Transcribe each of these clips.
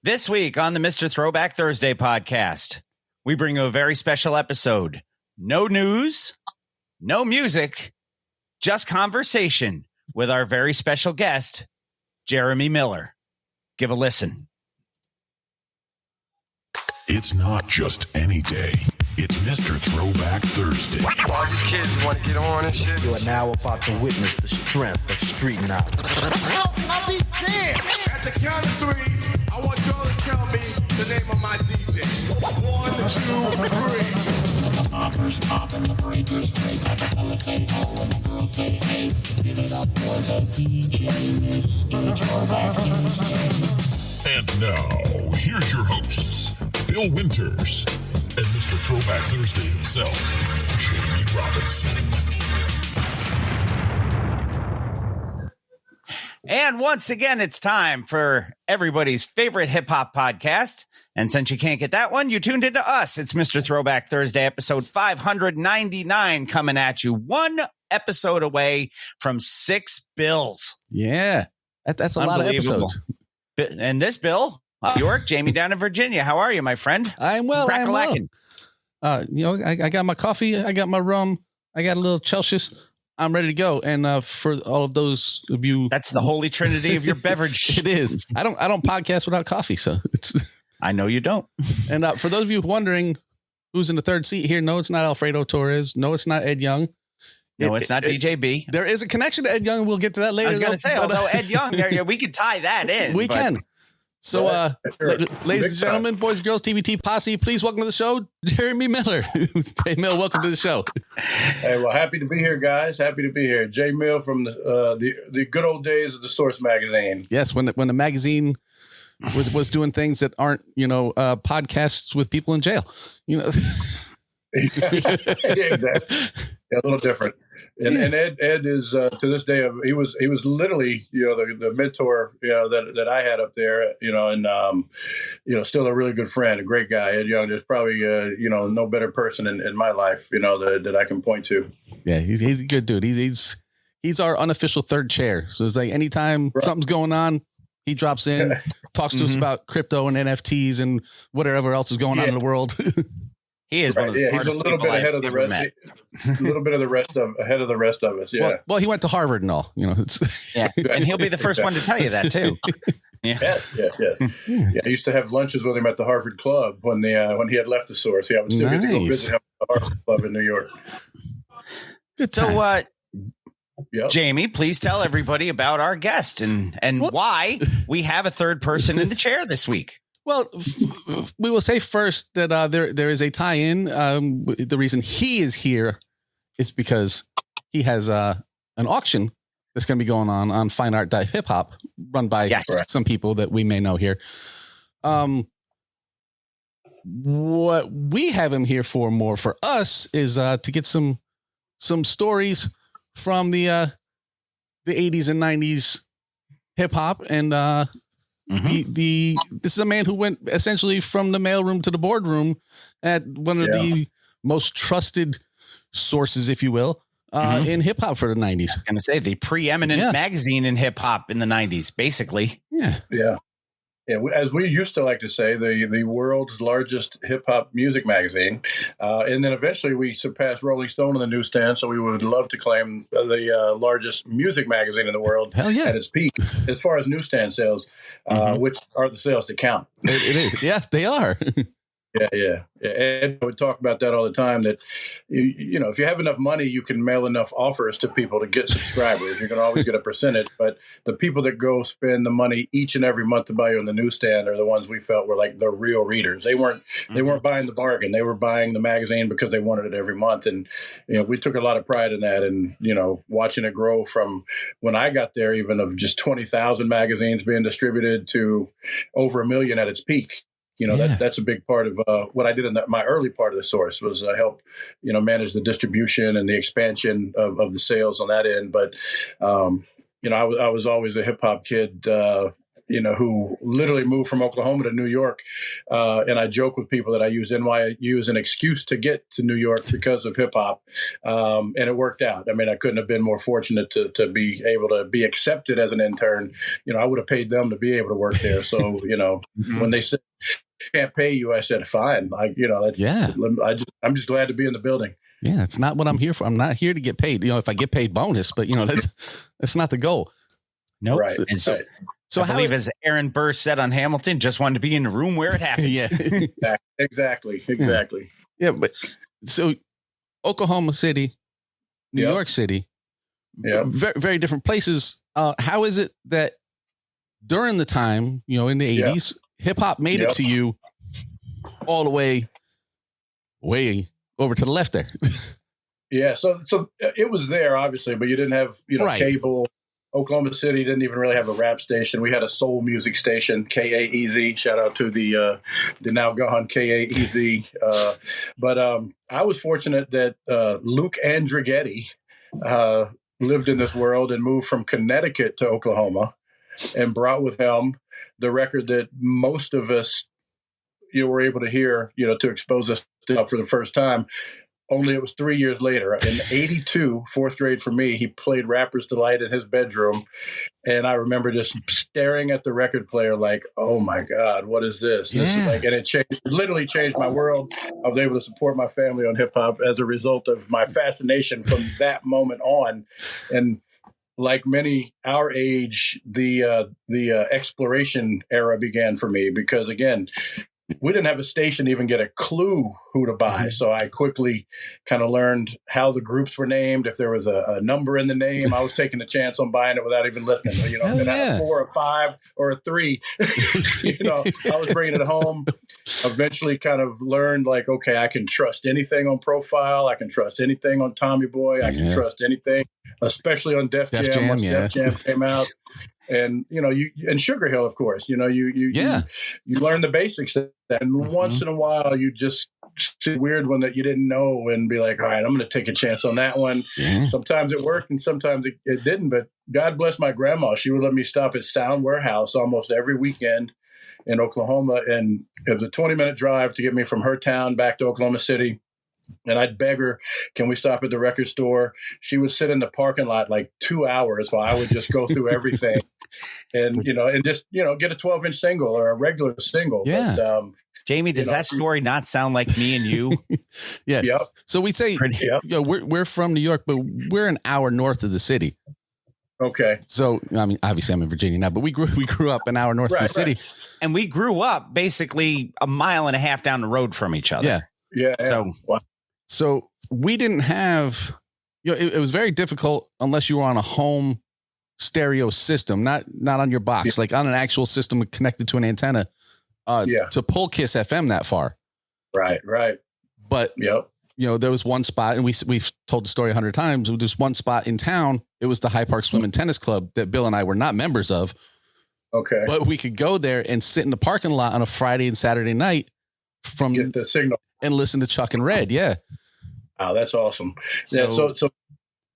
This week on the Mr. Throwback Thursday podcast, we bring you a very special episode. No news, no music, just conversation with our very special guest, Jeremy Miller. Give a listen. It's not just any day. It's Mr. Throwback Thursday. All you kids want to get on and shit. You are now about to witness the strength of street knowledge. I'll be damned. At the count of three, I want y'all to tell me the name of my DJ. 1, 2, 3. Hoppers pop and the breakers break. Got the fellas say ho and the girls say hey. Give it up for the DJ, Mr. Throwback Thursday. And now, here's your hosts, Bill Winters and Mr. Throwback Thursday himself, Jamie Robinson. And once again, it's time for everybody's favorite hip-hop podcast. And since you can't get that one, you tuned into us. It's Mr. Throwback Thursday, episode 599, coming at you one episode away from 6 bills. Yeah, that's a lot of episodes. And this bill, York, Jamie down in Virginia. How are you, my friend? I'm well. I'm well. I got my coffee. I got my rum. I got a little Celsius. I'm ready to go. And for all of those of you, that's the holy trinity of your beverage. It is. I don't podcast without coffee, so it's. I know you don't. And for those of you wondering who's in the third seat here, no, it's not Alfredo Torres. No, it's not Ed Young. No, it's not DJB. There is a connection to Ed Young. We'll get to that later. I was going to say, although Ed Young, we could tie that in. We can. So, ladies and gentlemen, boys and girls, TBT posse, please welcome to the show, Jeremy Miller. Hey, Mill, welcome to the show. Hey, well, happy to be here, guys. Happy to be here. Jay Mill from the good old days of the Source magazine. Yes, when the magazine was doing things that aren't, podcasts with people in jail. Yeah, exactly. Yeah, a little different. And Ed is to this day he was literally the mentor that I had up there and still a really good friend, a great guy. Ed Young, there's probably no better person in my life that I can point to. Yeah, he's a good dude. He's our unofficial third chair. So it's like anytime something's going on, he drops in, talks to us about crypto and NFTs and whatever else is going on in the world. He is one of the he's a little bit ahead of the rest. A little bit of the rest ahead of the rest of us. Yeah. Well, he went to Harvard and all. Yeah, and he'll be the first one to tell you that too. Yeah. Yes. Yeah, I used to have lunches with him at the Harvard Club when he had left the Source. Yeah, I would still get to go visit him at the Harvard Club in New York. Good time. So, Jamie, please tell everybody about our guest and why we have a third person in the chair this week. Well, we will say first that there is a tie-in. The reason he is here is because he has an auction that's going to be going on fineart.hiphop, run by some people that we may know here. What we have him here for more for us is to get some stories from the 80s and 90s hip-hop and this is a man who went essentially from the mailroom to the boardroom at one of the most trusted sources, if you will, in hip hop for the 90s. I'm going to say the preeminent magazine in hip hop in the 90s, basically. Yeah. As we used to like to say, the world's largest hip hop music magazine, and then eventually we surpassed Rolling Stone on the newsstand. So we would love to claim the largest music magazine in the world at its peak, as far as newsstand sales, which are the sales that count. It is. Yes, they are. Yeah. Ed would talk about that all the time, that, if you have enough money, you can mail enough offers to people to get subscribers. You're going to always get a percentage. But the people that go spend the money each and every month to buy you on the newsstand are the ones we felt were like the real readers. They weren't buying the bargain. They were buying the magazine because they wanted it every month. And, we took a lot of pride in that. And, watching it grow from when I got there, even of just 20,000 magazines being distributed to over 1 million at its peak. That's a big part of what I did in my early part of the Source was help, manage the distribution and the expansion of the sales on that end. But, I was always a hip hop kid, who literally moved from Oklahoma to New York. And I joke with people that I used NYU as an excuse to get to New York because of hip hop. And it worked out. I mean, I couldn't have been more fortunate to be able to be accepted as an intern. I would have paid them to be able to work there. So, when they said, can't pay you, I said, fine. I'm just glad to be in the building. Yeah, it's not what I'm here for. I'm not here to get paid. If I get paid, bonus, but that's not the goal. Nope. Right. So I believe, as Aaron Burr said on Hamilton, just wanted to be in the room where it happened. Yeah, exactly. Yeah, but so Oklahoma City, New York City, very, very different places. How is it that during the time, in the 80s, hip hop made it to you all the way over to the left there? Yeah, so it was there, obviously, but you didn't have right. cable. Oklahoma City didn't even really have a rap station. We had a soul music station, KAEZ. Shout out to the now gone KAEZ. But I was fortunate that Luke Andrighetti lived in this world and moved from Connecticut to Oklahoma and brought with him the record that most of us were able to hear, to expose us to for the first time. Only it was 3 years later. In 82, fourth grade for me, he played Rapper's Delight in his bedroom. And I remember just staring at the record player like, oh my God, what is this? Yeah. This is and it literally changed my world. I was able to support my family on hip hop as a result of my fascination from that moment on. And like many our age, the exploration era began for me because, again, we didn't have a station to even get a clue who to buy. So I quickly kind of learned how the groups were named. If there was a number in the name, I was taking a chance on buying it without even listening. If it had a 4 or 5 or a 3, I was bringing it home. Eventually kind of learned like, okay, I can trust anything on Profile. I can trust anything on Tommy Boy. I can trust anything, especially on Def Jam once Def Jam came out. And, and Sugar Hill, of course, you learn the basics. And once in a while, you just see a weird one that you didn't know and be like, all right, I'm going to take a chance on that one. Yeah. Sometimes it worked and sometimes it didn't. But God bless my grandma. She would let me stop at Sound Warehouse almost every weekend in Oklahoma. And it was a 20-minute drive to get me from her town back to Oklahoma City. And I'd beg her, can we stop at the record store? She would sit in the parking lot like 2 hours while I would just go through everything and just get a 12-inch single or a regular single. Yeah. But, Jamie, does that story not sound like me and you? Yeah. Yep. So we say, we're from New York, but we're an hour north of the city. Okay. So, I mean, obviously I'm in Virginia now, but we grew up an hour north of the city. Right. And we grew up basically a mile and a half down the road from each other. Yeah. Yeah. So we didn't have, it was very difficult unless you were on a home stereo system, not on your box, like on an actual system connected to an antenna, to pull Kiss FM that far. Right. But, there was one spot, and we've told the story 100 times. There's one spot in town. It was the High Park Swim and Tennis Club that Bill and I were not members of. Okay. But we could go there and sit in the parking lot on a Friday and Saturday night get the signal and listen to Chuck and Red. Yeah. Wow, that's awesome. So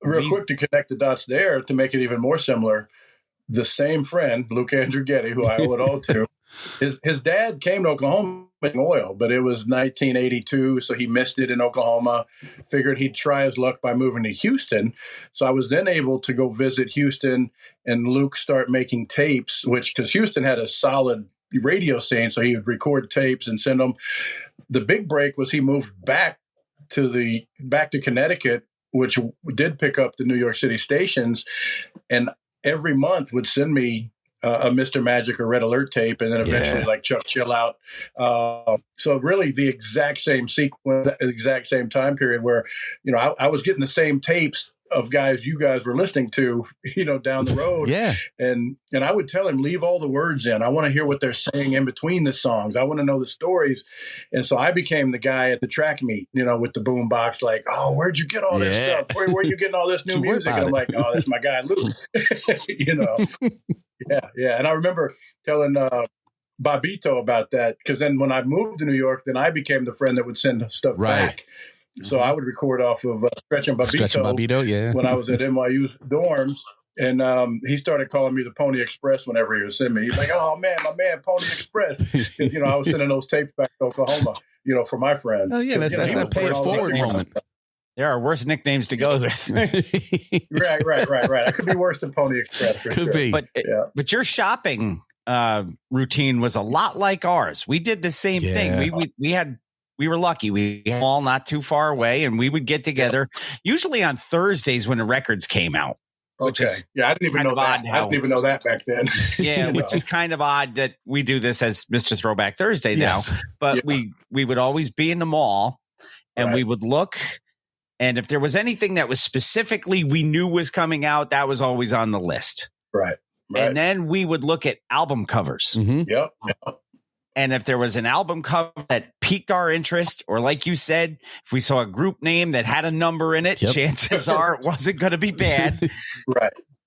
real quick to connect the dots there to make it even more similar. The same friend, Luke Andrighetti, who I owe it all to, his dad came to Oklahoma in oil, but it was 1982, so he missed it in Oklahoma. Figured he'd try his luck by moving to Houston. So I was then able to go visit Houston and Luke start making tapes, because Houston had a solid radio scene, so he would record tapes and send them. The big break was he moved back to Connecticut, which did pick up the New York City stations, and every month would send me a Mr. Magic or Red Alert tape, and then eventually like Chuck Chill Out. So really the exact same sequence, exact same time period where, I was getting the same tapes of guys you guys were listening to, down the road. Yeah. And I would tell him, leave all the words in. I want to hear what they're saying in between the songs. I want to know the stories. And so I became the guy at the track meet, with the boom box, like, oh, where'd you get all this stuff? Where are you getting all this new music? And I'm like, oh, that's my guy, Luke. Yeah. And I remember telling Bobito about that, because then when I moved to New York, then I became the friend that would send stuff back. So I would record off of Stretch and Babito, yeah. when I was at NYU dorms. And he started calling me the Pony Express whenever he was sending me. He's like, "Oh man, my man, Pony Express." 'Cause, I was sending those tapes back to Oklahoma, for my friend. Oh yeah, that's that pay it forward moment. There are worse nicknames to go with. Right. I could be worse than Pony Express. For Could sure. be. But your shopping routine was a lot like ours. We did the same thing. We were lucky. We had all not too far away, and we would get together usually on Thursdays when the records came out. Which is I didn't even know that. I didn't even know that back then. Yeah, which is kind of odd that we do this as Mr. Throwback Thursday now. Yes. But we would always be in the mall, and we would look. And if there was anything that was specifically we knew was coming out, that was always on the list. Right. And then we would look at album covers. Mm-hmm. Yep. And if there was an album cover that piqued our interest, or like you said, if we saw a group name that had a number in it, chances are it wasn't going to be bad.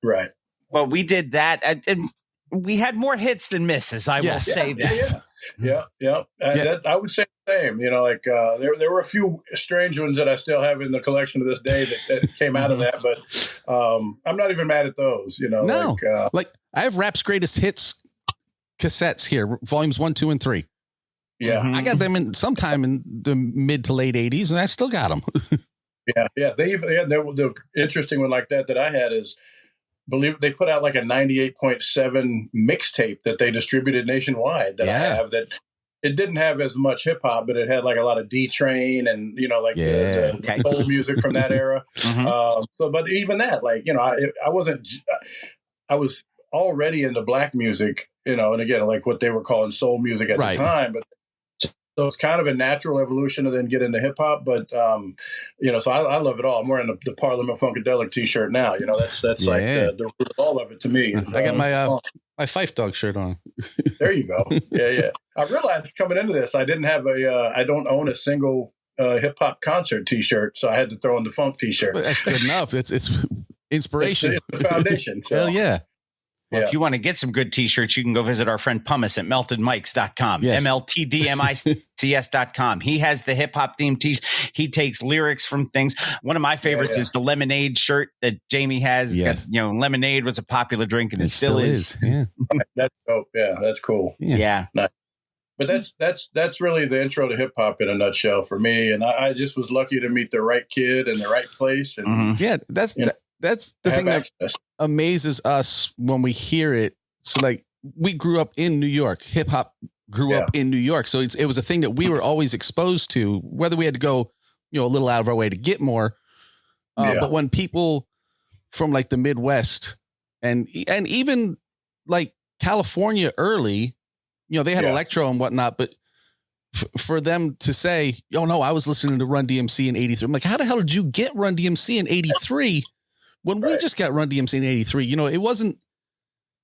Right. Well, we did that. And we had more hits than misses. I will say that. Yeah. I would say the same. There were a few strange ones that I still have in the collection to this day that came out of that, but I'm not even mad at those. No, like I have Rap's greatest hits cassettes here, volumes 1, 2, and 3. Yeah, I got them sometime in the mid to late 80s, and I still got them. The interesting one like that I had is, believe they put out like a 98.7 mixtape that they distributed nationwide that I have, that it didn't have as much hip hop, but it had like a lot of D Train and the soul music from that era. But even that, I was already into black music, and again, like what they were calling soul music at the time, but. So it's kind of a natural evolution to then get into hip hop, but so I love it all. I'm wearing the Parliament Funkadelic T-shirt now. That's like the root of all of it to me. I got my Fife Dog shirt on. There you go. Yeah. I realized coming into this, I didn't have I don't own a single hip hop concert T-shirt, so I had to throw in the funk T-shirt. Well, that's good enough. It's inspiration. It's the foundation. So. Hell yeah. Well, if you want to get some good T-shirts, you can go visit our friend Pumice at meltedmics.com, MLTDMICS.com. He has the hip-hop themed T-shirts. He takes lyrics from things. One of my favorites is the Lemonade shirt that Jamie has. Yes. Lemonade was a popular drink, and it still is. Yeah. That's dope. Yeah, that's cool. Yeah. Nice. But that's really the intro to hip-hop in a nutshell for me. And I just was lucky to meet the right kid in the right place. And Yeah, that's the thing that amazes us when we hear it. So like we grew up in New York, hip hop grew up in New York. So it was a thing that we were always exposed to, whether we had to go, a little out of our way to get more. But when people from like the Midwest and even like California early, they had electro and whatnot, but for them to say, "Oh no, I was listening to Run DMC in '83." I'm like, how the hell did you get Run DMC in '83? When we just got Run DMC in '83, it wasn't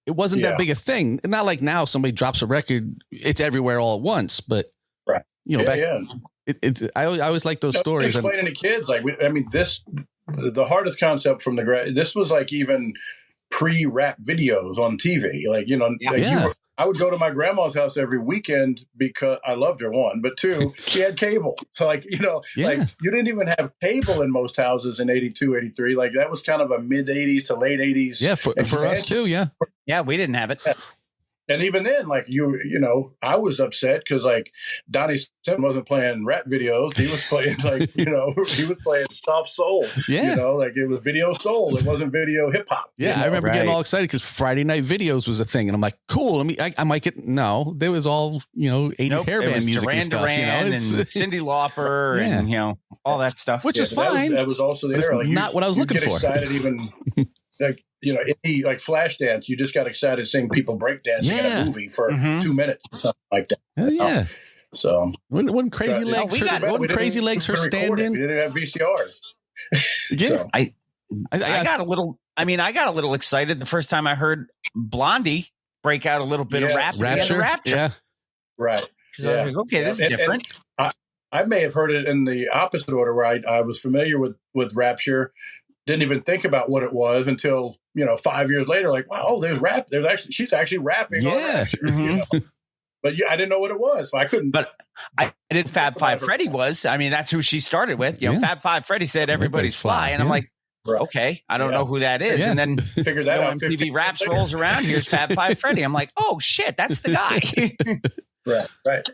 that big a thing. Not like now somebody drops a record, it's everywhere all at once. But I always like those stories. Explaining to kids, the hardest concept from this was like even pre-rap videos on TV. I would go to my grandma's house every weekend because I loved her, one, but two, she had cable. So like you didn't even have cable in most houses in 82, 83. Like that was kind of a mid 80s to late 80s. Yeah. For us too. Yeah. Yeah. We didn't have it. And even then, like I was upset because like Donnie Simpson wasn't playing rap videos. He was playing he was playing soft soul. Yeah. Like it was video soul. It wasn't video hip hop. Yeah. I remember getting all excited because Friday night videos was a thing. And I'm like, cool. I might get, there was all, 80s hairband music Duran and stuff. Duran and Cyndi Lauper and, all that stuff. Which is fine. That was also the era. Like not what I was looking for. Excited even like, any like Flashdance, you just got excited seeing people breakdancing in a movie for 2 minutes or something like that. Hell yeah. So when Crazy Legs Crazy Legs her stand-in? We didn't have VCRs. Yeah. So. I got a little excited the first time I heard Blondie break out a little bit of rap. Rapture. Yeah. Right. Because I was like, okay, this is different. And I may have heard it in the opposite order where I was familiar with Rapture. Didn't even think about what it was until 5 years later. Like, wow, there's rap. She's actually rapping. Yeah. But I didn't know what it was, so I couldn't. But I did. Fab Five Freddy was. I mean, that's who she started with. Fab Five Freddy said everybody's fly, and I'm like, Right. Okay, I don't Yeah. know who that is. Yeah. And then Figured that out. MTV 15 Raps later. rolls around. Here's Fab Five Freddy. I'm like, oh shit, that's the guy. Right.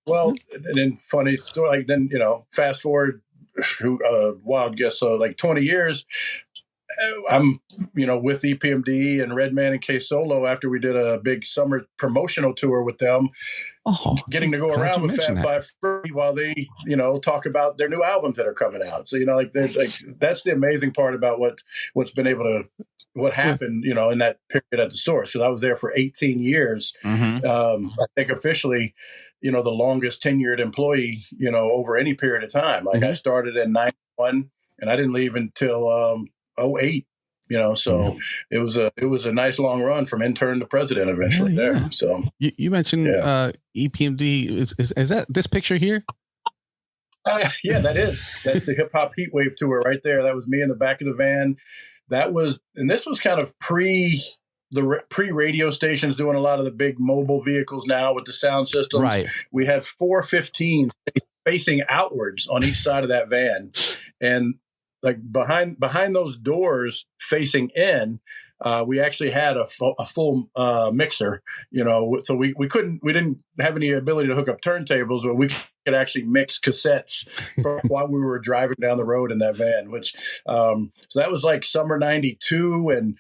Well, and then funny story, like then, fast forward, wild guess, so like 20 years, I'm, with EPMD and Redman and K Solo after we did a big summer promotional tour with them, getting to go glad around you with mentioned Fab Five Freddy while they, talk about their new albums that are coming out. So, that's the amazing part about what happened, in that period at the source. Because I was there for 18 years. Mhm. I think officially, the longest tenured employee, over any period of time. Like I started in 91 and I didn't leave until 08. So it was a nice long run from intern to president eventually there. So you mentioned EPMD. Is that this picture here? that's the hip hop heat wave tour right there. That was me in the back of the van. This was kind of pre radio stations doing a lot of the big mobile vehicles now with the sound systems. Right. We had 415 facing outwards on each side of that van, and like behind those doors facing in, we actually had a full mixer, so we didn't have any ability to hook up turntables, but we could actually mix cassettes while we were driving down the road in that van, which, so that was like summer 92, and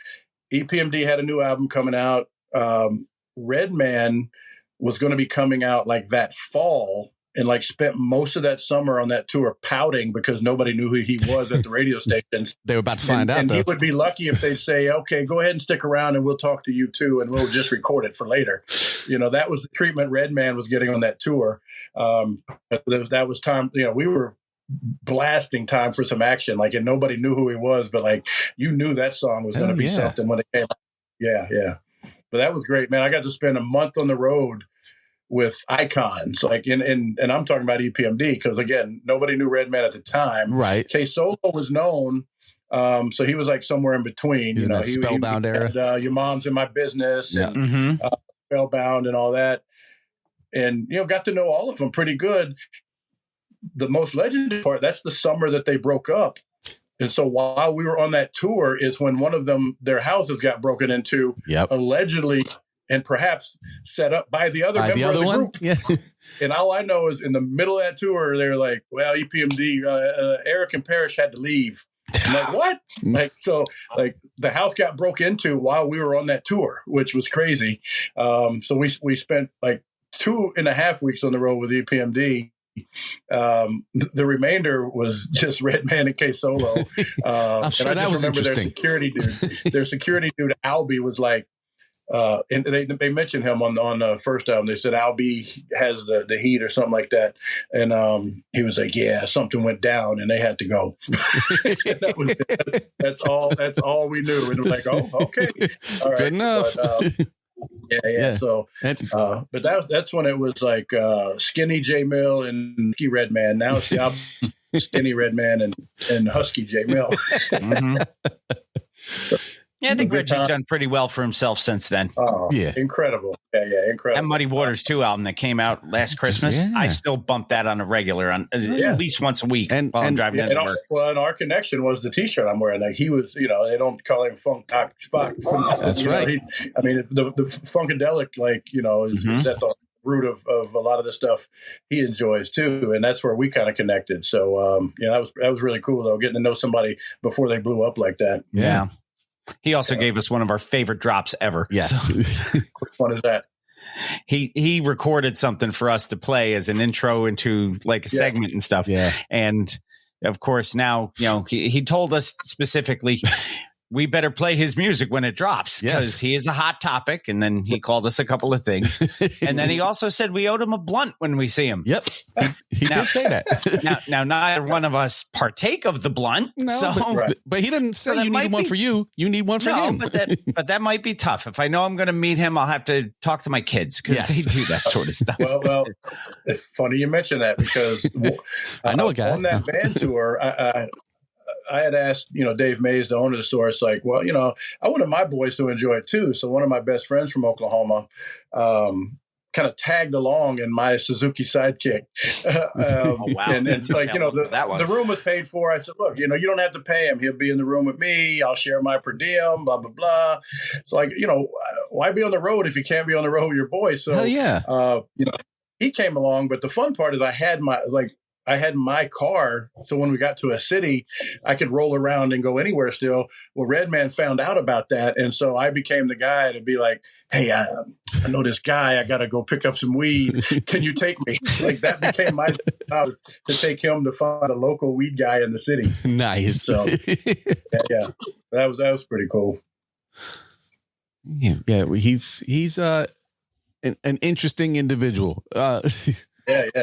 EPMD had a new album coming out. Redman was going to be coming out like that fall, and like spent most of that summer on that tour pouting because nobody knew who he was at the radio stations. They were about to find out, and though. he would be lucky if they'd say, okay, go ahead and stick around and we'll talk to you too, and we'll just record it for later. That was the treatment Redman was getting on that tour. That was time, we were blasting Time for Some Action, and nobody knew who he was, but you knew that song was going to be something when it came out. Yeah. But that was great, man. I got to spend a month on the road with icons, and I'm talking about EPMD because again, nobody knew Redman at the time. Right. K Solo was known, so he was like somewhere in between. He's in that Spellbound era. Had, Your Mom's in My Business, Yeah. and Spellbound, and all that, and got to know all of them pretty good. The most legendary part, that's the summer that they broke up. And so while we were on that tour is when one of them, their houses got broken into, allegedly, and perhaps set up by the other member of the group. Yeah. And all I know is in the middle of that tour, they're like, well, EPMD, Eric and Parrish had to leave. I'm like, what? The house got broke into while we were on that tour, which was crazy. So we spent like 2.5 weeks on the road with EPMD. The remainder was just Redman and K Solo. I'm sure and I that was interesting. Their security dude, Albie, was like, and they mentioned him on the first album. They said Albie has the heat or something like that, and he was like, "Yeah, something went down, and they had to go." That's all we knew, and we're like, "Oh, okay, all right, good enough." But, yeah. So, but that's when it was like Skinny J Mill and Husky Redman. Now it's the opposite, Skinny Redman and Husky J Mill. Yeah, I think Reggie's done pretty well for himself since then. Oh, yeah. Incredible. Yeah, incredible. That Muddy Waters 2 album that came out last Christmas, I still bump that on a regular, at least once a week while I'm driving down to work. And our connection was the T-shirt I'm wearing. Like he was, they don't call him Funk Doc Spock. That's right. The Funkadelic, is at the root of a lot of the stuff he enjoys too, and that's where we kind of connected. So, that was really cool though, getting to know somebody before they blew up like that. Yeah. He also gave us one of our favorite drops ever. Yes. Which one is that? He recorded something for us to play as an intro into like a segment and stuff. Yeah. And of course now, he told us specifically we better play his music when it drops because he is a hot topic. And then he called us a couple of things. And then he also said we owed him a blunt when we see him. Yep. He did say that. now, neither one of us partake of the blunt. No, but he didn't say you need one for you. You need one for him. But that might be tough. If I know I'm going to meet him, I'll have to talk to my kids because they do that sort of stuff. Well, it's funny you mention that because I know a guy on that van tour. I had asked, Dave Mays, the owner of the source, like, well, I wanted my boys to enjoy it too. So one of my best friends from Oklahoma, kind of tagged along in my Suzuki Sidekick. Oh, wow. And like, you know, That one. the room was paid for. I said, look, you know, you don't have to pay him. He'll be in the room with me. I'll share my per diem, blah, blah, blah. So like, you know, why be on the road if you can't be on the road with your boy? So, Hell yeah. you know, he came along, but the fun part is I had my car, so when we got to a city, I could roll around and go anywhere still. Well, Redman found out about that, and so I became the guy to be like, hey, I know this guy. I got to go pick up some weed. Can you take me? Like, that became my job, to take him to find a local weed guy in the city. Nice. So, yeah, that was pretty cool. Yeah, he's an interesting individual. Yeah.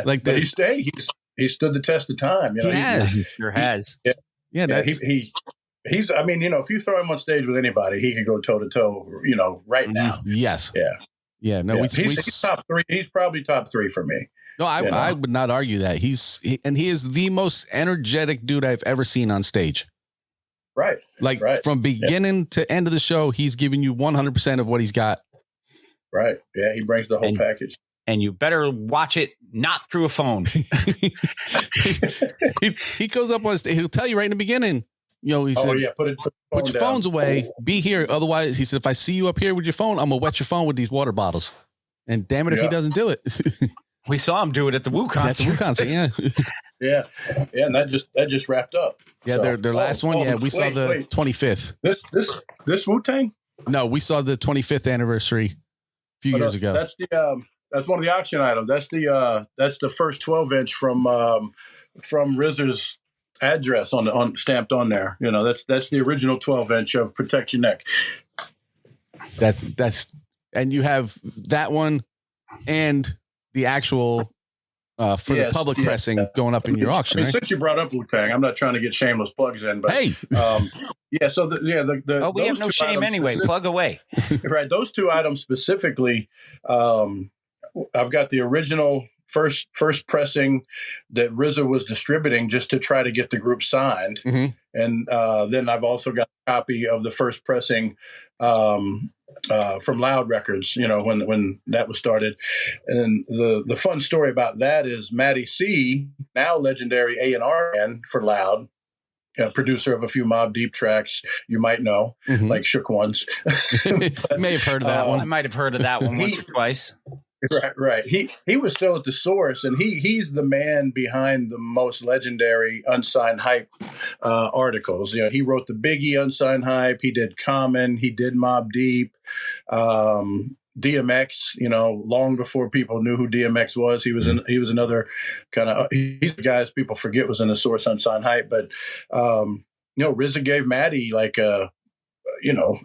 Like but he stood the test of time. You know, he has. He sure has. Yeah, Yeah, he's. I mean, you know, if you throw him on stage with anybody, he could go toe to toe. You know, right now. Yes. Yeah. No, yeah. He's top three. He's probably top three for me. No, I would not argue that. He is the most energetic dude I've ever seen on stage. Right. Like from beginning to end of the show, he's giving you 100% of what he's got. Right. Yeah, he brings the whole package. And you better watch it not through a phone. he goes up on stage. He'll tell you right in the beginning. You know, he said, put your phones away. Be here. Otherwise, he said, if I see you up here with your phone, I'm gonna wet your phone with these water bottles. And damn it, if he doesn't do it. We saw him do it at the Wu concert. At the Wu concert, yeah. Yeah, and that just wrapped up. Yeah, so, their last one. Yeah, we saw the 25th. This Wu-Tang? No, we saw the 25th anniversary a few years ago. That's that's one of the auction items. That's the first 12-inch from RZA's address on stamped on there. You know, that's the original 12-inch of Protect Your Neck. That's and you have that one and the actual for the public pressing going up in your auction. I mean, right? Since you brought up Wu-Tang, I'm not trying to get shameless plugs in, but hey, yeah. So the we have no shame anyway. Plug away. Right, those two items specifically. I've got the original first pressing that RZA was distributing just to try to get the group signed, and then I've also got a copy of the first pressing from Loud Records. You know, when that was started, and the fun story about that is Matty C, now legendary A&R man for Loud. Producer of a few Mobb Deep tracks you might know, like Shook Ones. May have heard of that one. I might have heard of that one once or twice. Right. He was still at the source, and he's the man behind the most legendary unsigned hype articles. You know, he wrote the Biggie unsigned hype. He did Common. He did Mobb Deep. DMX, you know, long before people knew who DMX was, he was another kind of he's the guys people forget was in the source unsigned hype. But you know, RZA gave Matty like a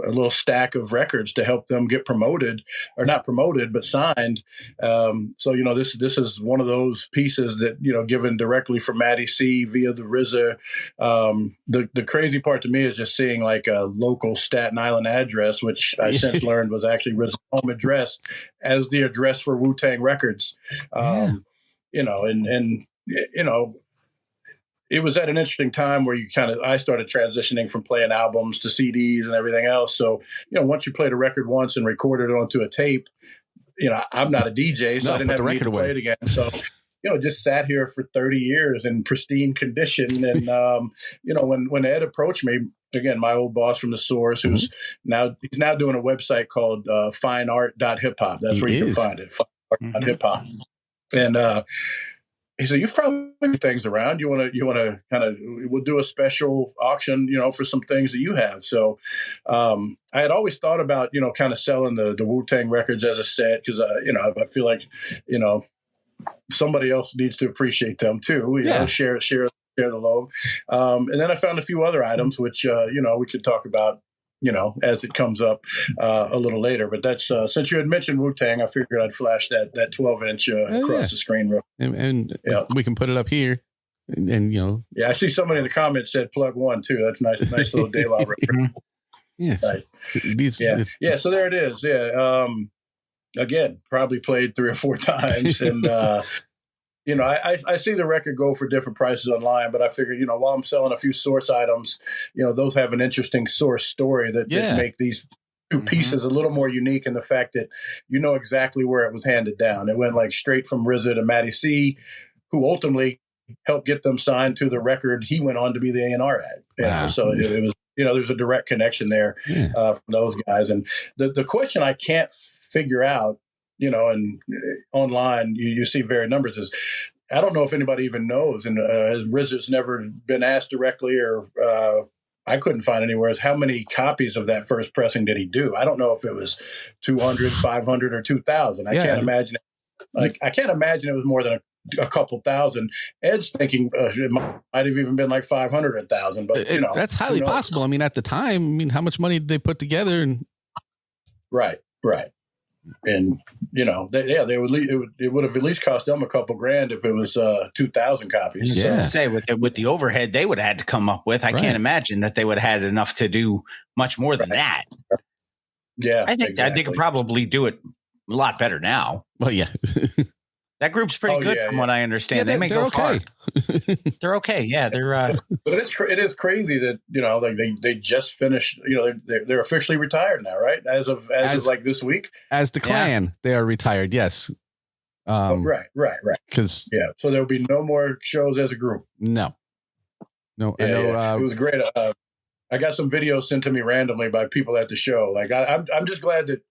little stack of records to help them get promoted, or not promoted, but signed. So, you know, this is one of those pieces that, you know, given directly from Matty C via the RZA. The crazy part to me is just seeing like a local Staten Island address, which I since learned was actually RZA's home address, as the address for Wu-Tang Records. You know, and you know, it was at an interesting time where I started transitioning from playing albums to CDs and everything else. So, you know, once you played a record once and recorded it onto a tape, you know, I'm not a DJ, so I didn't have to play it again. So, you know, just sat here for 30 years in pristine condition. And, you know, when Ed approached me, again, my old boss from the source, who's he's now doing a website called fineart.hiphop. That's where you can find it, fineart.hiphop. And, he said, "You've probably moved things around. You want to kind of, we'll do a special auction, you know, for some things that you have." So I had always thought about, you know, kind of selling the Wu-Tang records as a set, because, you know, I feel like, you know, somebody else needs to appreciate them too. You know, share the load. And then I found a few other items, which, you know, we could talk about, you know, as it comes up a little later. But that's since you had mentioned Wu-Tang, I figured I'd flash that 12-inch across the screen. And we can put it up here. And you know. Yeah, I see somebody in the comments said plug one, too. That's nice little De La record. Yes. Nice. Yeah, so there it is. Yeah. Again, probably played 3 or 4 times. And, you know, I see the record go for different prices online, but I figure, you know, while I'm selling a few source items, you know, those have an interesting source story that make these piece is a little more unique in the fact that you know exactly where it was handed down. It went like straight from RZA to Matty C, who ultimately helped get them signed to the record he went on to be the A&R at. Wow. So it was, there's a direct connection there from those guys. And the question I can't figure out, and online you see varied numbers is, I don't know if anybody even knows, and RZA's never been asked directly, or I couldn't find anywhere, is how many copies of that first pressing did he do? I don't know if it was 200, 500, or 2,000. I can't imagine it. I can't imagine it was more than a couple thousand. Ed's thinking it might have even been like 500 or 1,000, but that's highly possible. I mean, at the time, how much money did they put together? And right. And it would have at least cost them a couple grand if it was 2,000 copies. Yeah. Say with the overhead they would have had to come up with, I can't imagine that they would have had enough to do much more than that. Yeah, I think they could probably do it a lot better now. Well, yeah. That group's pretty good from what I understand. They may go okay. far. They're okay. Yeah, they're. But it is crazy that they just finished. They're officially retired now, right? As of like this week. As the Clan, they are retired. Yes. Right. Because so there will be no more shows as a group. No. I know. It was great. I got some videos sent to me randomly by people at the show. Like I'm just glad that.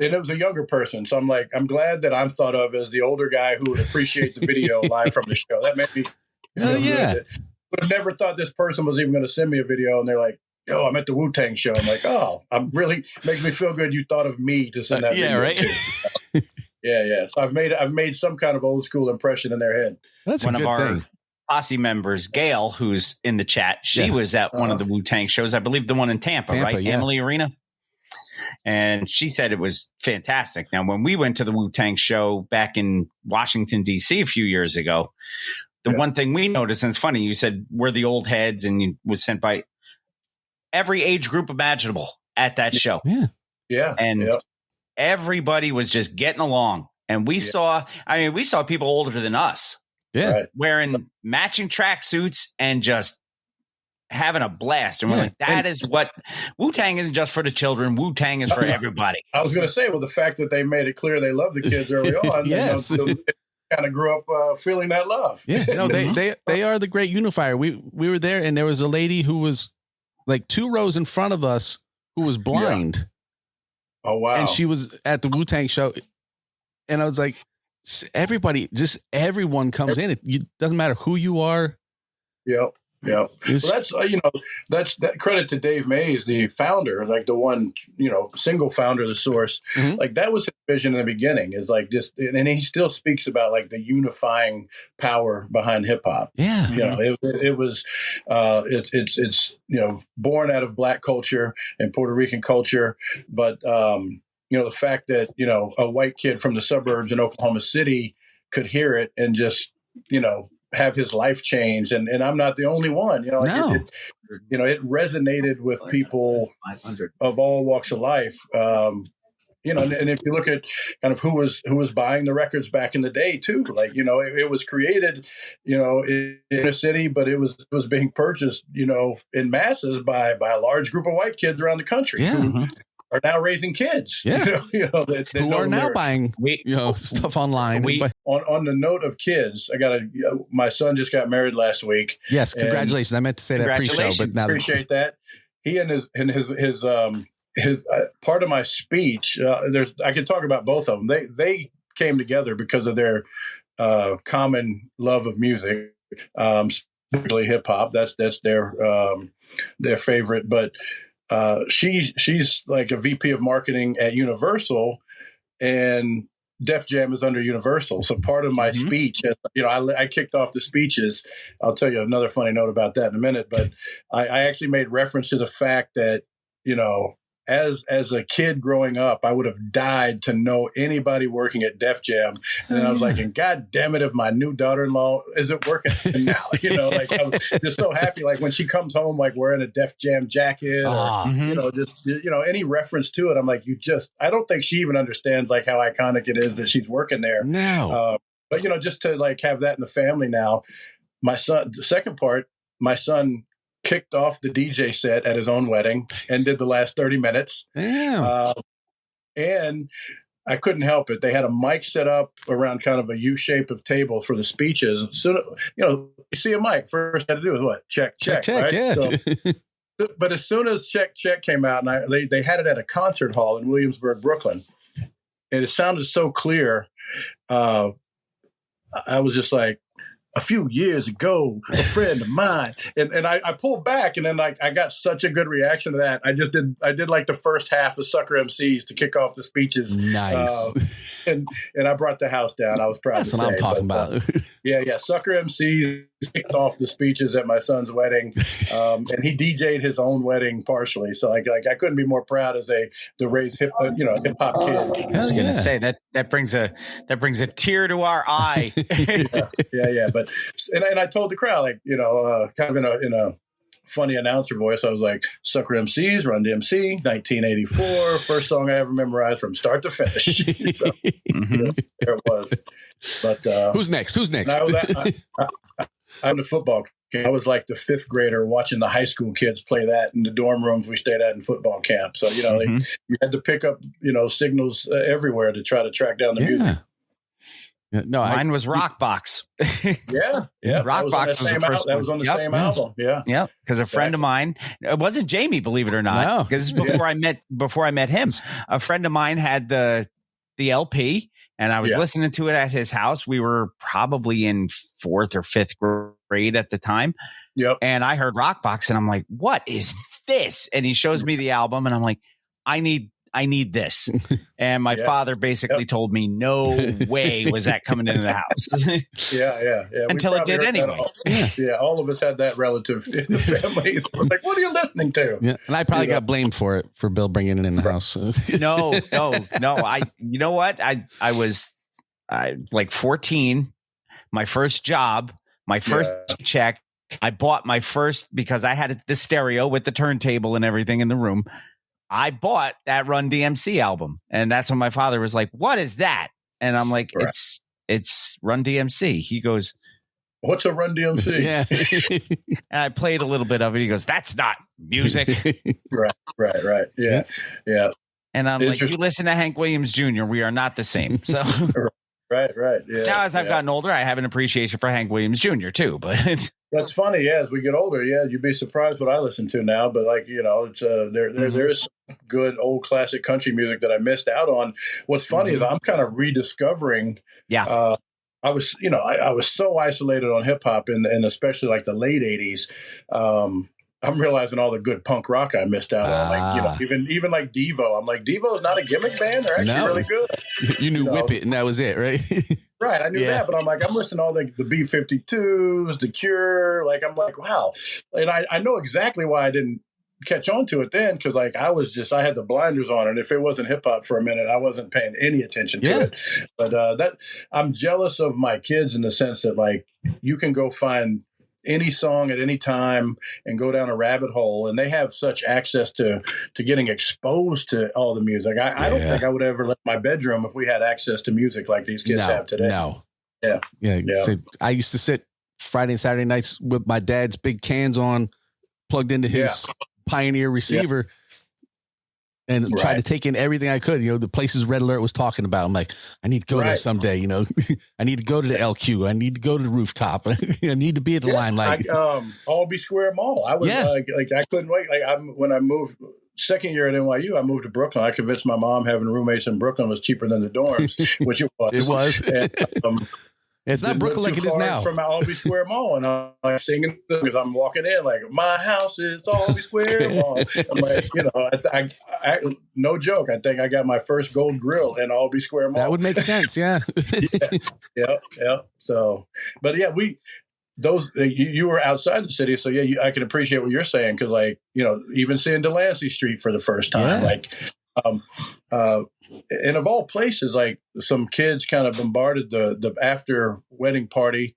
And it was a younger person. So I'm glad that I'm thought of as the older guy who would appreciate the video live from the show. That made me feel good. Would have never thought this person was even going to send me a video. And they're like, yo, I'm at the Wu-Tang show. I'm like, oh, I'm really makes me feel good. You thought of me to send that video. Right. Yeah. So I've made some kind of old school impression in their head. That's one a good of our thing. posse members, Gail, who's in the chat. She was at one of the Wu-Tang shows. I believe the one in Tampa, right? Yeah. Emily Arena. And she said it was fantastic. Now, when we went to the Wu-Tang show back in Washington, D.C. a few years ago, the one thing we noticed, and it's funny, you said we're the old heads and you was sent by every age group imaginable at that show. Yeah. And everybody was just getting along. And we saw people older than us wearing matching tracksuits and just having a blast. And we're like, that is what Wu-Tang isn't just for the children. Wu-Tang is for everybody. I was going to say, the fact that they made it clear they love the kids early on, they kind of grew up feeling that love. Yeah, no, they are the great unifier. We were there, and there was a lady who was like 2 rows in front of us who was blind. Oh, wow. And she was at the Wu-Tang show. And I was like, everyone comes in. It doesn't matter who you are. Yep. Yeah, well, that's that credit to Dave Mays, the founder, like the one, single founder of the Source. Mm-hmm. Like that was his vision in the beginning. Is like this, and he still speaks about like the unifying power behind hip hop. Yeah, it's born out of Black culture and Puerto Rican culture, but the fact that a white kid from the suburbs in Oklahoma City could hear it and just have his life change, and I'm not the only one. It resonated with people of all walks of life. And if you look at kind of who was buying the records back in the day too, like it was created, in a city, but it was being purchased, in masses by a large group of white kids around the country. Yeah. Who are now raising kids, that who are now buying, stuff online. On the note of kids, my son just got married last week. Yes, congratulations! I meant to say that pre-show, but now appreciate that. He and his part of my speech. I could talk about both of them. They came together because of their common love of music, specifically hip hop. That's their favorite, but. She's like a VP of marketing at Universal, and Def Jam is under Universal. So part of my speech, I kicked off the speeches. I'll tell you another funny note about that in a minute. But I actually made reference to the fact that, as a kid growing up, I would have died to know anybody working at Def Jam. And then I was like, and God damn it, if my new daughter-in-law isn't working now, I was just so happy. Like when she comes home, like wearing a Def Jam jacket or, any reference to it. I'm like, I don't think she even understands like how iconic it is that she's working there. No. But, just to like have that in the family now, my son, the second part, my son kicked off the DJ set at his own wedding and did the last 30 minutes. Damn. And I couldn't help it. They had a mic set up around kind of a U shape of table for the speeches. So, you see a mic, first had to do is what? Check, right? Yeah. So, but as soon as check came out, and they had it at a concert hall in Williamsburg, Brooklyn, and it sounded so clear. I was just like, a few years ago, a friend of mine, and I pulled back, and then I got such a good reaction to that. I did like the first half of Sucker MCs to kick off the speeches. Nice. And I brought the house down. I was proud. That's to what say, I'm talking about. Yeah. Sucker MCs kicked off the speeches at my son's wedding, and he DJ'd his own wedding partially. So I couldn't be more proud as the raised hip hop kid. I was going to say that brings a tear to our eye. Yeah. But and I told the crowd, like, kind of in a funny announcer voice, I was like, Sucker MCs, Run DMC, 1984, first song I ever memorized from start to finish. So there it was. But Who's next? I'm the football kid. I was like the fifth grader watching the high school kids play that in the dorm rooms we stayed at in football camp. So, you had to pick up, signals everywhere to try to track down the music. Yeah, no, mine was Rockbox. Yeah. Rockbox was the first one. That was on the same album. Yeah. Because a friend of mine, it wasn't Jamie, believe it or not, because before I met him, a friend of mine had the LP, and I was listening to it at his house. We were probably in 4th or 5th grade at the time. Yep. And I heard Rockbox, and I'm like, "What is this?" And he shows me the album, and I'm like, I need this. And my father basically told me, no way was that coming into the house. Yeah. Until it did anyway. All of us had that relative in the family. We're like, what are you listening to? Yeah, and I probably got blamed for it, for Bill bringing it in the house. No. You know what? I was like 14, my first job, my first check. I bought my first, because I had the stereo with the turntable and everything in the room. I bought that Run DMC album, and that's when my father was like, "What is that?" And I'm like, "It's Run DMC." He goes, "What's a Run DMC?" Yeah. And I played a little bit of it. He goes, "That's not music." Right. Yeah. And I'm like, "You listen to Hank Williams Jr. We are not the same." So Right. Yeah. Now, as I've gotten older, I have an appreciation for Hank Williams Jr. too. But that's funny. Yeah, as we get older, you'd be surprised what I listen to now. But it's there is good old classic country music that I missed out on. What's funny is I'm kind of rediscovering. Yeah. I was so isolated on hip hop and especially like the late '80s. I'm realizing all the good punk rock I missed out on. Like, even like Devo. I'm like, Devo is not a gimmick band. They're actually really good. You knew Whip It, and that was it, right? Right. I knew that, but I'm like, I'm listening to all the B-52s, The Cure. Like, I'm like, wow. And I know exactly why I didn't catch on to it then, because like I had the blinders on, and if it wasn't hip hop for a minute, I wasn't paying any attention to it. But I'm jealous of my kids in the sense that like you can go find any song at any time and go down a rabbit hole, and they have such access to getting exposed to all the music. I don't think I would ever let my bedroom if we had access to music like these kids have today. No. Yeah. So I used to sit Friday and Saturday nights with my dad's big cans on, plugged into his Pioneer receiver, and try to take in everything I could. The places Red Alert was talking about. I'm like, I need to go there someday. I need to go to the LQ. I need to go to the rooftop. I need to be at the Limelight. Albee Square Mall. I was like I couldn't wait. Like when I moved second year at NYU, I moved to Brooklyn. I convinced my mom having roommates in Brooklyn was cheaper than the dorms, which it was. It was. And, it's not Brooklyn like it is now. From Albee Square Mall, and I'm like singing because I'm walking in like my house is Albee Square Mall. I'm like, I no joke. I think I got my first gold grill in Albee Square Mall. That would make sense, yeah. Yeah. So, but yeah, you were outside the city, so yeah, I can appreciate what you're saying because, like, even seeing Delancey Street for the first time, like. And of all places, like some kids kind of bombarded the after wedding party,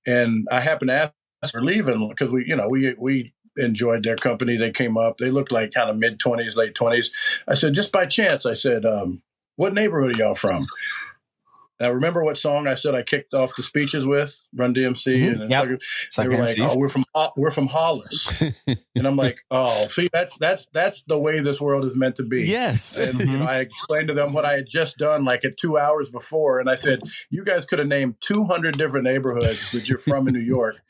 and I happened to ask for leaving because we enjoyed their company. They came up, they looked like kind of mid-20s, late 20s. I said, just by chance, I said, what neighborhood are y'all from? Now, remember what song I said I kicked off the speeches with? Run DMC. And Yep. they were like, "Oh, we're from Hollis," and I'm like, "Oh, see, that's the way this world is meant to be." Yes. And I explained to them what I had just done, like at 2 hours before, and I said, "You guys could have named 200 different neighborhoods that you're from in New York,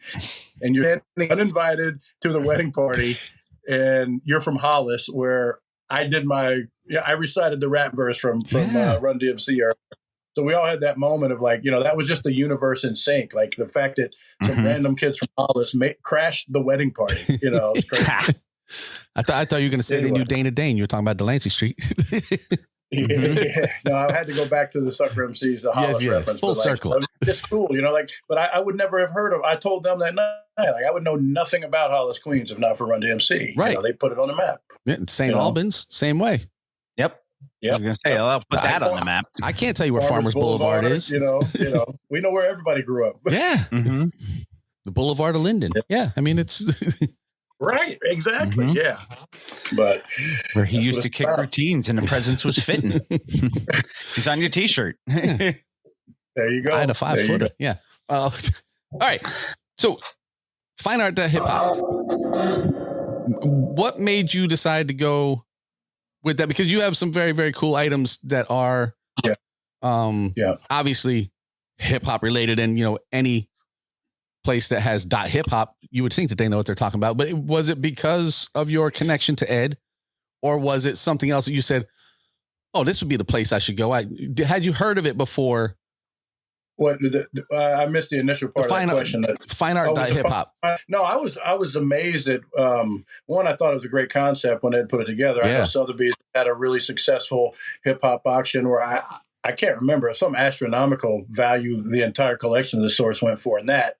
and you're uninvited to the wedding party, and you're from Hollis, where I did I recited the rap verse from Run DMC." So we all had that moment of like, that was just the universe in sync. Like the fact that some random kids from Hollis crashed the wedding party. It's crazy. I thought you were going to say they knew Dana Dane. You were talking about Delancey Street. Yeah. No, I had to go back to the Sucker MCs, the Hollis reference. Full circle. It's cool, but I would never have heard of. I told them that night, like I would know nothing about Hollis, Queens, if not for Run DMC. Right. They put it on the map. Yeah, St. Albans, same way. Yep. I was going to say, I'll put that on the map. I can't tell you where Farmers Boulevard is. We know where everybody grew up. Yeah. The Boulevard of Linden. Yeah. I mean, it's right. Exactly. Yeah. But where he used to kick routines and the presence was fitting. He's on your t-shirt. There you go. I had a 5-footer. Yeah. All right. So fine art to hip hop. What made you decide to go with that? Because you have some very, very cool items that are, obviously hip hop related, and any place that has .hip hop, you would think that they know what they're talking about. But was it because of your connection to Ed, or was it something else that you said, "Oh, this would be the place I should go"? Had you heard of it before? What I missed the initial part of the question. Fine art hip hop. No, I was amazed at one. I thought it was a great concept when Ed put it together. I know Sotheby's had a really successful hip hop auction where I can't remember some astronomical value the entire collection of the source went for in that.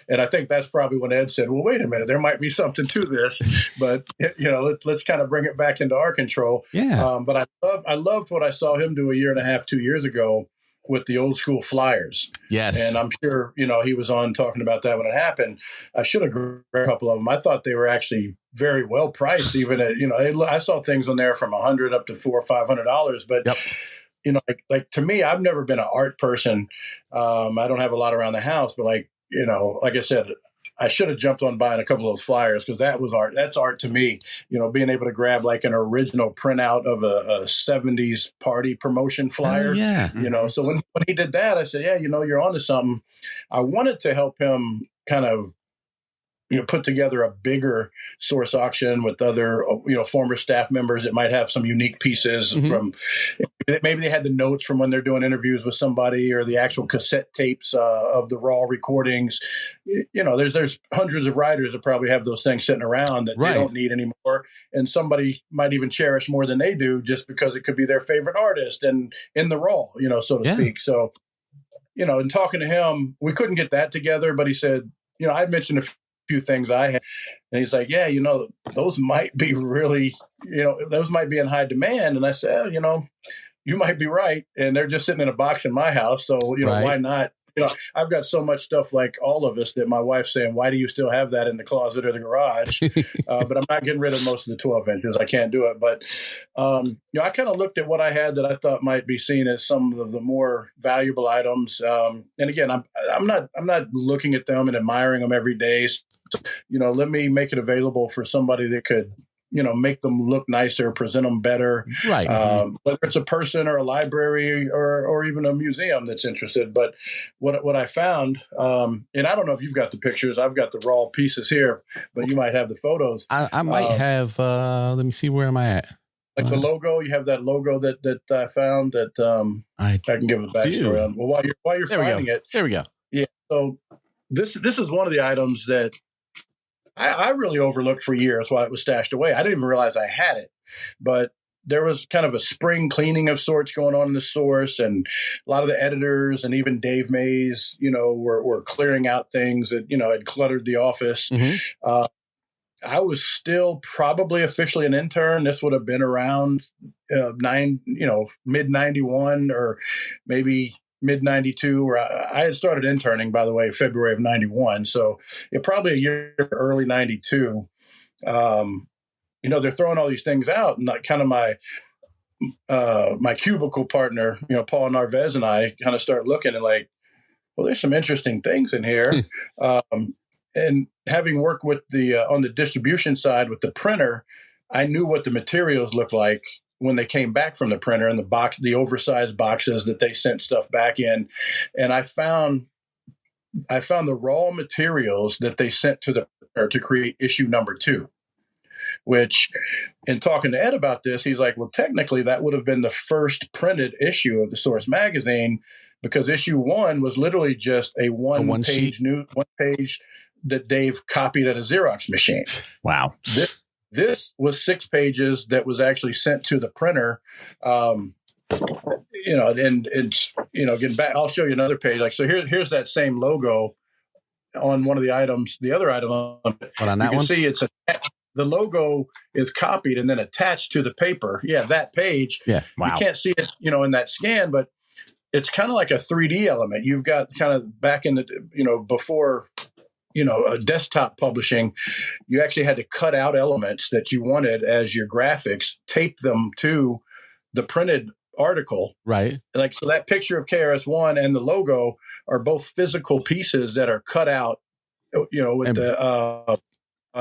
And I think that's probably when Ed said, "Well, wait a minute, there might be something to this, but let's kind of bring it back into our control." Yeah. But I loved what I saw him do 2 years ago with the old school flyers. Yes. And I'm sure, he was on talking about that when it happened. I should have grabbed a couple of them. I thought they were actually very well priced, even at, I saw things on there from $100 up to $400 or $500, but like to me, I've never been an art person. I don't have a lot around the house, but like I said, I should have jumped on buying a couple of those flyers because that was art. That's art to me. Being able to grab like an original printout of a 70s party promotion flyer. So when he did that, I said, "Yeah, you're onto something." I wanted to help him kind of put together a bigger source auction with other, former staff members that might have some unique pieces from, maybe they had the notes from when they're doing interviews with somebody or the actual cassette tapes of the raw recordings. There's hundreds of writers that probably have those things sitting around that they don't need anymore. And somebody might even cherish more than they do just because it could be their favorite artist and in the raw, so to speak. So, in talking to him, we couldn't get that together, but he said, I'd mentioned a few things I had, and he's like, "Yeah, those might be really, those might be in high demand." And I said, "You might be right, and they're just sitting in a box in my house, so why not?" I've got so much stuff like all of us that my wife's saying, "Why do you still have that in the closet or the garage?" But I'm not getting rid of most of the 12 inches. I can't do it. But, I kind of looked at what I had that I thought might be seen as some of the more valuable items. And again, I'm not looking at them and admiring them every day. So, let me make it available for somebody that could, make them look nicer, present them better. Right. Whether it's a person or a library or even a museum that's interested. But what I found, and I don't know if you've got the pictures, I've got the raw pieces here, but you might have the photos. I might have, let me see, where am I at? Like the logo, you have that logo that I found that I can give a backstory on. Well, while you're finding it. There we go. Yeah. So this is one of the items that I really overlooked for years while it was stashed away. I didn't even realize I had it, but there was kind of a spring cleaning of sorts going on in the source, and a lot of the editors and even Dave Mays, were clearing out things that, had cluttered the office. I was still probably officially an intern. This would have been around mid 91 or maybe mid 92, where I had started interning, by the way, February of 91. So probably a year early 92. They're throwing all these things out, and kind of my cubicle partner, Paul Narvez, and I kind of start looking and like, well, there's some interesting things in here. And having worked with on the distribution side with the printer, I knew what the materials looked like when they came back from the printer and the oversized boxes that they sent stuff back in. And I found the raw materials that they sent to the printer to create issue number 2. Which, in talking to Ed about this, he's like, well, technically that would have been the first printed issue of the Source magazine, because issue 1 was literally just a one page that Dave copied at a Xerox machine. Wow. This was 6 pages that was actually sent to the printer. And getting back, I'll show you another page. Like, so here's that same logo on one of the items. The other item on that one, see the logo is copied and then attached to the paper. Yeah, that page. Yeah, wow. You can't see it, in that scan, but it's kind of like a 3D element. You've got kind of back in the, before, desktop publishing, you actually had to cut out elements that you wanted as your graphics, tape them to the printed article. Right. Like, so that picture of KRS-One and the logo are both physical pieces that are cut out, with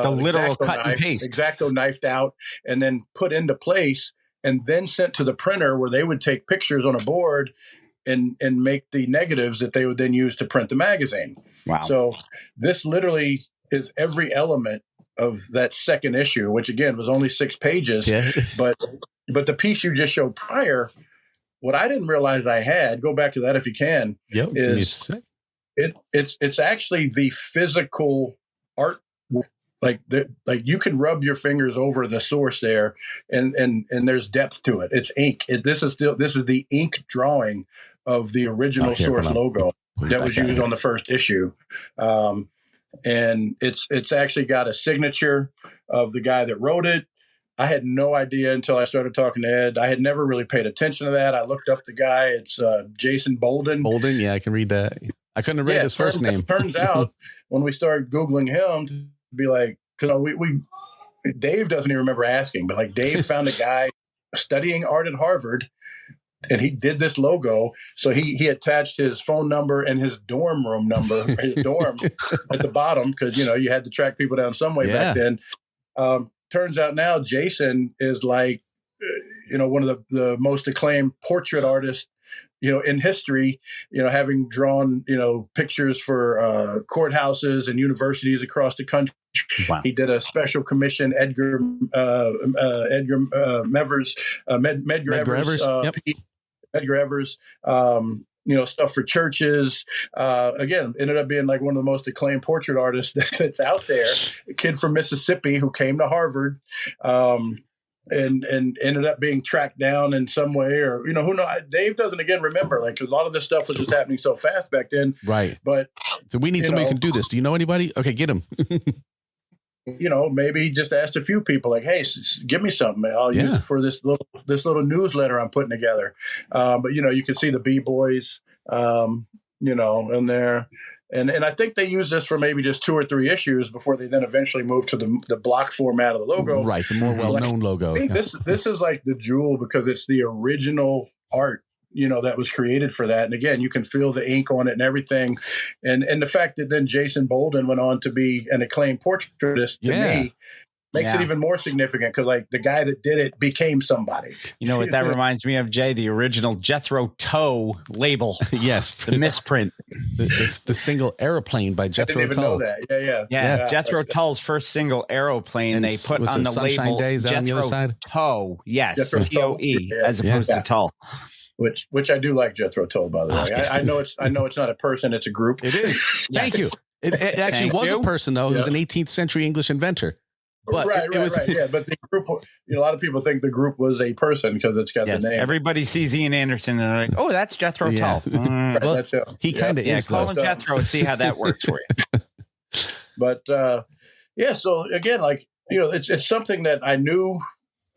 the literal X-Acto cut and knife, paste. X-Acto knifed out and then put into place and then sent to the printer, where they would take pictures on a board and make the negatives that they would then use to print the magazine. Wow. So this literally is every element of that second issue, which again was only 6 pages. Yeah. but the piece you just showed prior, what I didn't realize I had, go back to that if you can, is it's actually the physical art. Like you can rub your fingers over the source there, and there's depth to it. It's ink. This is the ink drawing of the original source logo that was used on the first issue, and it's actually got a signature of the guy that wrote it. I had no idea until I started talking to Ed. I had never really paid attention to that. I looked up the guy. It's Jason Bolden. Bolden, yeah, I can read that. I couldn't have read his first name. Turns out when we started Googling him, to be like, because Dave doesn't even remember asking, but like Dave found a guy studying art at Harvard, and he did this logo. So he attached his phone number and his dorm room number, his dorm at the bottom, because you had to track people down some way back then. Turns out now Jason is like, one of the most acclaimed portrait artists, in history, having drawn, pictures for courthouses and universities across the country. Wow. He did a special commission, Edgar Evers, Edgar Evers, stuff for churches. Again, ended up being like one of the most acclaimed portrait artists that's out there. A kid from Mississippi who came to Harvard, and ended up being tracked down in some way, or who knows. Dave doesn't again remember, like, a lot of this stuff was just happening so fast back then. Right. But so we need somebody who can do this. Do you know anybody? Okay, get him. Maybe he just asked a few people, like, hey, give me something. I'll use it for this little newsletter I'm putting together. But you can see the B-Boys, in there. And I think they used this for maybe just 2 or 3 issues before they then eventually moved to the block format of the logo. Right, the more well-known logo. I think this is like the jewel, because it's the original art, that was created for that. And again, you can feel the ink on it and everything. And the fact that then Jason Bolden went on to be an acclaimed portraitist to me makes it even more significant, because like the guy that did it became somebody. You know what that reminds me of, Jay? The original Jethro Tull label. Yes. The misprint. The single aeroplane by Jethro I didn't Tull. even know that. Yeah. Jethro Tull's first single aeroplane, And they put was on it the Sunshine label Days out on the other side? Toe. Yes. Jethro Tull. T-O-E Yeah. as opposed to Tull. Which I do like Jethro Tull, by the way. I know it's not a person, it's a group. It is. Thank you. It actually was a person, though. He was an 18th century English inventor. But right. Yeah, but the group, a lot of people think the group was a person because it's got the name. Everybody sees Ian Anderson and they're like, "Oh, that's Jethro Tull." Right, well, that's it. he kind of is. Call him Jethro and see how that works for you. But so again, like, it's something that I knew,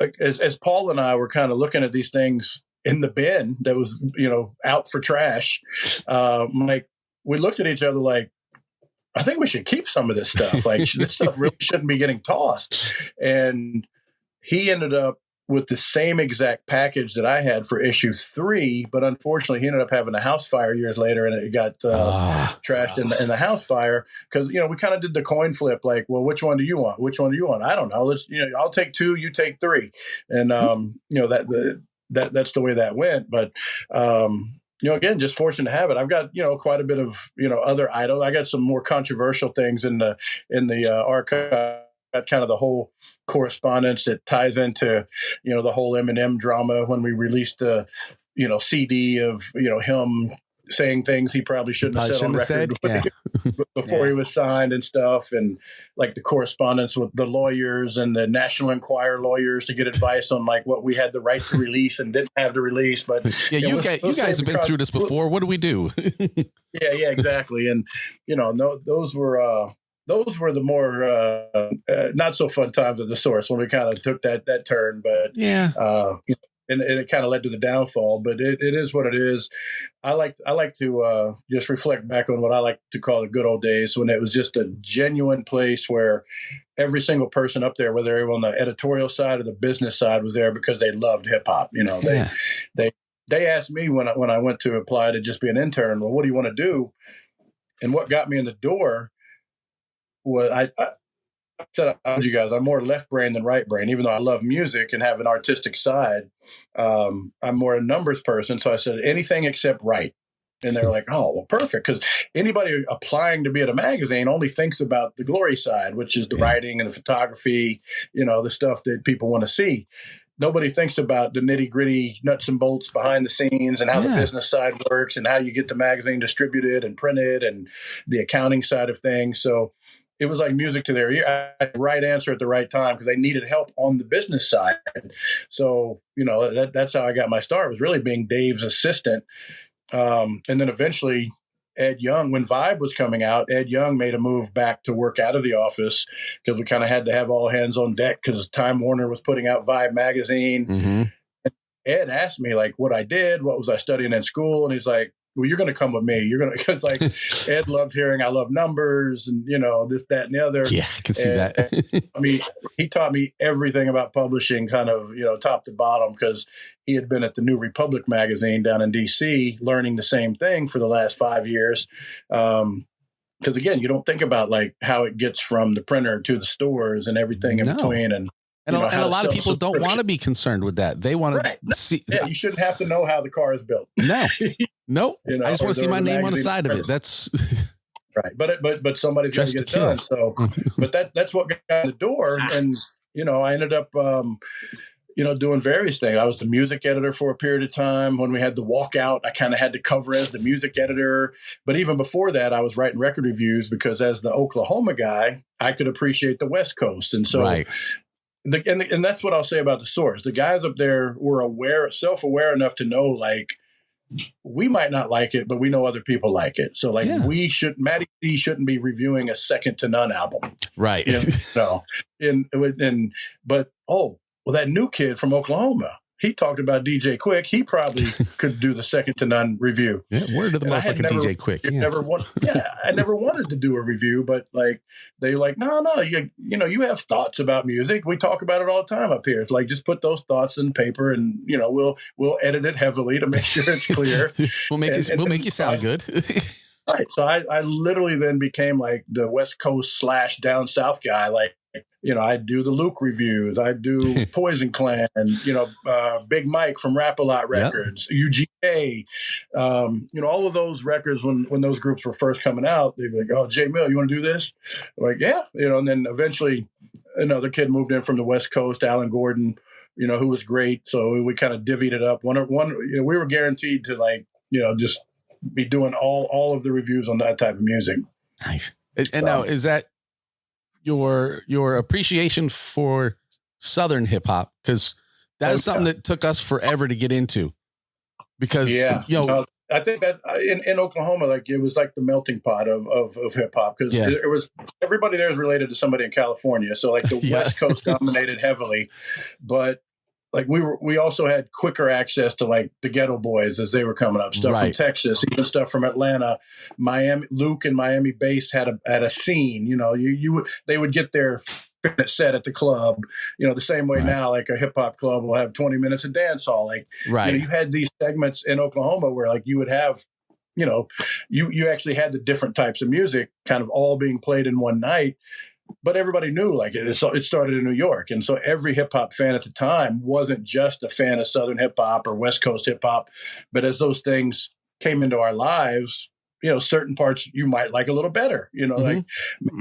like, as Paul and I were kind of looking at these things in the bin that was out for trash. Like, we looked at each other like, I think we should keep some of this stuff. Like, this stuff really shouldn't be getting tossed. And he ended up with the same exact package that I had for issue 3, but unfortunately he ended up having a house fire years later, and it got trashed in the house fire because, we kind of did the coin flip, like, well, which one do you want? Which one do you want? I don't know. Let's, I'll take 2, you take 3. And, that's the way that went. But, again, just fortunate to have it. I've got, quite a bit of, other items. I got some more controversial things in the archive. Got kind of the whole correspondence that ties into, the whole Eminem drama when we released the, CD of, him saying things he probably shouldn't have said on record before he was signed and stuff. And like the correspondence with the lawyers and the National Enquirer lawyers to get advice on like what we had the right to release and didn't have to release. But you guys have been through this before. What do we do? Yeah, exactly. And, those were the more not so fun times at the source when we kind of took that turn. But and it kind of led to the downfall. But it is what it is. I like to just reflect back on what I like to call the good old days when it was just a genuine place where every single person up there, whether they were on the editorial side or the business side, was there because they loved hip hop. They asked me when I went to apply to just be an intern, well, what do you want to do? And what got me in the door. Well, I said, I told you guys, I'm more left brain than right brain, even though I love music and have an artistic side. I'm more a numbers person. So I said, anything except right. And they're like, oh, well, perfect. Because anybody applying to be at a magazine only thinks about the glory side, which is the writing and the photography, the stuff that people want to see. Nobody thinks about the nitty gritty nuts and bolts behind the scenes and how the business side works and how you get the magazine distributed and printed and the accounting side of things. So it was like music to their ear. I had the right answer at the right time because I needed help on the business side. So, that's how I got my start, was really being Dave's assistant. And then eventually Ed Young, when Vibe was coming out, Ed Young made a move back to work out of the office because we kind of had to have all hands on deck because Time Warner was putting out Vibe magazine. Mm-hmm. And Ed asked me like what I did, what was I studying in school? And he's like, well, you're going to come with me. You're going to, because like Ed loved hearing I love numbers and, this, that, and the other. Yeah, I can see that. I mean, he taught me everything about publishing kind of, top to bottom, because he had been at the New Republic magazine down in DC learning the same thing for the last 5 years. Because again, you don't think about like how it gets from the printer to the stores and everything in between. And a lot of people don't want to be concerned with that. They want to see. Yeah, you shouldn't have to know how the car is built. No, I just want to see my name on the side of it. That's right. But somebody's got to get it done. So, but that's what got in the door. And, I ended up, doing various things. I was the music editor for a period of time. When we had the walkout, I kind of had to cover as the music editor. But even before that, I was writing record reviews because as the Oklahoma guy, I could appreciate the West Coast. And so, and that's what I'll say about the source. The guys up there were self-aware enough to know, like, we might not like it, but we know other people like it. So like Matty C shouldn't be reviewing a Second to None album. Right. But that new kid from Oklahoma, he talked about DJ Quick. He probably could do the Second to None review. Yeah, word to the motherfucking DJ Quick. I never wanted to do a review, but like they're like, no, you have thoughts about music. We talk about it all the time up here. It's like just put those thoughts in paper, and we'll edit it heavily to make sure it's clear. we'll make you sound good. Right. So I literally then became like the West Coast / down south guy. Like, I do the Luke reviews. I do Poison Clan, Big Mike from Rap-A-Lot Records, UGA, all of those records when those groups were first coming out, they'd be like, oh, J Mill, you want to do this? I'm like, yeah. And then eventually another kid moved in from the West Coast, Alan Gordon, who was great. So we kind of divvied it up. We were guaranteed to like, just be doing all of the reviews on that type of music. Nice. And now, is that your appreciation for Southern hip hop? Because that is something that took us forever to get into. Because I think that in Oklahoma, like it was like the melting pot of hip hop, because it was everybody there is related to somebody in California. So like the West Coast dominated heavily, but like we also had quicker access to like the Ghetto Boys as they were coming up, stuff from Texas, even stuff from Atlanta, Miami. Luke and Miami Bass had a scene. They would get their minute set at the club, the same way now, like a hip hop club will have 20 minutes of dance hall. Like, you had these segments in Oklahoma where like you would have, you actually had the different types of music kind of all being played in one night, but everybody knew like it started in New York. And so every hip hop fan at the time wasn't just a fan of Southern hip hop or West Coast hip hop, but as those things came into our lives, certain parts you might like a little better, like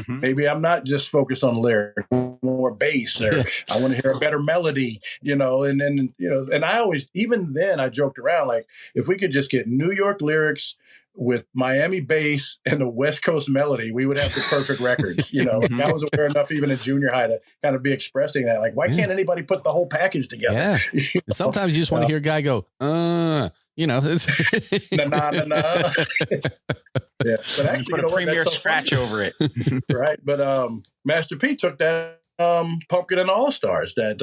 maybe I'm not just focused on lyric, more bass, or I want to hear a better melody, and I always, even then I joked around, like if we could just get New York lyrics with Miami bass and the West Coast melody, we would have the perfect records. I was aware enough even in junior high to kind of be expressing that, like, why can't anybody put the whole package together? Yeah. Sometimes you just want to hear a guy go, nah. Yeah, but actually, put a premier scratch over it, right? But Master P took that Pumpkin and All Stars, that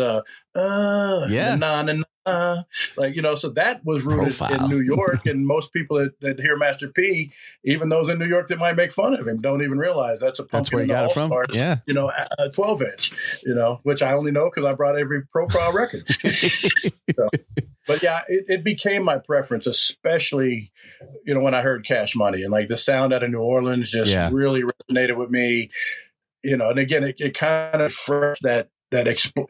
so that was rooted in New York, and most people that hear Master P, even those in New York that might make fun of him, don't even realize that's a Pumpkin and All Stars. Yeah, a 12-inch, which I only know because I brought every profile record. But yeah, it became my preference, especially, when I heard Cash Money, and like the sound out of New Orleans just really resonated with me, and again, it kind of fresh that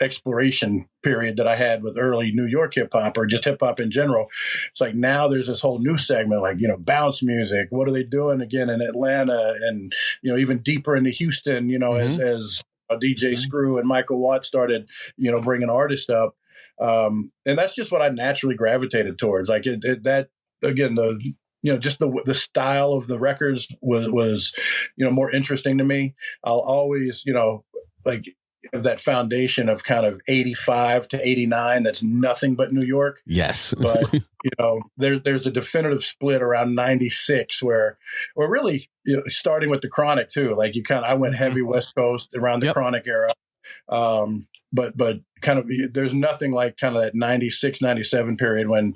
exploration period that I had with early New York hip hop or just hip hop in general. It's like now there's this whole new segment, like, bounce music. What are they doing again in Atlanta and, even deeper into Houston, as DJ Screw and Michael Watt started, bringing artists up. And that's just what I naturally gravitated towards. Like that again, just the style of the records was more interesting to me. I'll always, like have that foundation of kind of 85 to 89. That's nothing but New York. Yes. But, there's a definitive split around 96 where really, starting with the Chronic too, like I went heavy West Coast around the Chronic era. But kind of, there's nothing like kind of that 96, 97 period when,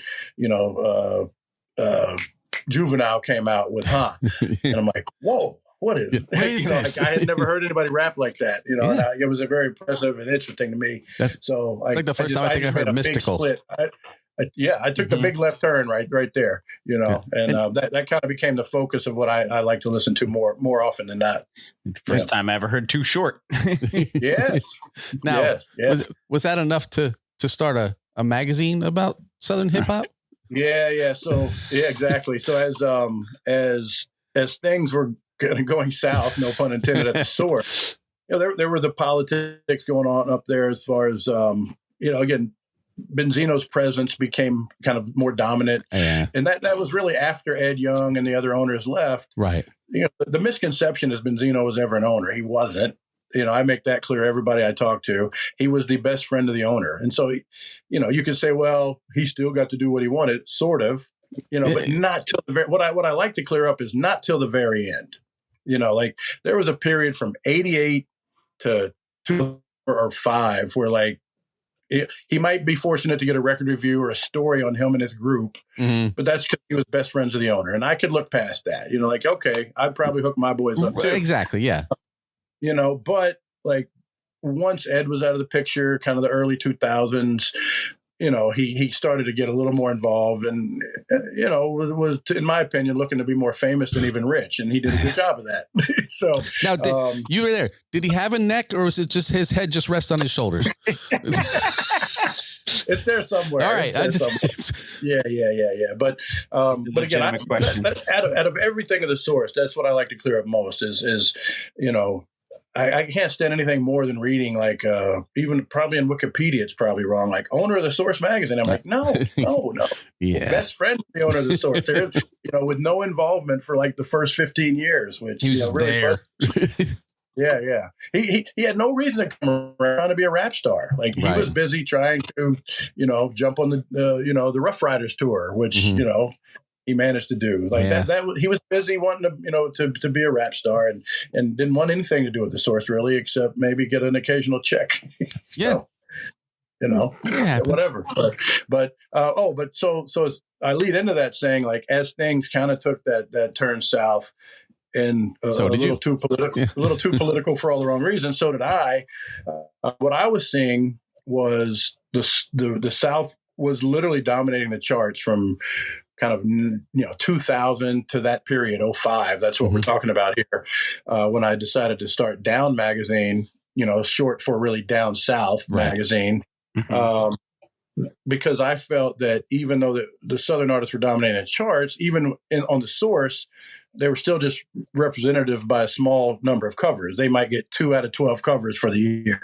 Juvenile came out with and I'm like, whoa, what is this? Like, I had never heard anybody rap like that, and it was a very impressive and interesting to me. So like the first time I think I heard Mystical. I took the big left turn right there, and that kind of became the focus of what I like to listen to more often than not. First time I ever heard Too Short. Yes. Now, was that enough to start a magazine about Southern hip hop? Yeah. So exactly. So as things were going south, no pun intended, at the source, there were the politics going on up there as far as again, Benzino's presence became kind of more dominant. Yeah. And that was really after Ed Young and the other owners left. Right. The misconception is Benzino was ever an owner. He wasn't. I make that clear. Everybody I talk to, he was the best friend of the owner. And so, you could say, well, he still got to do what he wanted, sort of, but not till the very, what I like to clear up is not till the very end. Like there was a period from 88 to 2005 where like, he might be fortunate to get a record review or a story on him and his group, but that's because he was best friends with the owner. And I could look past that, like, okay, I'd probably hook my boys up too. Exactly. Yeah. But like once Ed was out of the picture, kind of the early 2000s, he started to get a little more involved and, was, in my opinion, looking to be more famous than even rich. And he did a good job of that. So now, you were there. Did he have a neck or was it just his head just rest on his shoulders? It's there somewhere. All right. Yeah. But again, out of everything of the source, that's what I like to clear up most is I can't stand anything more than reading, like, even probably in Wikipedia, it's probably wrong. Like, owner of the Source magazine. I'm like, no. Yeah. Best friend of the owner of the Source. There, with no involvement for like the first 15 years, which he was just really there. Yeah. He had no reason to come around to be a rap star. Like he was busy trying to, jump on the Rough Riders tour, which, he managed to do like that. He was busy wanting to be a rap star and didn't want anything to do with the Source really, except maybe get an occasional check. So, whatever. So I lead into that saying, like, as things kind of took that turn south, and So a did little you. too political, Yeah. a little too political for all the wrong reasons. So did I. What I was seeing was the South was literally dominating the charts from kind of 2000 to that period, 05. That's what we're talking about here. When I decided to start Down Magazine, short for really Down South magazine. Because I felt that even though the Southern artists were dominating the charts, even on the Source, they were still just representative by a small number of covers. They might get 2 out of 12 covers for the year,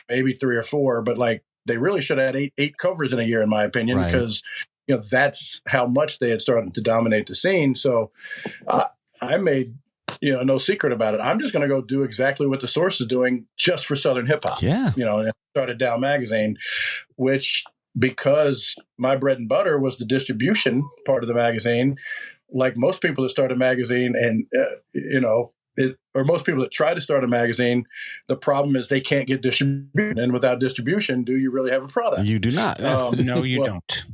maybe 3 or 4, but like they really should have had eight covers in a year, in my opinion, because that's how much they had started to dominate the scene. So I made no secret about it. I'm just going to go do exactly what the Source is doing just for Southern hip hop. Yeah. And I started Down Magazine, which, because my bread and butter was the distribution part of the magazine, like most people that start a magazine and, or most people that try to start a magazine, the problem is they can't get distribution. And without distribution, do you really have a product? You do not. No, you don't.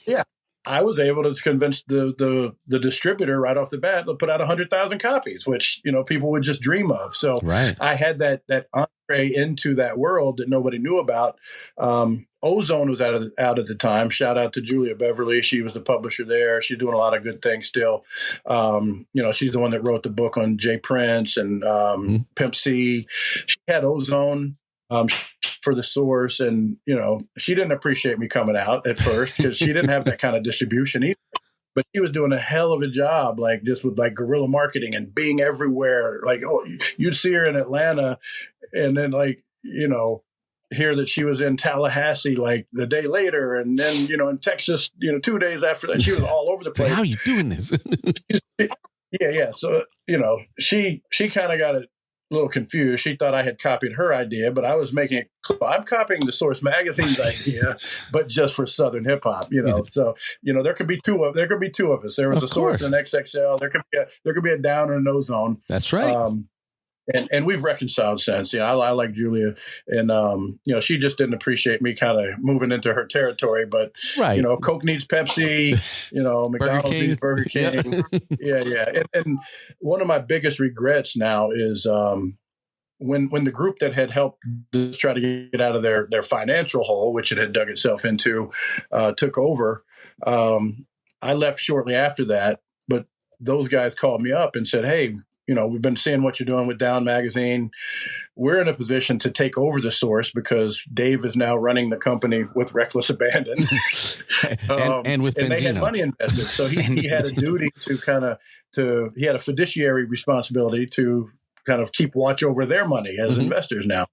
Yeah. I was able to convince the distributor right off the bat to put out 100,000 copies, which, people would just dream of. So I had that entree into that world that nobody knew about. Ozone was out at the time. Shout out to Julia Beverly. She was the publisher there. She's doing a lot of good things still. She's the one that wrote the book on Jay Prince and Pimp C. She had Ozone for the Source, and she didn't appreciate me coming out at first because she didn't have that kind of distribution either. But she was doing a hell of a job, like just with like guerrilla marketing and being everywhere. Like, you'd see her in Atlanta, and then hear that she was in Tallahassee like the day later, and then in Texas 2 days after that. She was all over the place. How are you doing this? Yeah. So she kind of got it a little confused. She thought I had copied her idea, but I was making it clear. I'm copying the Source Magazine's idea, but just for Southern hip hop. So there could be two of us. There was a Source and an XXL. There could be a Down and an Ozone. That's right. And we've reconciled since. I like Julia, and she just didn't appreciate me kind of moving into her territory. But Coke needs Pepsi. McDonald's needs Burger King. Yeah. And one of my biggest regrets now is when the group that had helped try to get out of their financial hole, which it had dug itself into, took over. I left shortly after that, but those guys called me up and said, "Hey, we've been seeing what you're doing with Down Magazine. We're in a position to take over the Source because Dave is now running the company with reckless abandon." and with and Benzino. They had money invested. So he had a duty he had a fiduciary responsibility to kind of keep watch over their money as investors now.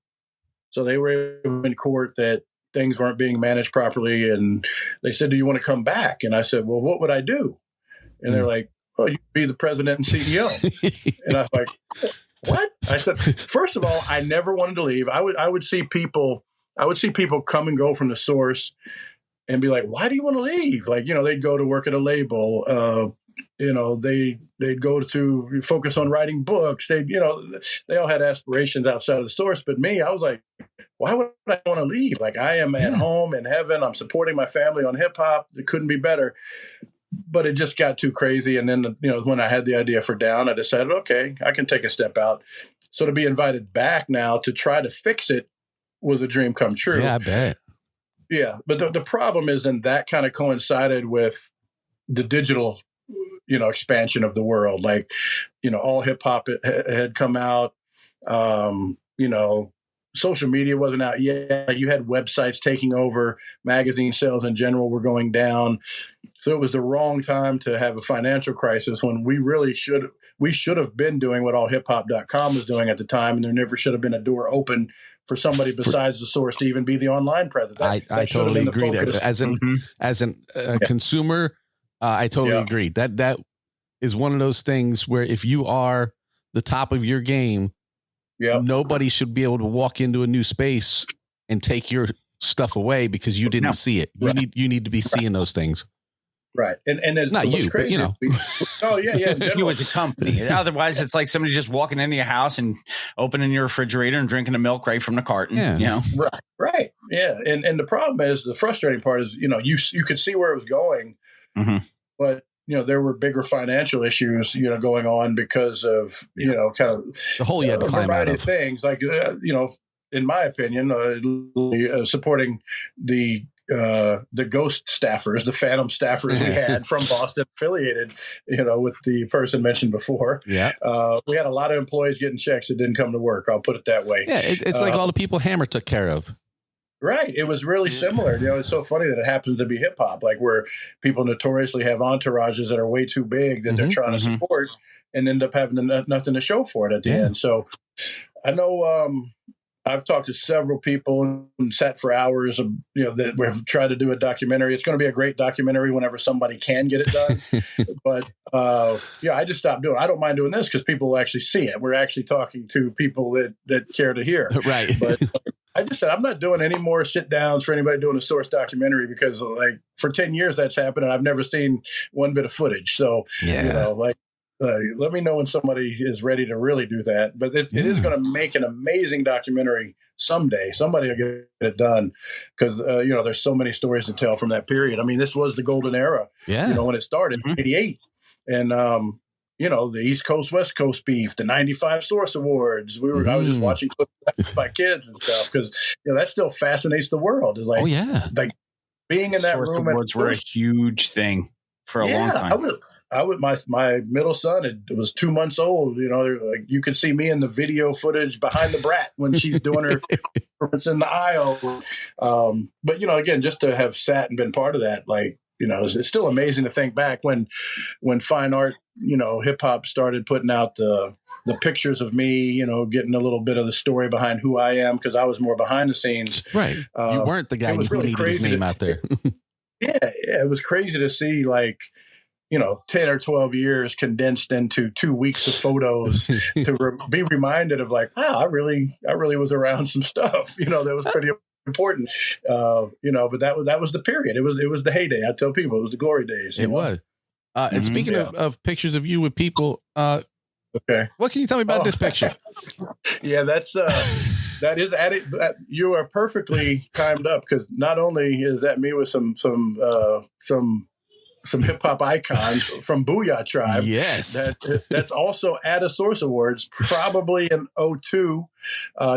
So they were in court that things weren't being managed properly. And they said, "Do you want to come back?" And I said, "Well, what would I do?" And they're like, "Oh, you'd be the president and CEO." And I was like, "What?" I said, "First of all, I never wanted to leave. I would see people come and go from the Source and be like, 'Why do you want to leave?' Like, they'd go to work at a label. They'd go to focus on writing books. They all had aspirations outside of the Source. But me, I was like, why would I want to leave? Like, I am at home in heaven. I'm supporting my family on hip hop. It couldn't be better." But it just got too crazy. And then, when I had the idea for Down, I decided, okay, I can take a step out. So to be invited back now to try to fix it was a dream come true. Yeah, I bet. Yeah. But the problem is then that kind of coincided with the digital, expansion of the world. Like, all hip hop had come out, social media wasn't out yet. You had websites taking over. Magazine sales in general were going down. So it was the wrong time to have a financial crisis when we should have been doing what allhiphop.com was doing at the time. And there never should have been a door open for somebody besides the Source to even be the online presence. I totally agree. As a consumer, I totally agree. That is one of those things where if you are the top of your game, nobody should be able to walk into a new space and take your stuff away because you didn't see it. You need to be seeing those things. Right. And not you, crazy, but oh yeah. You as a company. Otherwise it's like somebody just walking into your house and opening your refrigerator and drinking a milk right from the carton. Right. Yeah. And the problem is, the frustrating part is, you could see where it was going, but there were bigger financial issues, going on because of, kind of the hole you had to climb out variety of. of things like, in my opinion, supporting the ghost staffers, the phantom staffers we had from Boston affiliated, with the person mentioned before. Yeah. We had a lot of employees getting checks that didn't come to work. I'll put it that way. Yeah. It's like all the people Hammer took care of. Right. It was really similar. It's so funny that it happens to be hip hop, like where people notoriously have entourages that are way too big that they're trying to support and end up having nothing to show for it at the end. So I know, I've talked to several people and sat for hours of, that we've tried to do a documentary. It's going to be a great documentary whenever somebody can get it done. But I just stopped doing it. I don't mind doing this because people will actually see it. We're actually talking to people that care to hear. Right. But I just said, I'm not doing any more sit downs for anybody doing a source documentary because for 10 years that's happened and I've never seen one bit of footage. So, let me know when somebody is ready to really do that. But it is going to make an amazing documentary someday. Somebody will get it done because, there's so many stories to tell from that period. I mean, this was the golden era, when it started, 88. And, the East Coast, West Coast beef, the 95 Source Awards. I was just watching clips with my kids and stuff because, that still fascinates the world. It's like, like being in that Source room. Awards were a huge thing for a long time. I would my middle son, it was 2 months old. Like you could see me in the video footage behind the brat when she's doing her performance in the aisle. But again, just to have sat and been part of that, it's still amazing to think back when fine art, hip hop started putting out the pictures of me, getting a little bit of the story behind who I am because I was more behind the scenes. Right. You weren't the guy who really needed his name out there. Yeah, it was crazy to see 10 or 12 years condensed into 2 weeks of photos to be reminded of wow, I really was around some stuff, that was pretty important, but that was the period. It was the heyday. I tell people it was the glory days. It was. And speaking of pictures of you with people, okay. What can you tell me about this picture? Yeah, that is added. You are perfectly timed up because not only is that me with some hip hop icons from Booyah Tribe. Yes. That's also at a Source Awards, probably in 2002.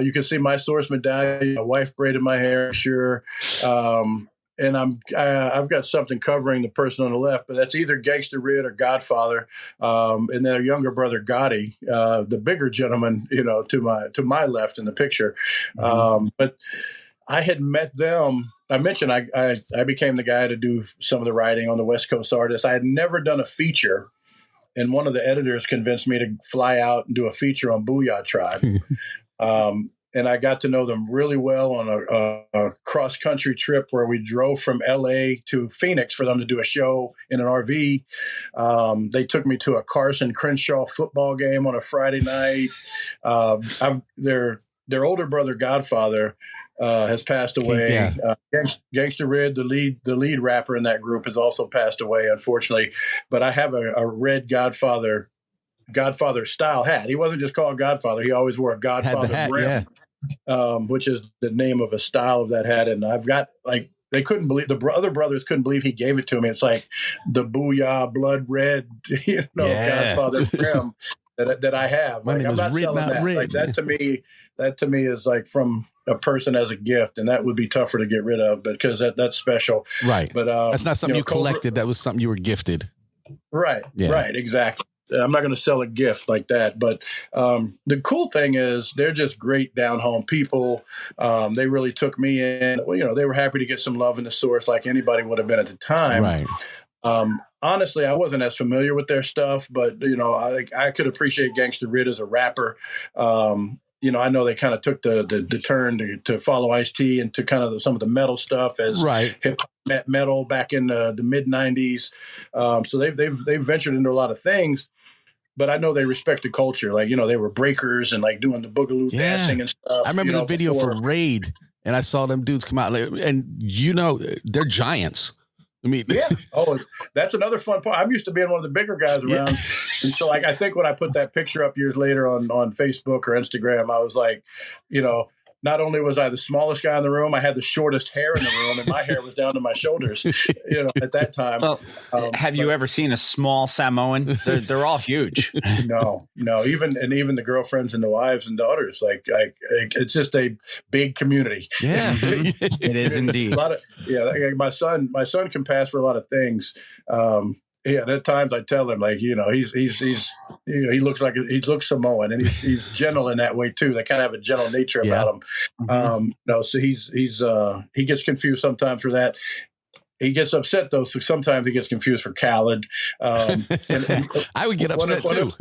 You can see my Source medallion. My wife braided my hair, sure. And I've got something covering the person on the left, but that's either Gangsta Rid or Godfather, and their younger brother Gotti, the bigger gentleman, to my left in the picture. But I had met them. I mentioned I became the guy to do some of the writing on the West Coast Artists. I had never done a feature, and one of the editors convinced me to fly out and do a feature on Booyah Tribe. And I got to know them really well on a cross-country trip where we drove from L.A. to Phoenix for them to do a show in an RV. They took me to a Carson Crenshaw football game on a Friday night. Their older brother, Godfather, has passed away. Yeah. Gangsta Rid, the lead rapper in that group, has also passed away, unfortunately. But I have a red Godfather style hat. He wasn't just called Godfather. He always wore a Godfather brim, which is the name of a style of that hat. And I've got they couldn't believe, the other brothers couldn't believe he gave it to me. It's like the Booyah blood red, Godfather brim that I have. My name I'm is not Rid, selling not that. Red. That to me is from a person as a gift, and that would be tougher to get rid of because that's special. Right. But that's not something you collected. That was something you were gifted. Right. Yeah. Right. Exactly. I'm not going to sell a gift like that. But the cool thing is they're just great down home people. They really took me in. Well, they were happy to get some love in the Source like anybody would have been at the time. Right. Honestly, I wasn't as familiar with their stuff, but, I could appreciate Gangsta Rid as a rapper. I know they kind of took the turn to follow Ice-T and to kind of some of the metal stuff as hip hop metal back in the mid 90s. So they've ventured into a lot of things, but I know they respect the culture. They were breakers and doing the boogaloo dancing and stuff. I remember the video for Raid, and I saw them dudes come out, and they're giants. I mean, yeah. Oh, that's another fun part. I'm used to being one of the bigger guys around. And so I think when I put that picture up years later on Facebook or Instagram, I was like, not only was I the smallest guy in the room, I had the shortest hair in the room, and my hair was down to my shoulders. At that time. Well, have you ever seen a small Samoan? They're all huge. No. Even the girlfriends and the wives and daughters, like it's just a big community. Yeah, It is indeed. Like my son can pass for a lot of things. At times I tell him, like, he looks Samoan, and he's gentle in that way too. They kind of have a gentle nature about him. So he gets confused sometimes for that. He gets upset though. So sometimes he gets confused for Khaled. And I would get upset too.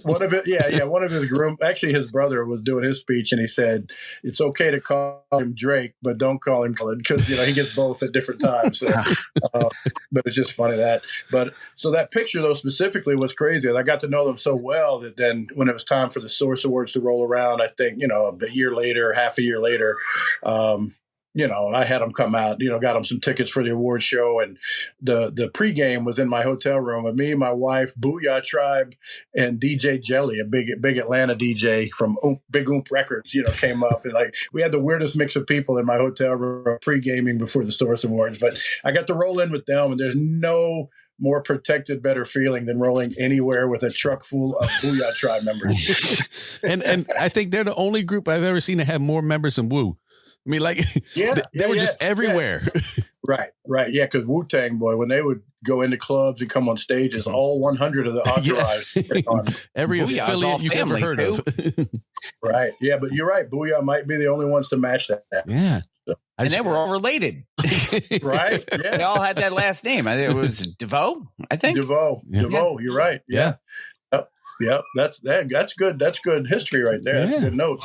One of his groom, actually his brother was doing his speech, and he said, it's okay to call him Drake, but don't call him Khaled, because he gets both at different times. So, but it's just funny but so that picture though specifically was crazy. I got to know them so well that then when it was time for the Source Awards to roll around, I think, half a year later, I had them come out, got them some tickets for the award show, and the pregame was in my hotel room with me, my wife, Booyah Tribe, and DJ Jelly, a big Atlanta DJ from Big Oomp Records, came up, and we had the weirdest mix of people in my hotel room pre-gaming before the Source Awards. But I got to roll in with them, and there's no more protected, better feeling than rolling anywhere with a truck full of Booyah Tribe members. and I think they're the only group I've ever seen that have more members than Wu. I mean, they were just everywhere. Yeah. Right. Yeah, because Wu-Tang Boy, when they would go into clubs and come on stages, all 100 of the entourage. Every Booyah's affiliate you've ever heard of. Right. Yeah, but you're right. Booyah might be the only ones to match that. Yeah. And they were all related. Right. Yeah. They all had that last name. I think it was DeVoe, I think. DeVoe. Yeah. DeVoe, you're right. Yeah. Yep. That's good. That's good history right there. That's a good note.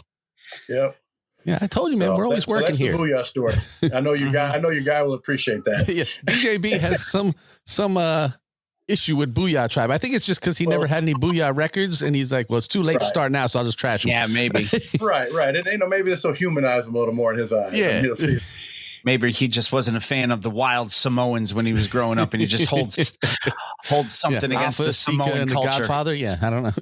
Yep. Yeah, I told you, man. We're always working that's here. The Booyah story. I know your guy will appreciate that. Yeah, DJB has some issue with Booyah Tribe. I think it's just because he never had any Booyah records, and he's like, well, it's too late to start now, so I'll just trash him. Yeah, maybe. Right. And maybe this will humanize him a little more in his eyes. Yeah. And he'll see. Maybe he just wasn't a fan of the wild Samoans when he was growing up, and he just holds something against Alpha, the Sika, Samoan and culture. The Godfather. Yeah, I don't know.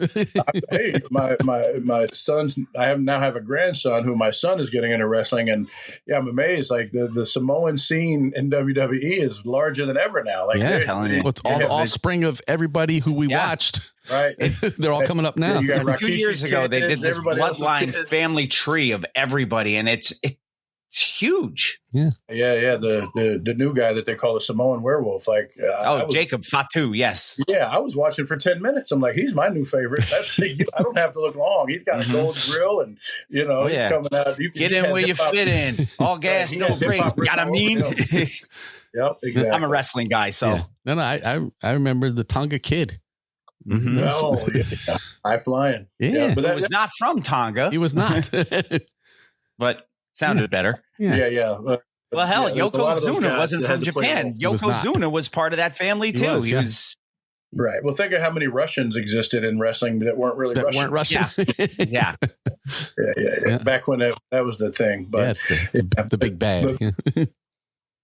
Hey, my sons. I now have a grandson who my son is getting into wrestling, and I'm amazed. Like the Samoan scene in WWE is larger than ever now. Like, telling you. Well, it's all the offspring of everybody who we watched. Right. They're all coming up now. You got And 2 years ago, they did this everybody else's bloodline kids. family tree of everybody, and it's huge. Yeah. The new guy that they call the Samoan werewolf. Like, Jacob Fatu, yes. Yeah, I was watching for 10 minutes. I'm like, he's my new favorite. I don't have to look long. He's got a gold grill, and he's coming out. Get in where you fit in. All gas, no brakes. Got I mean? Yep, exactly. I'm a wrestling guy, so. Yeah. No, I remember the Tonga Kid. Mm-hmm. Oh, yeah. High flying. Yeah. But He was not from Tonga, He was not. but sounded better. Yeah. Well, hell, there's a lot of those Yokozuna guys wasn't that from had to play Japan. He was not. Yokozuna was part of that family, too. was, He yeah. was, Right. Well, think of how many Russians existed in wrestling that weren't really that Russian. weren't Russian. yeah. Yeah. Back when that was the thing. But the big bag.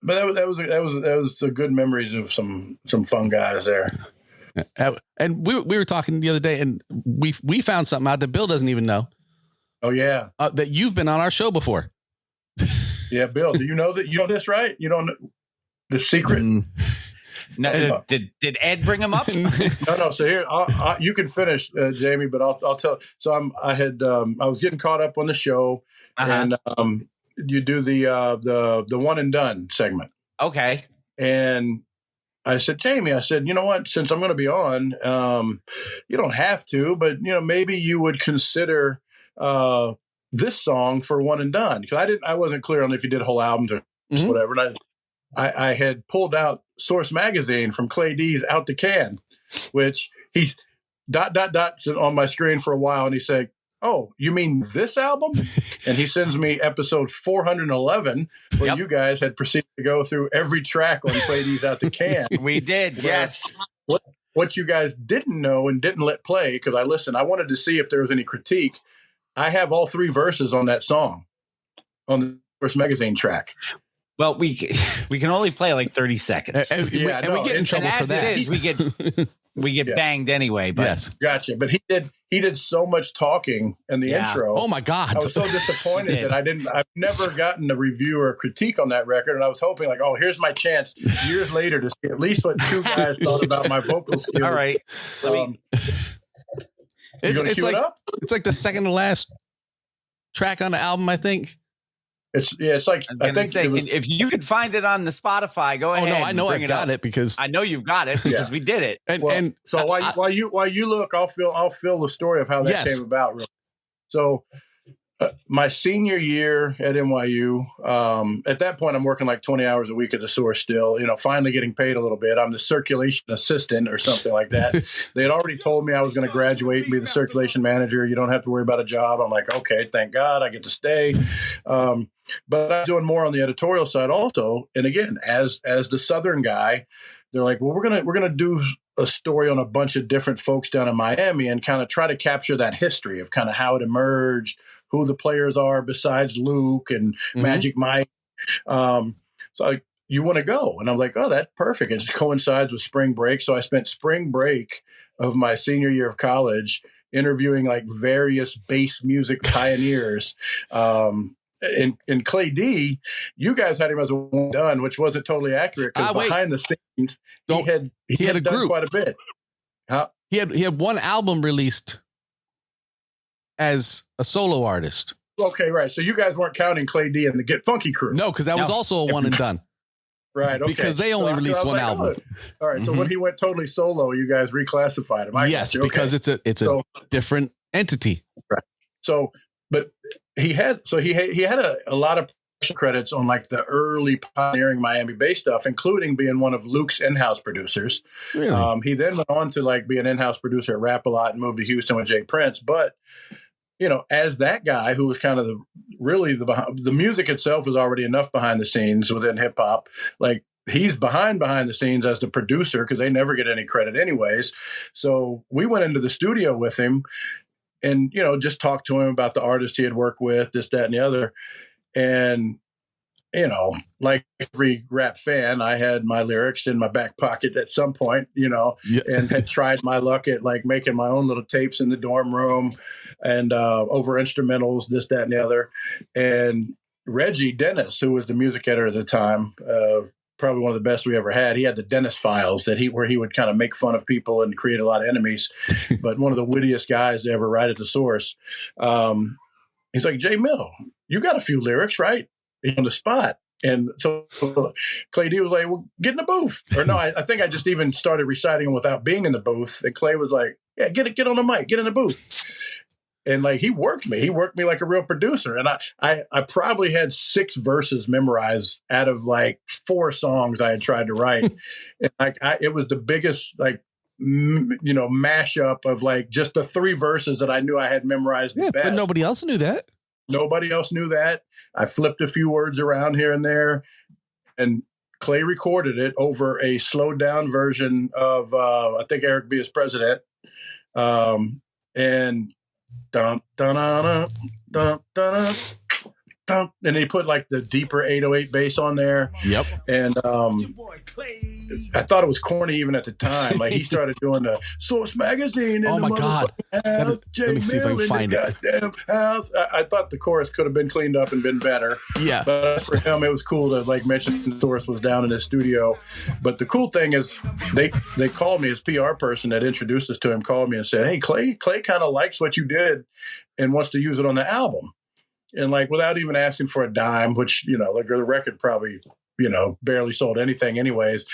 But that was the good memories of some fun guys there. And we were talking the other day, and we found something out that Bill doesn't even know. Oh yeah, that you've been on our show before. Yeah, Bill, do you know that? You know this, right? You don't know the secret. No, did Ed bring him up? No. So here, you can finish, Jamie, but I'll tell. So I was getting caught up on the show, and you do the one and done segment. Okay. And I said, Jamie, you know what? Since I'm going to be on, you don't have to, but maybe you would consider this song for one and done, because I wasn't clear on if you did whole albums or whatever. And I had pulled out Source Magazine from Clay D's Out the Can, which he's ... on my screen for a while, and he said, "Oh, you mean this album?" And he sends me episode 411, where you guys had proceeded to go through every track on Clay D's Out the Can. We did, yes. What you guys didn't know and didn't let play, because I wanted to see if there was any critique. I have all 3 verses on that song on the Source Magazine track. Well, we can only play like 30 seconds. And we get in trouble for that. It is, we get we get banged anyway. But Yes. Gotcha. But he did so much talking in the intro. Oh my God. I was so disappointed that I've never gotten a review or a critique on that record. And I was hoping like, oh, here's my chance years later to see at least what two guys thought about my vocal skills. all right. It's like the second to last track on the album, I think. It's like I think if you could find it on the Spotify, go ahead. Oh no, I know I've got it because I know you've got it because we did it. And so while you look, I'll fill the story of how that came about. Really. So my senior year at NYU, at that point, I'm working like 20 hours a week at the Source still, finally getting paid a little bit. I'm the circulation assistant or something like that. They had already told me I was going to graduate and be the circulation manager. You don't have to worry about a job. I'm like, okay, thank God I get to stay. But I'm doing more on the editorial side also. And again, as the Southern guy, they're like, well, we're going to do a story on a bunch of different folks down in Miami and kind of try to capture that history of kind of how it emerged, who the players are besides Luke and Magic Mike. So you want to go? And I'm like, oh, that's perfect. It just coincides with spring break. So I spent spring break of my senior year of college interviewing like various bass music pioneers. And Clay D, you guys had him as a one done, which wasn't totally accurate because behind the scenes, he had done group. quite a bit. Huh? He had one album released as a solo artist. Okay, right. So you guys weren't counting Clay D and the Get Funky crew. No, because that was also a one and done. Right. Okay. Because they only released one album. All right. So when he went totally solo, you guys reclassified him. Yes, because it's a different entity. Right. So, but he had a lot of credits on like the early pioneering Miami bass stuff, including being one of Luke's in-house producers. Really? He then went on to like be an in-house producer at Rap-A-Lot and moved to Houston with Jay Prince. But as that guy who was kind of the music itself was already enough behind the scenes within hip hop. Like he's behind the scenes as the producer because they never get any credit anyways. So we went into the studio with him and, just talked to him about the artist he had worked with, this, that, and the other. And, like every rap fan, I had my lyrics in my back pocket at some point, and had tried my luck at like making my own little tapes in the dorm room and over instrumentals, this, that, and the other. And Reggie Dennis, who was the music editor at the time, probably one of the best we ever had. He had the Dennis Files where he would kind of make fun of people and create a lot of enemies, but one of the wittiest guys to ever write at the Source. He's like, J Mill, you got a few lyrics, right? On the spot. And so Clay D was like, well, get in the booth. Or no, I think I just even started reciting them without being in the booth. And Clay was like, yeah, get on the mic, get in the booth. And like, he worked me like a real producer. And I probably had 6 verses memorized out of like 4 songs I had tried to write. And it was the biggest, like, mashup of like just the 3 verses that I knew I had memorized the best. But nobody else knew that. Nobody else knew that. I flipped a few words around here and there, and Clay recorded it over a slowed down version of I think Eric B. is President, and dun dun dun dun dun dun, and they put like the deeper 808 bass on there. Yep. And I thought it was corny even at the time. Like he started doing the Source Magazine. Oh my God! Let me see if I can find it. House. I thought the chorus could have been cleaned up and been better. Yeah. But for him, it was cool to like mention the Source was down in his studio. But the cool thing is they called me, his PR person that introduced us to him called me and said, hey, Clay kind of likes what you did and wants to use it on the album. And like without even asking for a dime, which, like the record probably, barely sold anything anyways.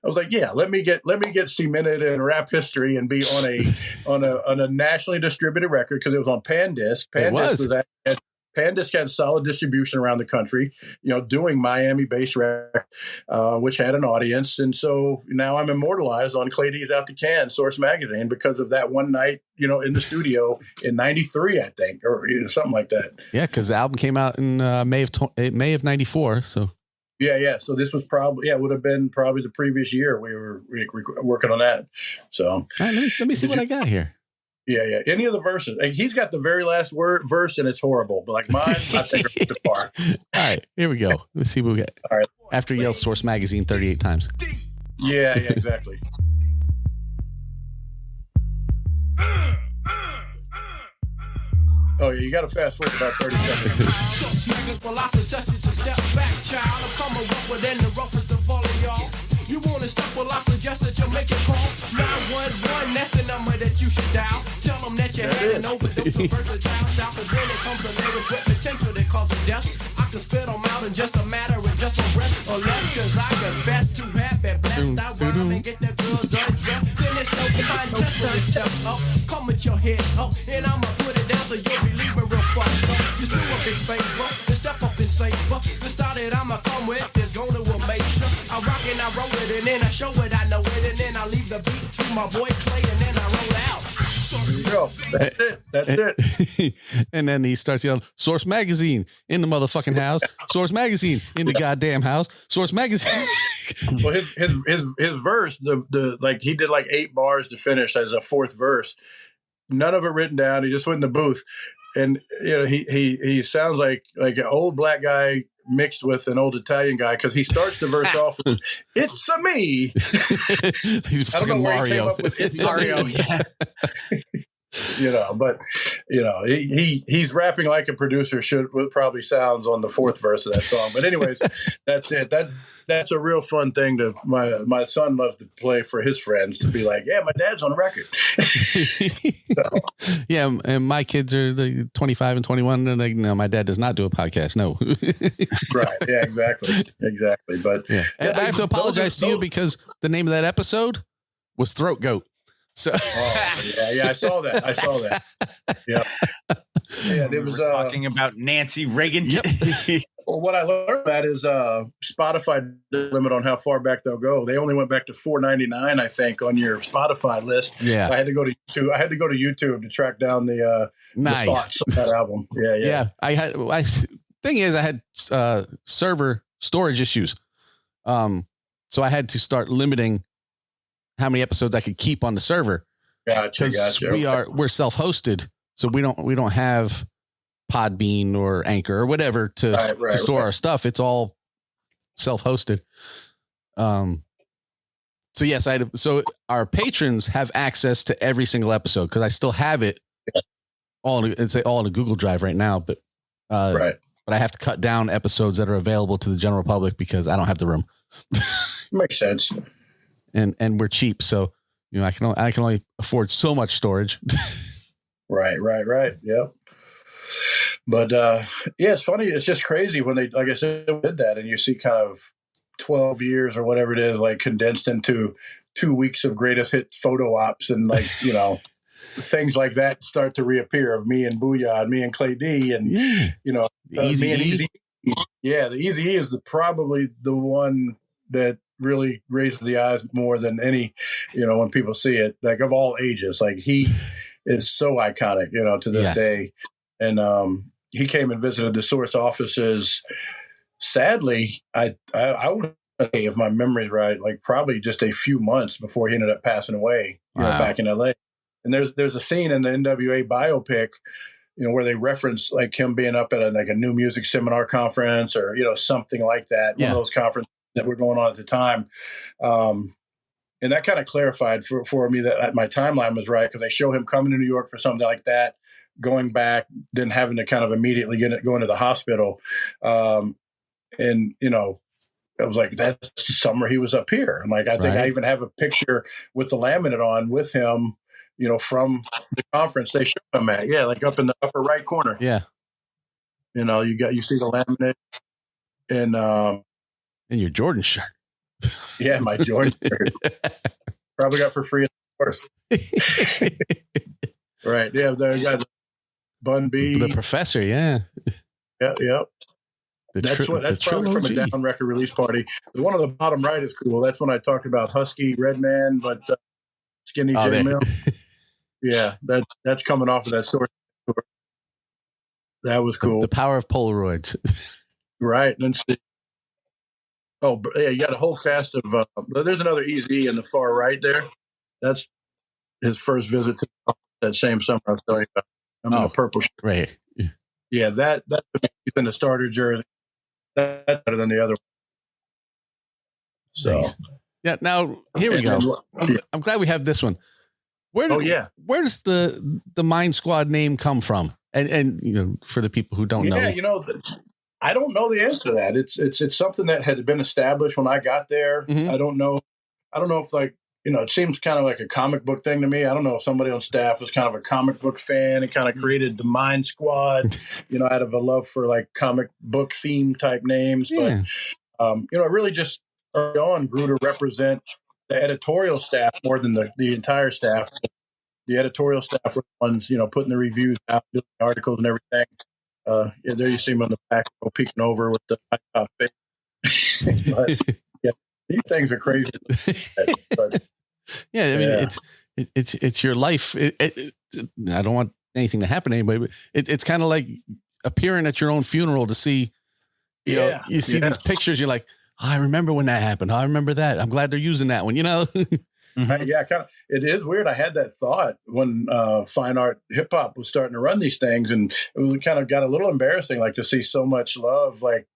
I was like, yeah, let me get cemented in rap history and be on a nationally distributed record because it was on Pandisc. Pandisc had solid distribution around the country, doing Miami-based rap, which had an audience. And so now I'm immortalized on Clay D's Out the Can, Source Magazine, because of that one night, in the studio in '93, I think, or something like that. Yeah, because the album came out in May of '94. So. Yeah. So this was probably, it would have been probably the previous year we were working on that. So let me see what I got here. Yeah. Any of the verses. Like, he's got the very last verse and it's horrible. But like mine, I think are too far. All right, here we go. Let's see what we got. All right. After he yells Source Magazine 38 times. Yeah, exactly. Oh, yeah, you got to fast forward about 30 seconds. So smackers, well, I suggest you to step back, child. I'm coming rougher than the roughest of all of y'all. You want to stop, well, I suggest that you make a call. 911, that's the number that you should dial. Tell them that you had an overdose of versatile style. Cause when it comes to lyrics with potential that causes death, I can spit them out in just a matter of just a breath or less. Cause I got best to have and blessed. I rhyme and get the girls undressed. Then it's no contest when you step up. Come with your head up, and I'ma put it down so you'll be leaving real fucked up. Just do a big favor, and step up and say, fuck. The style that I'ma come with is gonna make sure I rock and I roll it, and then I show it, I know it, and then I leave the beat to my boy Clay, and then I roll out. There you go. That's it. That's it. And then he starts yelling, Source Magazine in the motherfucking house. Source Magazine in the goddamn house. Source Magazine. Well, his verse, the like he did like 8 bars to finish as a 4th verse. None of it written down. He just went in the booth, and you know he sounds like an old black guy mixed with an old Italian guy, because he starts the verse off with "It's a me." He's I don't know fucking where he came Mario. up with "It's Mario, a me." yeah. You know, but you know he's rapping like a producer probably sounds on the 4th verse of that song. But anyways, that's it. That's a real fun thing to my son loves to play for his friends, to be like, yeah, my dad's on the record. So, Yeah, and my kids are 25 and 21, and they, no, my dad does not do a podcast. No. right? Yeah, exactly. But Yeah. And I have to apologize to you because the name of that episode was Throat Goat. So I saw that. Yeah. Yeah, it was talking about Nancy Reagan. Yep. Well, what I learned that is Spotify limit on how far back they'll go. They only went back to $4.99, I think, on your Spotify list. Yeah. I had to go to YouTube to track down the nice. thoughts of that album. Yeah. I had server storage issues. So I had to start limiting how many episodes I could keep on the server. Gotcha. We're self-hosted, so we don't have Podbean or Anchor or whatever to store our stuff. It's all self-hosted. So yes, so our patrons have access to every single episode, because I still have it all in a Google Drive right now, but but I have to cut down episodes that are available to the general public because I don't have the room. Makes sense. And we're cheap, so you know I can only afford so much storage. Right. Yep. But yeah, it's funny. It's just crazy when they, like I said, did that, and you see kind of 12 years or whatever it is, like condensed into 2 weeks of greatest hit photo ops, and like things like that start to reappear of me and Booyah and me and Clay D and me and Easy. Yeah, the Easy is probably the one that really raised the eyes more than any, when people see it, like of all ages. Like he is so iconic, to this day. And he came and visited the Source offices. Sadly, I would say, if my memory's right, like probably just a few months before he ended up passing away, back in LA. And there's a scene in the NWA biopic, where they reference like him being up at a new music seminar conference or, something like that. One of those conferences that were going on at the time. And that kind of clarified for me that my timeline was right, because they show him coming to New York for something like that, going back, then having to kind of immediately go into the hospital. And, I was like, that's the summer he was up here. And like, I think I even have a picture with the laminate on with him, from the conference they showed him at. Yeah, like up in the upper right corner. Yeah. You see the laminate and your Jordan shirt. Yeah, my Jordan shirt. Probably got for free, of course. Right. Yeah, they got Bun B. The Professor, yeah. Yeah. That's probably from a Down record release party. The one on the bottom right is cool. That's when I talked about Husky, Redman, but Skinny J Mill. Yeah, that's coming off of that Source. That was cool. The power of Polaroids. Right. And then oh, yeah, you got a whole cast of there's another Easy in the far right there. That's his first visit to that same summer I was telling you about. I'm in a purple shirt. Right. Yeah, that's in the starter jersey. That's better than the other one. So nice. Yeah, now here we go. I'm glad we have this one. Where Oh, yeah. Where does the Mind Squad name come from? And you know, for the people who don't know. Yeah, you know, I don't know the answer to that. It's something that had been established when I got there. Mhm. I don't know if, like, you know, it seems kind of like a comic book thing to me. I don't know if somebody on staff was kind of a comic book fan and kind of created the Mind Squad, you know, out of a love for like comic book theme type names. Yeah. But, you know, it really just early on grew to represent the editorial staff more than the entire staff. The editorial staff were the ones, you know, putting the reviews out, doing the articles and everything. Yeah, there you see him on the back, peeking over with the face. But, yeah, these things are crazy. But, Yeah, I mean, Yeah. it's your life. I don't want anything to happen to anybody, but it's kind of like appearing at your own funeral to see, you know, you see these pictures. You're like, oh, I remember when that happened. Oh, I remember that. I'm glad they're using that one. You know. Yeah, kind of. It is weird. I had that thought when Fine Art Hip Hop was starting to run these things, and it was kind of got a little embarrassing, like to see so much love, like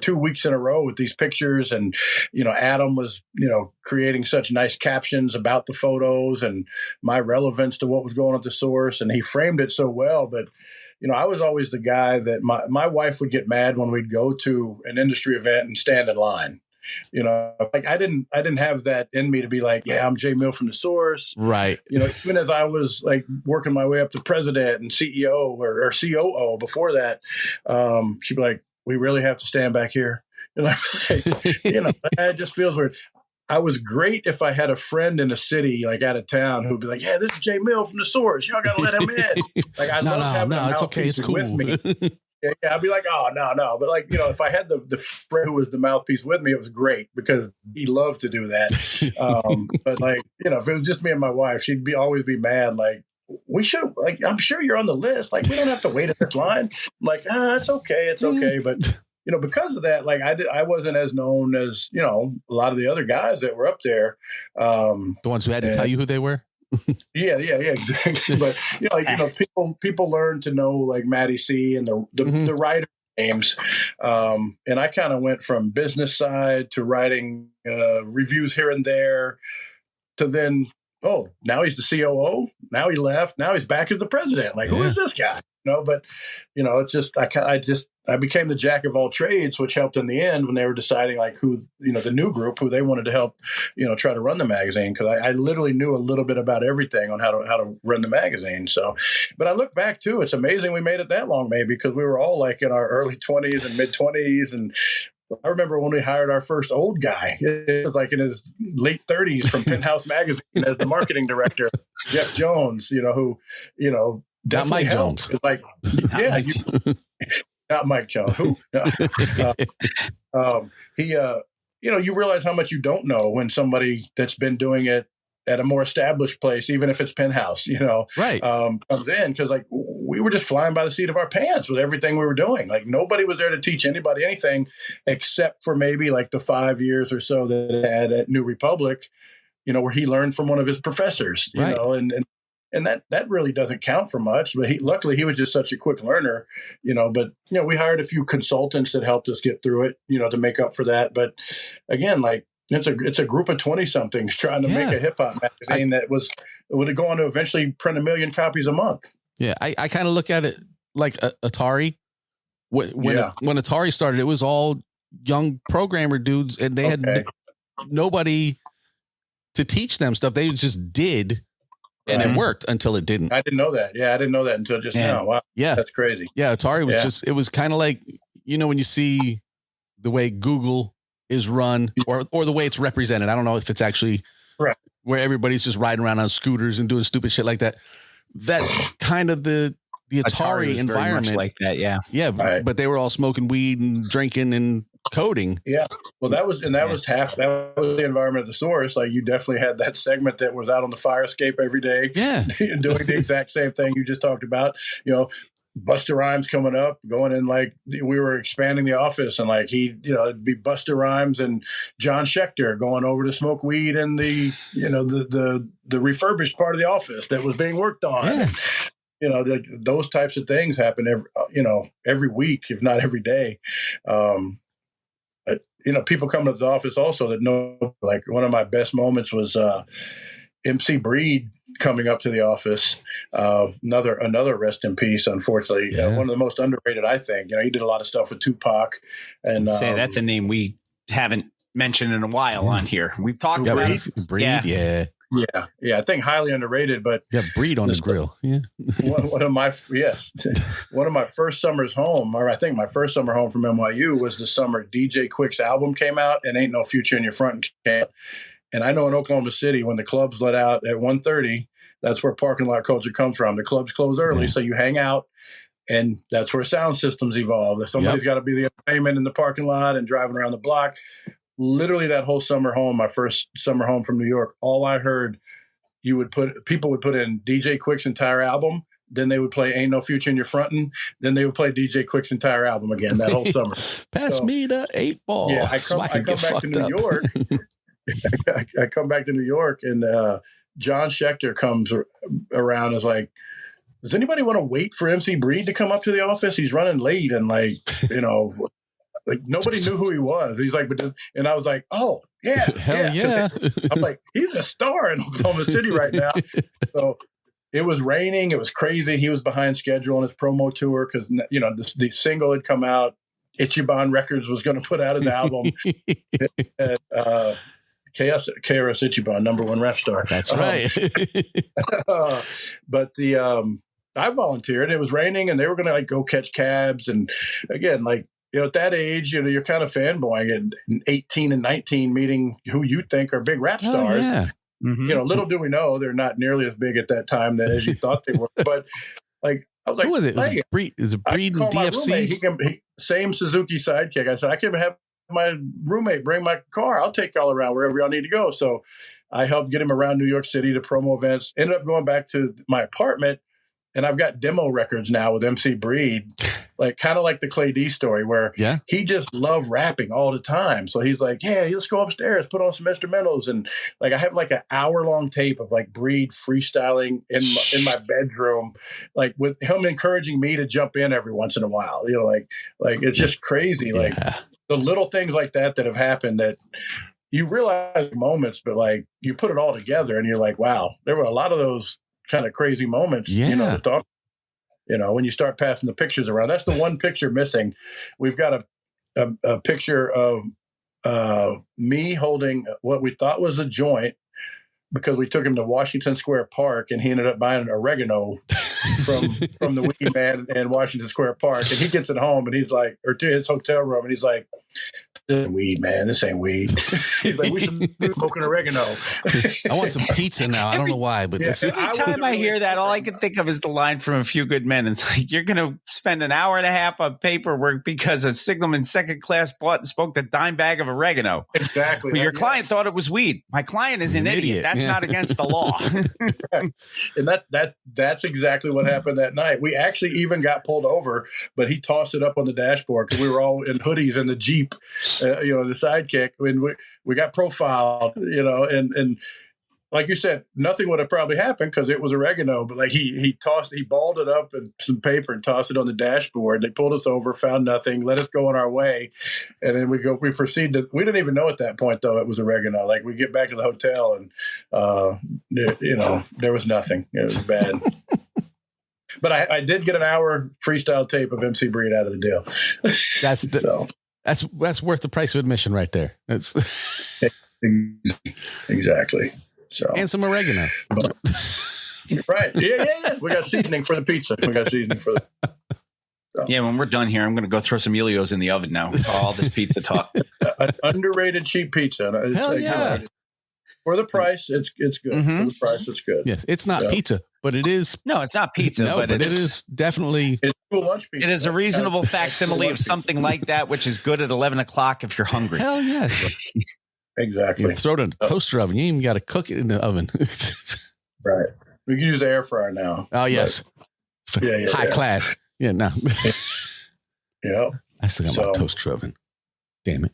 2 weeks in a row with these pictures. And, you know, Adam was, you know, creating such nice captions about the photos and my relevance to what was going on at the source. And he framed it so well. But, you know, I was always the guy that my wife would get mad when we'd go to an industry event and stand in line. You know, like I didn't have that in me to be like, yeah, I'm Jay Mill from the source. Right. You know, even as I was like working my way up to president and CEO or COO before that, she'd be like, we really have to stand back here. And I'm like, you know, it just feels weird. I was great if I had a friend in a city, like out of town, who'd be like, yeah, this is Jay Mill from the source. Y'all got to let him in. Like, I love having a it's okay. It's mouthpiece cool. with me. Yeah, I'd be like, oh, no. But like, you know, if I had the friend who was the mouthpiece with me, it was great because he loved to do that. But like, you know, if it was just me and my wife, she'd always be mad. Like, we should, like, I'm sure you're on the list. Like, we don't have to wait in this line. I'm like, it's okay. It's okay. But, you know, because of that, like I wasn't as known as, you know, a lot of the other guys that were up there. The ones who had to tell you who they were. Yeah, exactly. But you know, like, you know, people learn to know like Matty C and the writer names, and I kind of went from business side to writing reviews here and there, to then now he's the COO. Now he left. Now he's back as the president. Like, who is this guy? You know, but you know, it's just I became the jack of all trades, which helped in the end when they were deciding like who, you know, the new group who they wanted to help, you know, try to run the magazine, because I literally knew a little bit about everything on how to run the magazine. So, but I look back too, it's amazing we made it that long, maybe, because we were all like in our early 20s and mid 20s, and I remember when we hired our first old guy. It was like in his late 30s from Penthouse Magazine as the marketing director, Jeff Jones. You know, who, you know, not Mike helped. Jones. It's like, not Mike Jones. Who? He, you know, you realize how much you don't know when somebody that's been doing it at a more established place, even if it's Penthouse, you know, right, comes in, because like we were just flying by the seat of our pants with everything we were doing. Like nobody was there to teach anybody anything except for maybe like the 5 years or so that it had at New Republic, you know, where he learned from one of his professors, you know, and that really doesn't count for much. But luckily he was just such a quick learner, you know. But you know, we hired a few consultants that helped us get through it, you know, to make up for that. But again, like it's a group of 20-somethings trying to make a hip hop magazine that would go on to eventually print 1 million copies a month. Yeah, I kind of look at it like Atari. When Atari started, it was all young programmer dudes, and they had nobody to teach them stuff. They just did. And it worked until it didn't. I didn't know that. Yeah, I didn't know that until just now. Wow. Yeah. That's crazy. Yeah, Atari was it was kind of like, you know, when you see the way Google is run or the way it's represented. I don't know if it's actually where everybody's just riding around on scooters and doing stupid shit like that. That's kind of the Atari environment. Very much like that, yeah. Yeah, but they were all smoking weed and drinking and coding. Yeah. Well, that was the environment of the source. Like you definitely had that segment that was out on the fire escape every day. Yeah. Doing the exact same thing you just talked about. You know, Busta Rhymes coming up, going in, like we were expanding the office, and like he, you know, it'd be Busta Rhymes and John Schechter going over to smoke weed in the, you know, the refurbished part of the office that was being worked on. Yeah. You know, those types of things happen every week, if not every day. You know, people come to the office also that know, like one of my best moments was MC Breed coming up to the office, another rest in peace. Unfortunately, one of the most underrated, I think. He did a lot of stuff with Tupac, and say that's a name we haven't mentioned in a while on here. We've talked about Breed, yeah. I think highly underrated, but Breed on the grill. Yeah, one of my first summers home, or I think my first summer home from NYU was the summer DJ Quick's album came out, and Ain't No Future in Your Front came. And I know in Oklahoma City, when the clubs let out at 1:30, that's where parking lot culture comes from. The clubs close early, so you hang out, and that's where sound systems evolve. Somebody's got to be the entertainment in the parking lot and driving around the block. Literally that whole summer home, my first summer home from New York, all I heard, people would put in DJ Quick's entire album, then they would play Ain't No Future in Your Frontin', then they would play DJ Quick's entire album again that whole summer. Pass me the 8-ball. Yeah, I come back to New York. I come back to New York, and John Schechter comes around and is like, does anybody want to wait for MC Breed to come up to the office? He's running late, and like nobody knew who he was. He's like, and I was like, oh yeah, hell yeah. I'm like, he's a star in Oklahoma City right now. So it was raining. It was crazy. He was behind schedule on his promo tour because the single had come out. Ichiban Records was going to put out his album. KRS Ichiban, #1 rap star. That's right. But I volunteered. It was raining, and they were going to go catch cabs. And again, at that age, you're kind of fanboying at 18 and 19, meeting who you think are big rap stars. Yeah. Mm-hmm. Little do we know they're not nearly as big at that time as you thought they were. But I was like, who was it? Is it Breed and DFC? Same Suzuki Sidekick. I said, I can have my roommate bring my car. I'll take y'all around wherever y'all need to go. So I helped get him around New York City to promo events. Ended up going back to my apartment, and I've got demo records now with MC Breed, kind of like the Clay D story, where he just loved rapping all the time. So he's like, yeah, let's go upstairs, put on some instrumentals. And I have an hour-long tape of Breed freestyling in my bedroom, with him encouraging me to jump in every once in a while. It's just crazy. The little things like that have happened that you realize moments, but you put it all together and you're like, wow, there were a lot of those kind of crazy moments, to talk. When you start passing the pictures around, that's the one picture missing. We've got a picture of me holding what we thought was a joint, because we took him to Washington Square Park, and he ended up buying an oregano from the weed man in Washington Square Park. And he gets it home, and he's like, or to his hotel room, and he's like, this ain't weed, man. This ain't weed. He's like, we should be smoking oregano. I want some pizza now. I don't know why, but every time I hear that, all I can think of is the line from A Few Good Men. It's like, you're going to spend an hour and a half on paperwork because a signalman second class bought and smoked a dime bag of oregano. Exactly. But your client thought it was weed. My client is an idiot. That's not against the law. Right. And that's exactly what happened that night. We actually even got pulled over, but he tossed it up on the dashboard because we were all in hoodies in the Jeep, the Sidekick. When we got profiled, and like you said, nothing would have probably happened because it was oregano. But he balled it up in some paper and tossed it on the dashboard. They pulled us over, found nothing, let us go on our way, and then we proceed to. We didn't even know at that point though it was oregano. We get back to the hotel and there was nothing. It was bad. But I did get an hour freestyle tape of MC Breed out of the deal. That's worth the price of admission right there. It's exactly. So and some oregano. But, right. Yeah. We got seasoning for the pizza. Yeah, when we're done here, I'm going to go throw some Ilios in the oven now. All this pizza talk. An underrated cheap pizza. Hell yeah. For the price, it's good. Mm-hmm. For the price, it's good. Yes, it's not pizza, but it is. No, it's not pizza, but it is definitely. It's cool lunch pizza. It is a reasonable facsimile of something like that, which is good at 11 o'clock if you're hungry. Hell yes. Exactly. You throw it in a toaster oven. You ain't even got to cook it in the oven. Right. We can use the air fryer now. Oh, yes. High class. Yeah, no. Yeah. I still got my toaster oven. Damn it.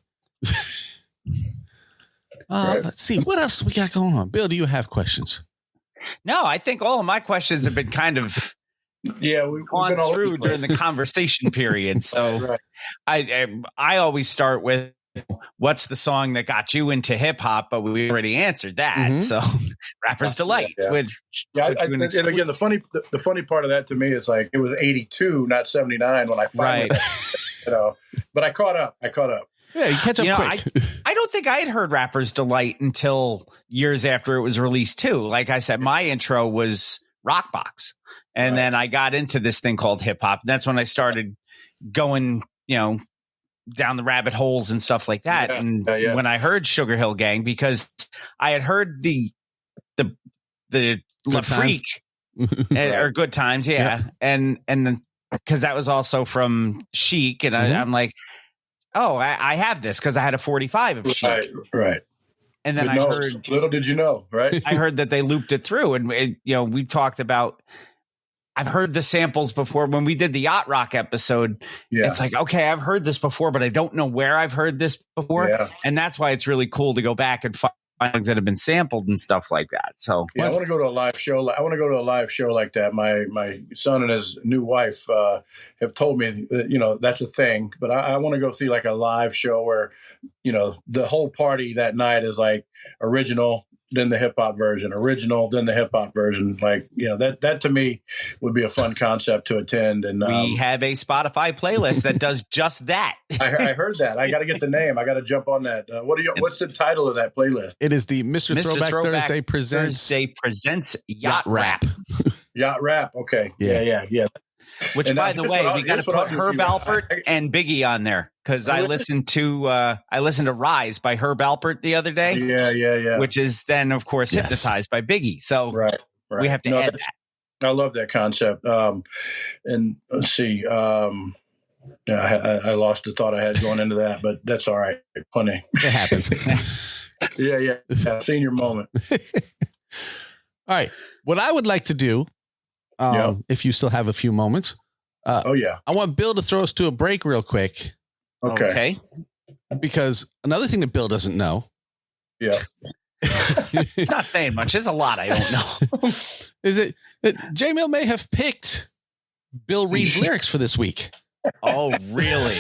Right. Let's see. What else we got going on? Bill, do you have questions? No, I think all of my questions have been kind of we've gone through during the conversation period. So right. I always start with, what's the song that got you into hip hop? But we already answered that. Mhm. So Rapper's Delight. Yeah. Which, And again, the funny part of that to me is like it was 82, not 79 when I finally, but I caught up. Yeah, you catch up quick. I don't think I had heard Rapper's Delight until years after it was released too. Like I said, my intro was Rockbox. And then I got into this thing called hip hop. That's when I started going, down the rabbit holes and stuff like that. When I heard Sugar Hill Gang, because I had heard the La Freak or Good Times. Yeah. And then because that was also from Chic. And I'm like, oh, I have this because I had a 45 of Chic. Right. And then heard, little did you know, right? I heard that they looped it through, and we talked about. I've heard the samples before when we did the Yacht Rock episode. Yeah. It's like, okay, I've heard this before, but I don't know where I've heard this before, and that's why it's really cool to go back and find things that have been sampled and stuff like that. So I want to go to a live show. I want to go to a live show like that. My son and his new wife have told me that, that's a thing, but I want to go see like a live show where, the whole party that night is like original, then the hip hop version, original, then the hip hop version. Like, that to me would be a fun concept to attend. And we have a Spotify playlist that does just that. I heard that. I got to get the name. I got to jump on that. What's the title of that playlist? It is the Mr. Throwback Thursday presents Yacht Rap. Yacht Rap. Okay. Yeah. Which, and by the way, we got to put Herb Alpert and Biggie on there because I listened to Rise by Herb Alpert the other day. Yeah. Which is then, of course, Hypnotized by Biggie. So we have to add that. I love that concept. And let's see. I lost the thought I had going into that, but that's all right. Plenty. It happens. Yeah. Senior moment. All right. What I would like to do. If you still have a few moments. I want Bill to throw us to a break real quick. Okay. Because another thing that Bill doesn't know. Yeah. It's not saying much. There's a lot I don't know. Is it that J-Mill may have picked Bill Reed's lyrics for this week? Oh, really?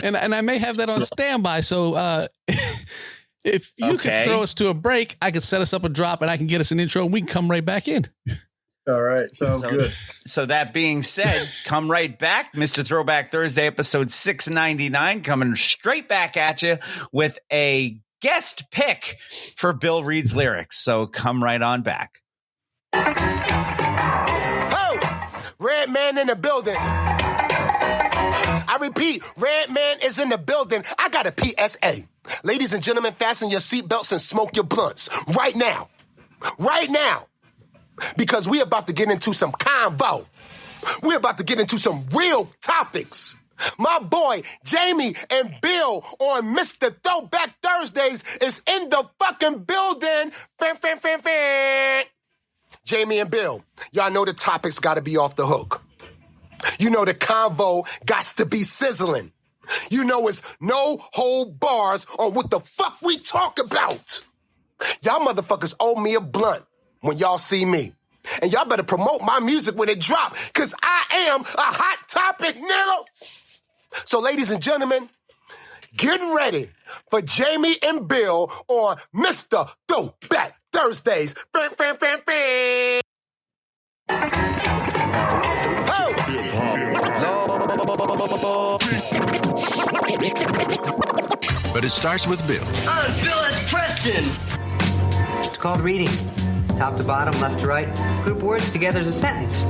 and I may have that on standby. So if you could throw us to a break, I could set us up a drop and I can get us an intro and we can come right back in. All right. Sounds good. So that being said, come right back. Mr. Throwback Thursday, episode 699, coming straight back at you with a guest pick for Bill Reed's lyrics. So come right on back. Oh, Red Man in the building. I repeat, Red Man is in the building. I got a PSA. Ladies and gentlemen, fasten your seatbelts and smoke your blunts right now. Right now. Because we're about to get into some convo. We're about to get into some real topics. My boy, Jamie and Bill on Mr. Throwback Thursdays is in the fucking building. Jamie and Bill, y'all know the topics got to be off the hook. You know the convo got to be sizzling. You know it's no hold bars on what the fuck we talk about. Y'all motherfuckers owe me a blunt when y'all see me. And y'all better promote my music when it drop, because I am a hot topic, nigga. So, ladies and gentlemen, get ready for Jamie and Bill on Mr. Throwback Thursdays. But it starts with Bill. I'm Bill S. Preston. It's called reading. Top to bottom, left to right. Group words together as a sentence.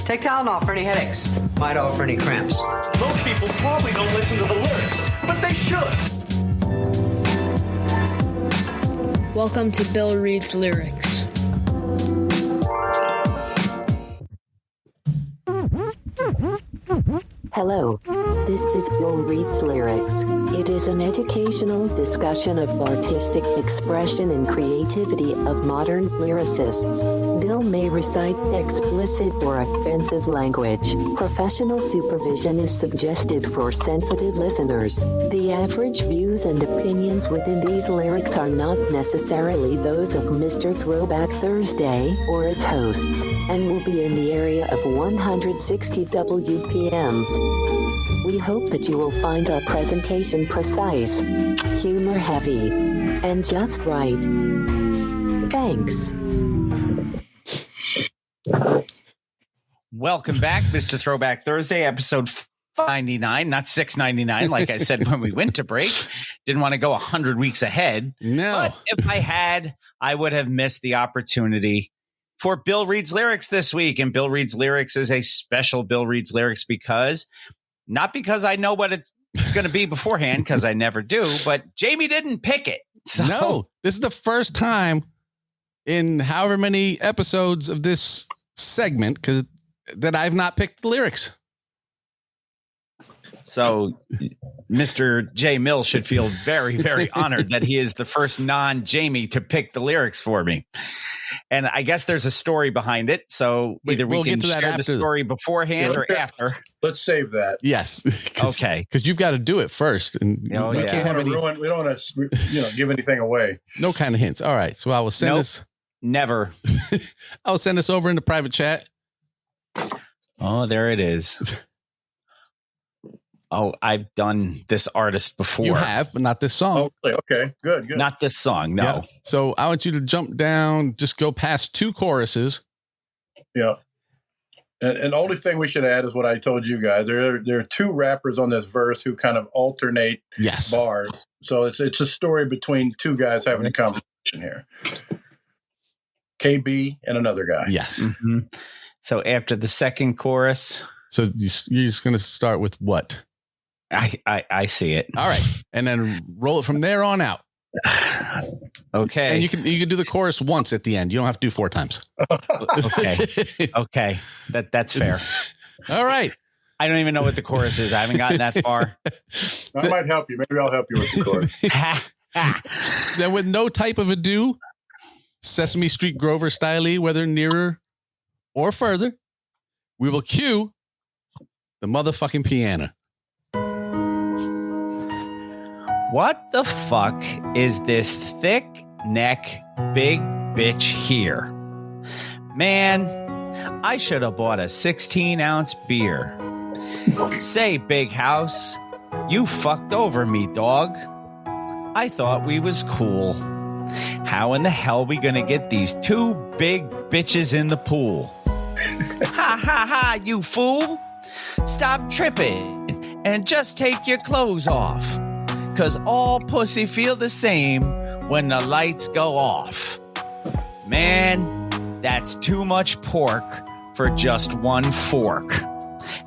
Take Tylenol for any headaches. Midol for any cramps. Most people probably don't listen to the lyrics, but they should. Welcome to Bill Reed's Lyrics. Hello. This is Bill Reed's Lyrics. It is an educational discussion of artistic expression and creativity of modern lyricists. Bill may recite explicit or offensive language. Professional supervision is suggested for sensitive listeners. The average views and opinions within these lyrics are not necessarily those of Mr. Throwback Thursday or its hosts, and will be in the area of 160 WPMs. We hope that you will find our presentation precise, humor heavy, and just right. Thanks. Welcome back, Mr. Throwback Thursday, episode 599, not 699, like I said when we went to break. Didn't want to go 100 weeks ahead. No. But if I had, I would have missed the opportunity for Bill Reads Lyrics this week. And Bill Reads Lyrics is a special Bill Reads Lyrics not because I know what it's going to be beforehand, because I never do, but Jamie didn't pick it. So. No, this is the first time in however many episodes of this segment that I've not picked the lyrics. So Mr. J. Mill should feel very, very honored that he is the first non-Jamie to pick the lyrics for me. And I guess there's a story behind it. So either we can share the story beforehand or after. Let's save that. Yes. Okay. Because you've got to do it first. And we don't want to give anything away. No kind of hints. All right. So I will send this. Never. I'll send this over in the private chat. Oh, there it is. Oh, I've done this artist before. You have, but not this song. Oh, okay, good. Not this song, no. Yeah. So I want you to jump down, just go past 2 choruses. Yeah. And the only thing we should add is what I told you guys. There are 2 rappers on this verse who kind of alternate bars. So it's a story between 2 guys having a conversation here. KB and another guy. Yes. Mm-hmm. So after the second chorus. So you're just going to start with what? I see it. All right. And then roll it from there on out. Okay. And you can do the chorus once at the end. You don't have to do 4 times. Okay. Okay. That's fair. All right. I don't even know what the chorus is. I haven't gotten that far. I might help you. Maybe I'll help you with the chorus. Then with no type of ado, Sesame Street Grover style, whether nearer or further, we will cue the motherfucking piano. What the fuck is this thick neck big bitch here? Man, I should have bought a 16-ounce beer. Say, Big House, you fucked over me, dog. I thought we was cool. How in the hell we gonna get these 2 big bitches in the pool? Ha ha ha, you fool. Stop tripping and just take your clothes off. 'Cause all pussy feel the same when the lights go off. Man, that's too much pork for just 1 fork.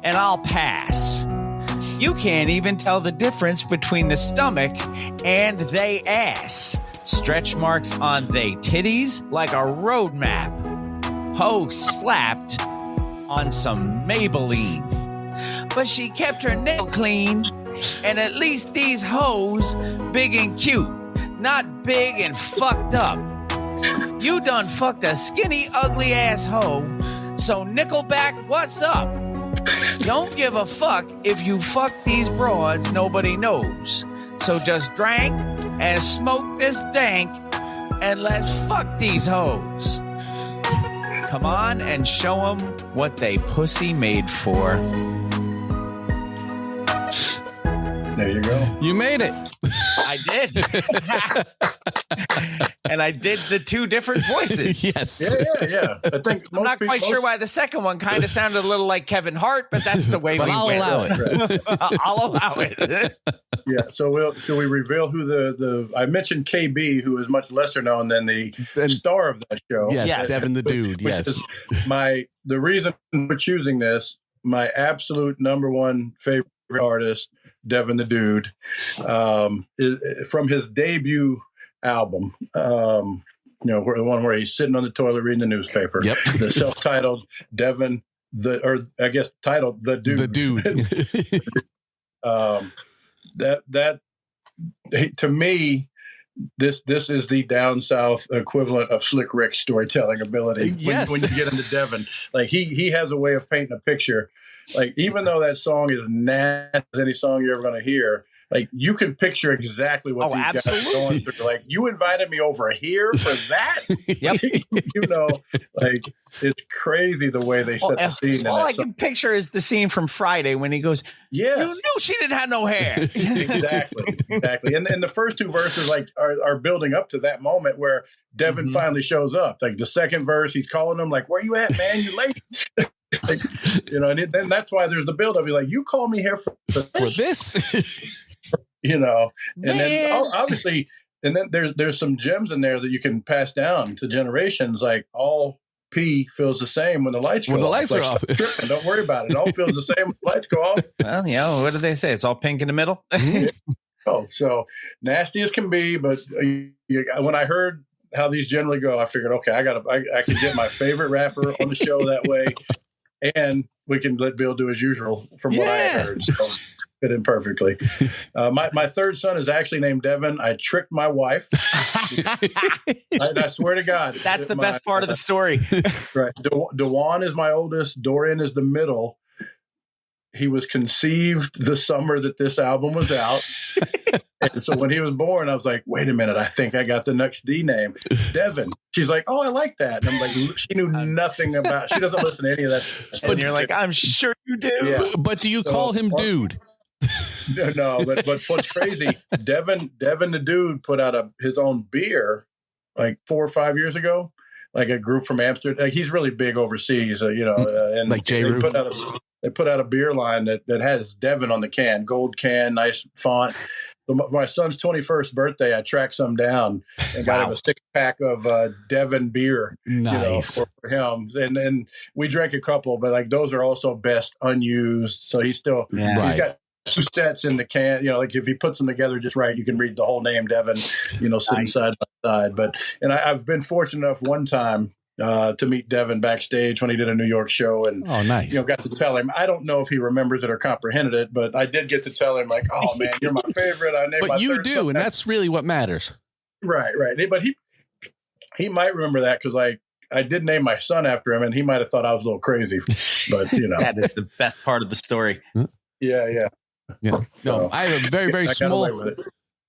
And I'll pass. You can't even tell the difference between the stomach and they ass. Stretch marks on they titties like a road map. Ho slapped on some Maybelline. But she kept her nail clean. And at least these hoes big and cute, not big and fucked up. You done fucked a skinny, ugly ass hoe. So Nickelback, what's up? Don't give a fuck if you fuck these broads nobody knows. So just drank and smoke this dank and let's fuck these hoes. Come on and show them what they pussy made for. There you go. You made it. I did. And I did the 2 different voices. Yes. Yeah. I think I'm not quite sure why the second one kind of sounded a little like Kevin Hart, but that's the way we I'll went. allow it. I'll allow it. Yeah. So should we reveal who the I mentioned KB, who is much lesser known than the star of that show. Yes. Devin the Dude. Yes. The reason for choosing this, my absolute number 1 favorite artist, Devin the Dude, is from his debut album, the one where he's sitting on the toilet reading the newspaper. Yep. The self-titled Devin titled The Dude. The Dude. To me, this is the down south equivalent of Slick Rick's storytelling ability. Yes. When you get into Devin, like he has a way of painting a picture. Like, even though that song is nasty as any song you're ever going to hear, like you can picture exactly what these guys are going through. Like, you invited me over here for that? Yep. You know, like, it's crazy the way they set the scene. All I can picture is the scene from Friday when he goes, "Yeah, you knew she didn't have no hair." exactly. And the first two verses like are building up to that moment where Devin finally shows up. Like the second verse, he's calling him like, "Where you at, man? You late?" Like, you know, and then that's why there's the build up. You're like, "You call me here for this?" You know, and Man. then obviously, and then there's some gems in there that you can pass down to generations. Like, all P feels the same when the lights go off. When the lights are off. Tripping, don't worry about it. It all feels the same when the lights go off. Well, you know, what do they say? It's all pink in the middle. Oh, so nasty as can be. But when I heard how these generally go, I figured, okay, I can get my favorite rapper on the show that way, and we can let Bill do his usual from what I heard. So fit in perfectly. My third son is actually named Devin. I tricked my wife. I swear to God. That's the best part of the story. Right. Dewan is my oldest. Dorian is the middle. He was conceived the summer that this album was out. And so when he was born, I was like, wait a minute, I think I got the next D name, Devin. She's like, oh, I like that. And I'm like, she knew nothing about, she doesn't listen to any of that. And you're like, I'm sure you do. Yeah. But do you call him dude? No, but what's crazy, Devin the dude put out his own beer like 4 or 5 years ago, like a group from Amsterdam. Like, he's really big overseas, you know, and like J. They put out a beer line that has Devin on the can, gold can, nice font. So my son's 21st birthday, I tracked some down and got him a 6-pack of Devin beer, nice, you know, for him. And we drank a couple, but like those are also best unused. So he's still he's got 2 sets in the can. You know, like if he puts them together just right, you can read the whole name Devin, you know, sitting side by side. But I've been fortunate enough one time to meet Devin backstage when he did a New York show, and nice. You know, got to tell him. I don't know if he remembers it or comprehended it, but I did get to tell him, like, "Oh man, you're my favorite." I named but my you third do, son. and that's really what matters. Right. But he might remember that because I did name my son after him, and he might have thought I was a little crazy, but you know, that is the best part of the story. Yeah. So I have a very, very small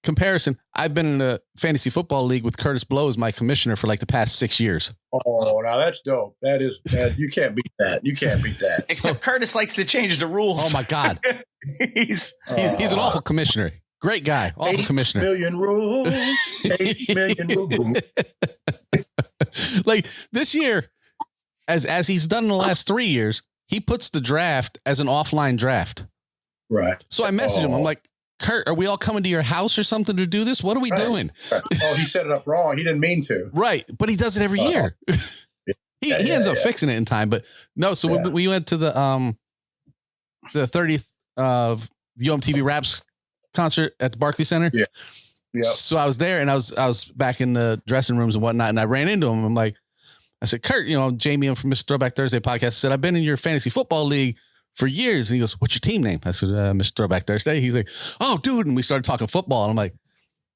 comparison. I've been in a fantasy football league with Curtis Blow as my commissioner for like the past 6 years. Oh, now that's dope. That is, you can't beat that. You can't beat that. Except Curtis likes to change the rules. Oh my God. he's an awful commissioner. Great guy. Awful commissioner. 8 million rules. 8 million rules. Like this year, as he's done in the last 3 years, he puts the draft as an offline draft. Right. So I messaged him. I'm like, Kurt, are we all coming to your house or something to do this? What are we doing? Right. Oh, he set it up wrong. He didn't mean to. Right. But he does it every year. He ends up fixing it in time. But no, so we went to the 30th UMTV Raps concert at the Barclays Center. Yeah. Yep. So I was there and I was back in the dressing rooms and whatnot. And I ran into him. I said, Kurt, you know, Jamie, I'm from Mr. Throwback Thursday podcast. I said, I've been in your fantasy football league for years. And he goes, what's your team name? I said, Mr. Throwback Thursday. He's like, oh, dude. And we started talking football. And I'm like,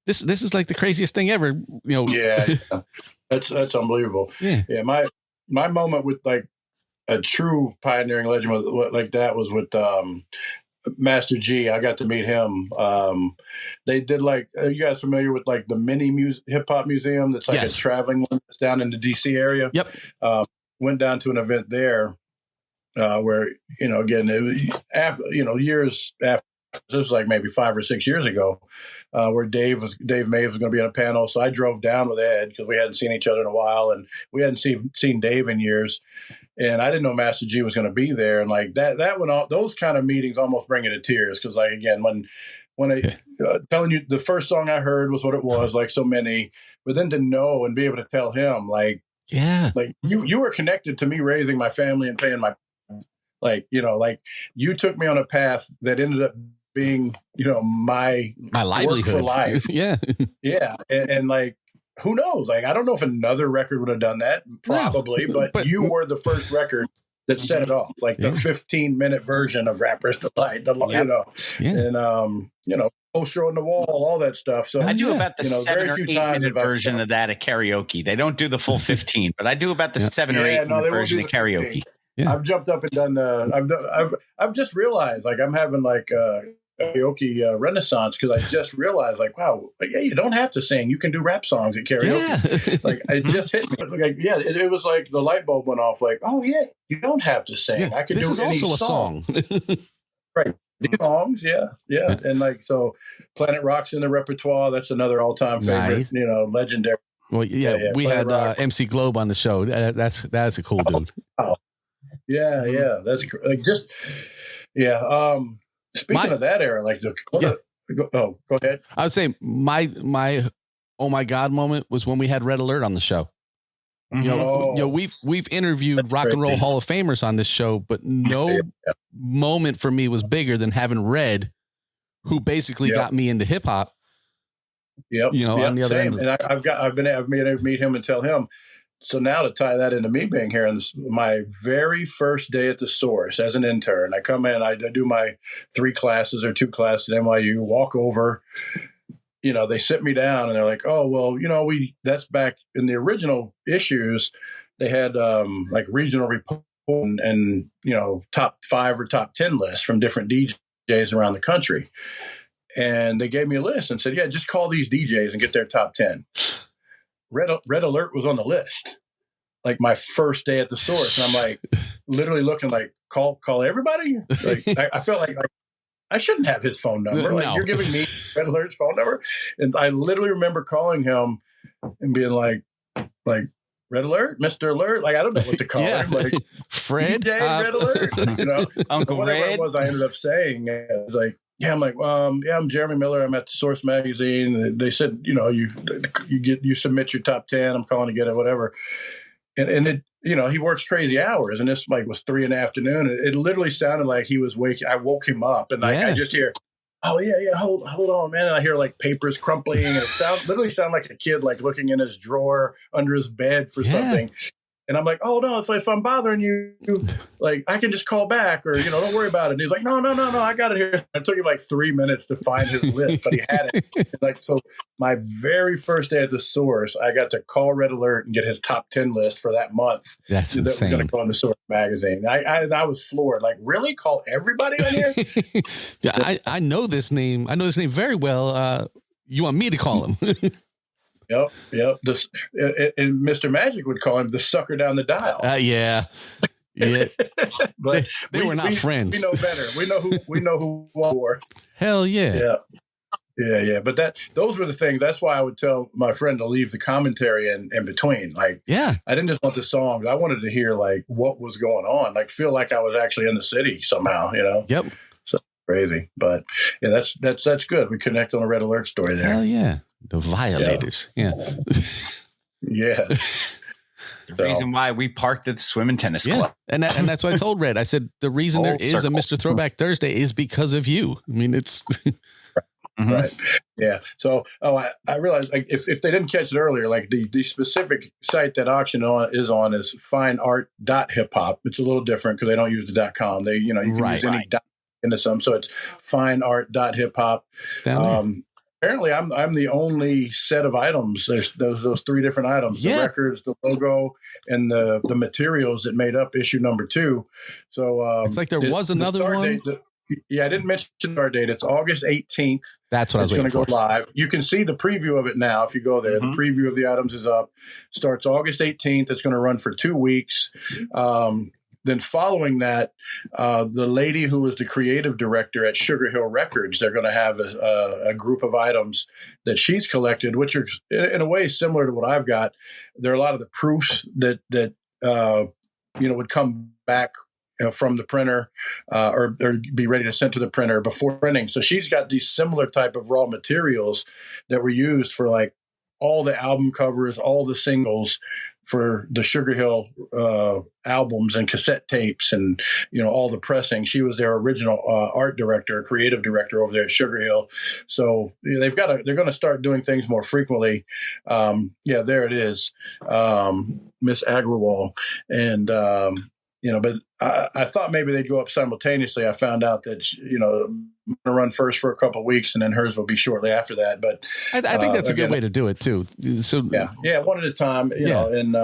this is like the craziest thing ever. You know? Yeah. That's unbelievable. Yeah. Yeah. My moment with like a true pioneering legend like that was with Master G. I got to meet him. They did like, are you guys familiar with like the mini hip hop museum? That's like a traveling one that's down in the DC area. Yep. Went down to an event there where, you know, again, it was after, you know, years after, this was like maybe 5 or 6 years ago, where Dave May was going to be on a panel. So I drove down with Ed because we hadn't seen each other in a while, and we hadn't seen Dave in years. And I didn't know Master G was going to be there. And like that went all, those kind of meetings almost bring you to tears. Cause like, again, when I telling you the first song I heard was what it was, like so many, but then to know and be able to tell him like you were connected to me raising my family and paying my, like, you know, like you took me on a path that ended up being, you know, my livelihood for life. Yeah. And like, who knows? Like, I don't know if another record would have done that, probably, but you were the first record that set it off, like the 15-minute version of Rapper's Delight, you know, and you know, poster on the wall, all that stuff. So I do about the 7 or 8 minute version of of that at karaoke. They don't do the full 15, but I do about the 7 or 8 minute version of karaoke. Yeah. I've jumped up and done I've just realized like I'm having like karaoke renaissance because I just realized, like, wow, yeah, you don't have to sing. You can do rap songs at karaoke. Yeah. Like, it just hit me. Like, yeah, it was like the light bulb went off. Like, oh yeah, you don't have to sing. Yeah, I can this do is any also a song. Right. These songs, yeah. And like, so Planet Rock's in the repertoire. That's another all-time favorite, Nice. legendary. Well, yeah, we Planet had Rock. MC Globe on the show. That's a cool dude. Yeah. That's like just, yeah. Speaking of that era, like go ahead. I would say my oh my God moment was when we had Red Alert on the show. We've interviewed Rock and Roll Hall of Famers on this show, but no moment for me was bigger than having Red, who basically got me into hip hop. Yep. On the other same. end. And I've been able to meet him and tell him. So now to tie that into me being here, my very first day at the Source as an intern, I come in, I do my 3 classes or 2 classes at NYU, walk over, they sit me down and they're like, oh, well, that's back in the original issues. They had like regional report and top 5 or top 10 lists from different DJs around the country. And they gave me a list and said, yeah, just call these DJs and get their top 10. Red Alert was on the list, like my first day at the Source. And I'm like, literally looking like, call everybody. Like, I felt like I shouldn't have his phone number. Like, you're giving me Red Alert's phone number. And I literally remember calling him and being like Red Alert, Mr. Alert. Like, I don't know what to call him. Like, Fred, DJ Red Alert, Uncle whatever Red. it was, I ended up saying, I was like, yeah, I'm like, I'm Jeremy Miller. I'm at the Source magazine. They said, you submit your top 10. I'm calling to get it, whatever. And it, he works crazy hours. And this was 3 in the afternoon. It literally sounded like he was waking. I woke him up and I just hear, oh yeah, hold on, man. And I hear like papers crumpling and it literally sound like a kid, like looking in his drawer under his bed for something. And I'm like, oh no, if I'm bothering you, like I can just call back or, don't worry about it. And he's like, no, I got it here. It took him like 3 minutes to find his list, but he had it. And so my very first day at the Source, I got to call Red Alert and get his top 10 list for that month. That's insane. That was going to go on the Source magazine. I was floored. Like, really? Call everybody on here? Yeah, I know this name. I know this name very well. You want me to call him? Yep. And Mr. Magic would call him the sucker down the dial. Yeah. But they were not friends. We know better. We know who wore. Hell yeah. Yeah. But those were the things. That's why I would tell my friend to leave the commentary in between. Like, I didn't just want the songs. I wanted to hear like what was going on. Like, feel like I was actually in the city somehow. Yep. So crazy, but yeah, that's good. We connect on a Red Alert story there. Hell yeah. The Violators. Yeah. The reason why we parked at the swim and tennis club. And that's what I told Red. I said, the reason there is a Mr. Throwback Thursday is because of you. I mean, it's right. Yeah. So, I realized like if they didn't catch it earlier, like the specific site that auction is on is fineart.hiphop. It's a little different because they don't use the .com. They, you can use any dot into some. So it's fineart.hiphop. Apparently, I'm the only set of items. There's those 3 different items: the records, the logo, and the materials that made up issue number 2. So it's like there was another one. I didn't mention our date. It's August 18th. That's what I was going to go live. You can see the preview of it now if you go there. The preview of the items is up. Starts August 18th. It's going to run for 2 weeks. Then following that, the lady who was the creative director at Sugar Hill Records, they're going to have a group of items that she's collected, which are in a way similar to what I've got. There are a lot of the proofs that would come back from the printer or be ready to send to the printer before printing. So she's got these similar type of raw materials that were used for like all the album covers, all the singles for the Sugar Hill albums and cassette tapes and, all the pressing. She was their original art director, creative director over there at Sugar Hill. So they're going to start doing things more frequently. There it is. Miss Agrawal. And, but I thought maybe they'd go up simultaneously. I found out that, I'm going to run first for a couple of weeks and then hers will be shortly after that. But I think that's a good way to do it too. So one at a time, and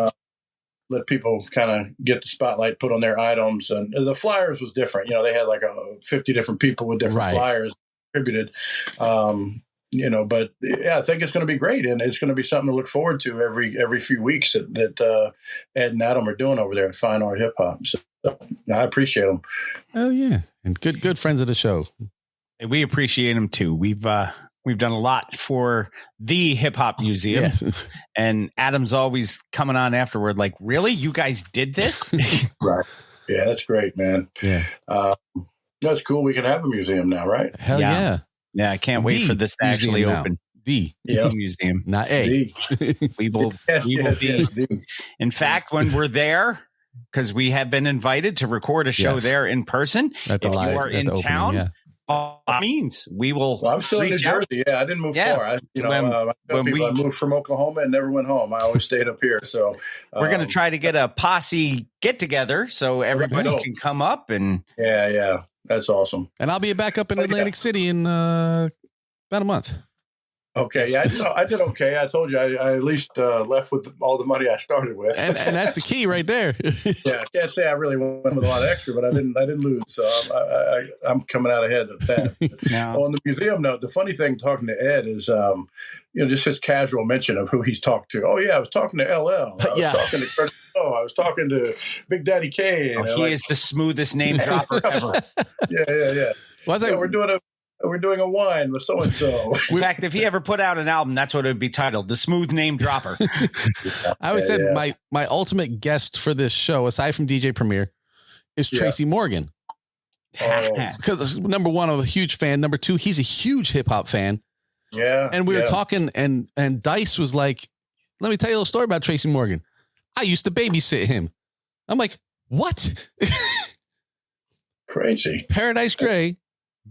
let people kind of get the spotlight put on their items. And the flyers was different. They had like 50 different people with different flyers. contributed. But yeah, I think it's going to be great, and it's going to be something to look forward to every few weeks that Ed and Adam are doing over there at Fine Art Hip Hop. So I appreciate them. Oh yeah, and good friends of the show. We appreciate them too. We've done a lot for the Hip Hop Museum, Yes. and Adam's always coming on afterward, like, "Really, you guys did this?" Right? Yeah, that's great, man. Yeah, that's cool. We can have a museum now, right? Hell yeah. Yeah, I can't wait for this to actually museum now. open. The Museum, not A. We will. Yes, we will yes, be. yes, the. In fact, when we're there, because we have been invited to record a show Yes. there in person. At the If live- you are at in the opening, town, yeah. all means we will. Well, I'm still in New reach out. Jersey. Yeah, I didn't move Yeah. far. I When moved from Oklahoma and never went home. I always stayed up here. So We're going to try to get a posse get together so everybody Right. can come up and. Yeah, that's awesome. And I'll be back up in Oh, yeah. Atlantic City in about a month. Okay, yeah, I did okay. I told you I at least left with all the money I started with, And that's the key right there. yeah, I can't say I really went with a lot of extra, but I didn't lose, so I'm coming out ahead of that. No. On the museum note, the funny thing talking to Ed is, just his casual mention of who he's talked to. Oh yeah, I was talking to LL. I was Yeah. talking to Kurt. Oh, I was talking to Big Daddy Kane. Oh, he is the smoothest name dropper ever. Yeah. Was I? Yeah, we're doing a wine with so and so. In fact, if he ever put out an album, that's what it would be titled, The Smooth Name Dropper. I always said Yeah. my ultimate guest for this show, aside from DJ Premier, is Yeah. Tracy Morgan. Oh, Because number one, I'm a huge fan. Number two, he's a huge hip hop fan. yeah, And we were yeah. talking, and Dice was like, "Let me tell you a little story about Tracy Morgan. I used to babysit him." I'm like, "What?" Crazy. Paradise Gray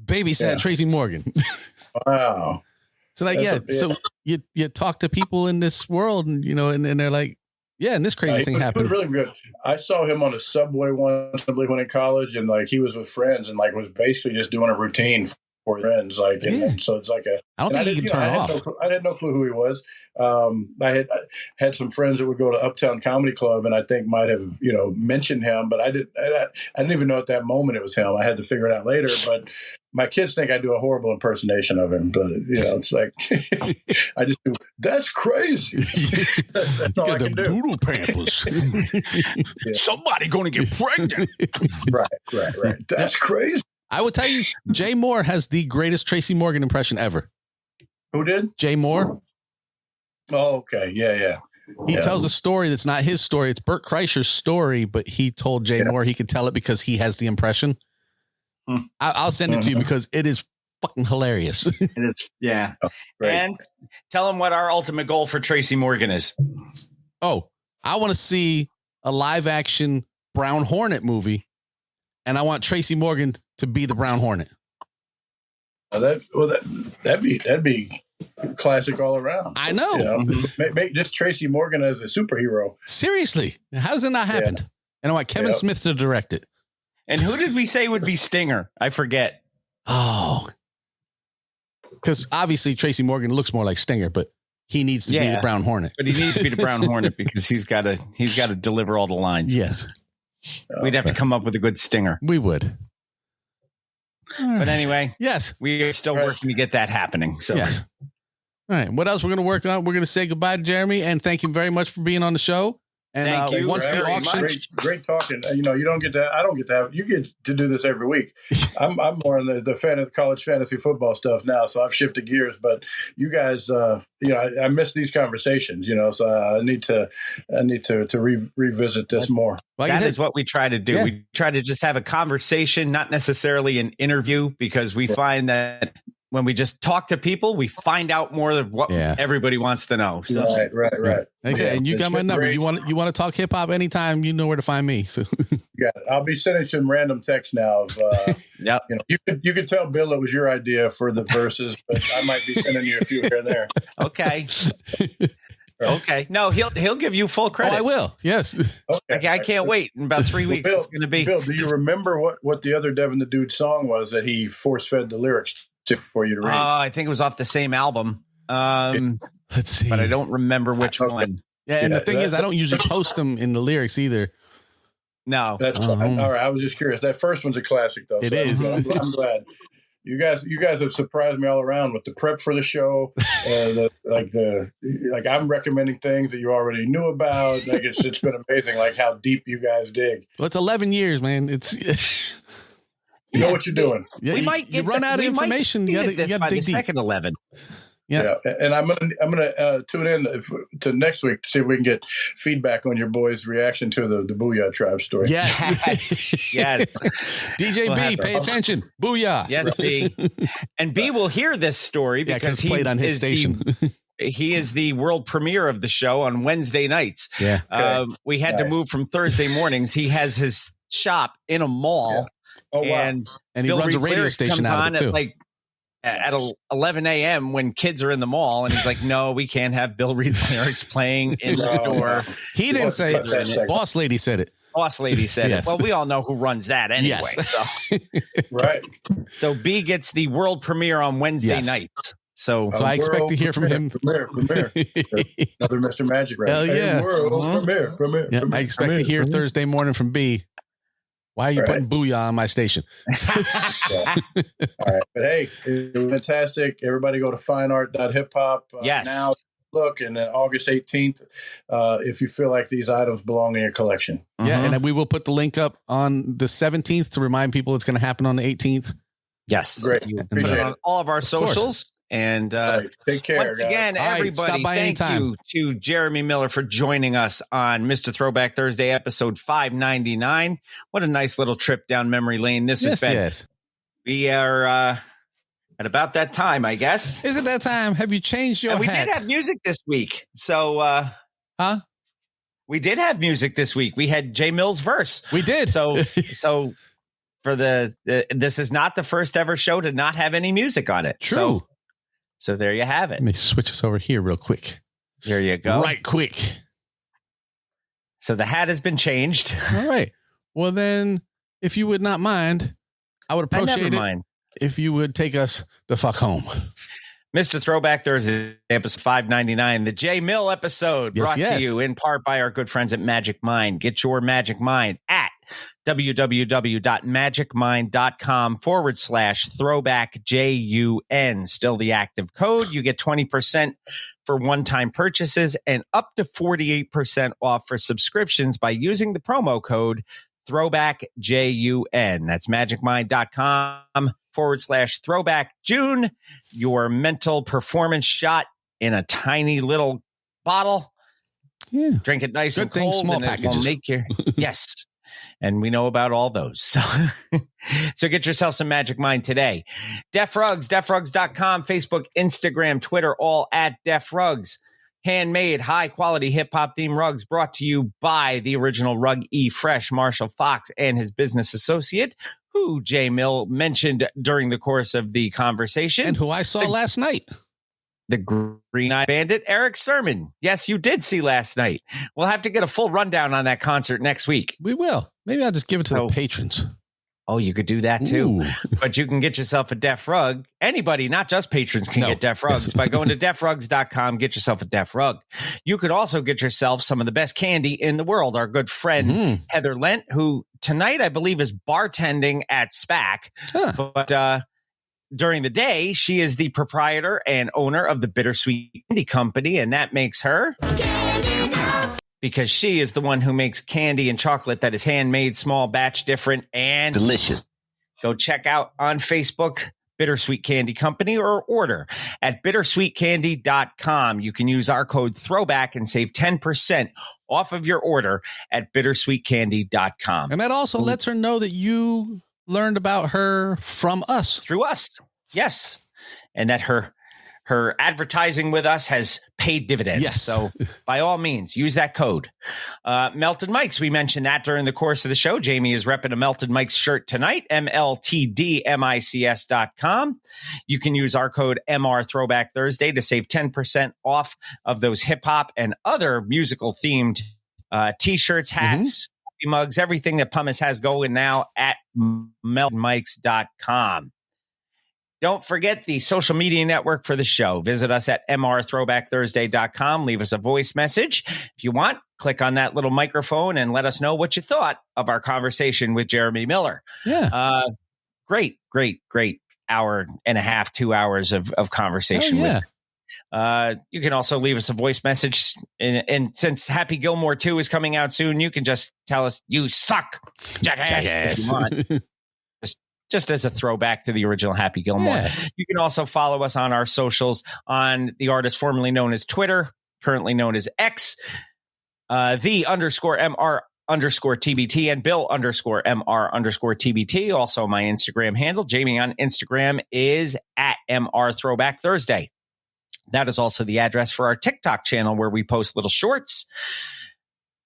babysat Yeah. Tracy Morgan. Wow. So like, That's so you talk to people in this world, and and they're like, yeah, and this crazy thing He was happened. really good. I saw him on a subway once when in college, and like he was with friends, and like was basically just doing a routine for friends. Like, and so it's like a. I don't and think he didn't- can turn I had off. I had no clue who he was. I had some friends that would go to Uptown Comedy Club, and I think might have mentioned him, but I didn't even know at that moment it was him. I had to figure it out later. But my kids think I do a horrible impersonation of him. But it's like I just do. That's crazy. That's all I can do. doodle pampers. Somebody going to get pregnant. Right. That's crazy. I will tell you, Jay Moore has the greatest Tracy Morgan impression ever. Who did? Jay Moore. Oh, okay. Yeah. He tells a story that's not his story. It's Burt Kreischer's story, but he told Jay Moore he could tell it because he has the impression. I'll send it to you because it is fucking hilarious. It is, yeah. Right. And tell him what our ultimate goal for Tracy Morgan is. Oh, I want to see a live action Brown Hornet movie, and I want Tracy Morgan to be the Brown Hornet. That'd be classic all around. I know. Make just Tracy Morgan as a superhero. Seriously, how does it not happen? And I want Kevin Smith to direct it. And who did we say would be Stinger? I forget. Oh, because obviously Tracy Morgan looks more like Stinger, but he needs to be the Brown Hornet. But he needs to be the Brown Hornet because he's got to deliver all the lines. Yes, we'd have to come up with a good Stinger. We would. But anyway, yes, we are still working to get that happening. So yes. All right. What else we're going to work on? We're going to say goodbye to Jeremy and thank him very much for being on the show. And Thank you once the very auction, great talking. You don't get to. I don't get to have. You get to do this every week. I'm more in the fan of the college fantasy football stuff now, so I've shifted gears. But you guys, I miss these conversations. So I need to revisit this more. That is what we try to do. Yeah. We try to just have a conversation, not necessarily an interview, because we find that when we just talk to people, we find out more of what everybody wants to know. So. Right. Like I said, and you got my number. You want to talk hip hop anytime? You know where to find me. So yeah, I'll be sending some random texts now. Yep. You could tell Bill it was your idea for the verses, but I might be sending you a few here and there. Okay. Okay. No, he'll give you full credit. I will. Yes. Okay. I can't wait. In about 3 weeks, Bill, it's going to be. Bill, do you remember what the other Devin the Dude song was that he force fed the lyrics for you to read? I think it was off the same album. Let's see. But I don't remember which one. Yeah, and the thing is, I don't usually post them in the lyrics either. No. That's all right. I was just curious. That first one's a classic, though. It is. I'm glad. You guys have surprised me all around with the prep for the show. Like I'm recommending things that you already knew about. Like it's been amazing. Like how deep you guys dig. Well, it's 11 years, man. It's you know what you're doing. Yeah, we might get run out of information. You got to by the dig deep. second 11. Yeah, and I'm gonna tune in to next week to see if we can get feedback on your boys' reaction to the Booyah Tribe story. Yes. Yes. DJ B, pay attention. Booyah. Yes, B. And B will hear this story because he played on his station. He is the world premiere of the show on Wednesday nights. Yeah. We had to move from Thursday mornings. He has his shop in a mall. Yeah. Oh, wow. And he Bill runs Reed's a radio Lyrics station comes out of on it, too. at like at 11 a.m. when kids are in the mall, and he's like, "No, we can't have Bill Reed's Lyrics playing in the store." He didn't say it. Boss lady said it. Boss lady said Yes. it. Well, we all know who runs that anyway. Yes. So. Right. So B gets the world premiere on Wednesday nights. So I expect to hear from him. Premiere. Another Mr. Magic round. Hell yeah. World premiere. Yeah, I expect to hear Thursday morning from B. Why are you putting Booyah on my station? All right. But hey, it was fantastic. Everybody go to fineart.hiphop yes. now. Look, and then August 18th, if you feel like these items belong in your collection. Yeah, and then we will put the link up on the 17th to remind people it's going to happen on the 18th. Yes. Great. Appreciate it. On all of our socials. And take care. Once again, guys. everybody, thank you to Jeremy Miller for joining us on Mr. Throwback Thursday, episode 599. What a nice little trip down memory lane this has been. Yes. We are at about that time, I guess. Is it that time? Have you changed your and we hat? did have music this week. So, we did have music this week. We had J Mill's verse. We did. So for this is not the first ever show to not have any music on it. True. So there you have it. Let me switch us over here real quick. There you go. Right quick. So the hat has been changed. All right. Well, then, if you would not mind, I would appreciate it if you would take us the fuck home. Mr. Throwback Thursday, episode 599, the J Mill episode, brought to you in part by our good friends at Magic Mind. Get your Magic Mind at www.magicmind.com/throwbackJUN. Still the active code. You get 20% for one-time purchases and up to 48% off for subscriptions by using the promo code throwbackJUN. That's magicmind.com/throwbackJune. Your mental performance shot in a tiny little bottle. Yeah. Drink it nice Good and thing, cold. small and packages. It will make your yes. And we know about all those. So get yourself some Magic Mind today. Def Rugs, defrugs.com, Facebook, Instagram, Twitter, all at Def Rugs. Handmade, high-quality hip-hop themed rugs brought to you by the original Rug E Fresh, Marshall Fox, and his business associate, who J Mill mentioned during the course of the conversation. And who I saw last night. The Green-Eyed Bandit, Eric Sermon. Yes, you did see last night. We'll have to get a full rundown on that concert next week. We will. Maybe I'll just give it to the patrons. Oh, you could do that too. Ooh. But you can get yourself a Def Rug. Anybody, not just patrons, can get Def Rugs by going to defrugs.com. Get yourself a Def Rug. You could also get yourself some of the best candy in the world. Our good friend Heather Lent, who tonight I believe is bartending at SPAC. But during the day, she is the proprietor and owner of the Bittersweet Candy Company, and that makes her because she is the one who makes candy and chocolate that is handmade, small batch, different, and delicious. Go check out on Facebook, Bittersweet Candy Company, or order at bittersweetcandy.com. You can use our code THROWBACK and save 10% off of your order at bittersweetcandy.com. And that also lets her know that you learned about her from us. Through us. Yes. And that her advertising with us has paid dividends. Yes. So by all means, use that code. Melted Mikes, we mentioned that during the course of the show. Jamie is repping a Melted Mikes shirt tonight, MLTDMICS.com. You can use our code MR Throwback Thursday to save 10% off of those hip hop and other musical themed t-shirts, hats, mugs, everything that Pumice has going now at meltedmikes.com. Don't forget the social media network for the show. Visit us at mrthrowbackthursday.com. Leave us a voice message. If you want, click on that little microphone and let us know what you thought of our conversation with Jeremy Miller. Yeah. Great hour and a half, 2 hours of conversation with. You can also leave us a voice message. And since Happy Gilmore 2 is coming out soon, you can just tell us, you suck, jackass. If you want. Just as a throwback to the original Happy Gilmore. Yeah. You can also follow us on our socials on the artist formerly known as Twitter, currently known as X, _MR_TBT, and Bill_MR_TBT. Also my Instagram handle. Jamie on Instagram is at MR Throwback Thursday. That is also the address for our TikTok channel, where we post little shorts,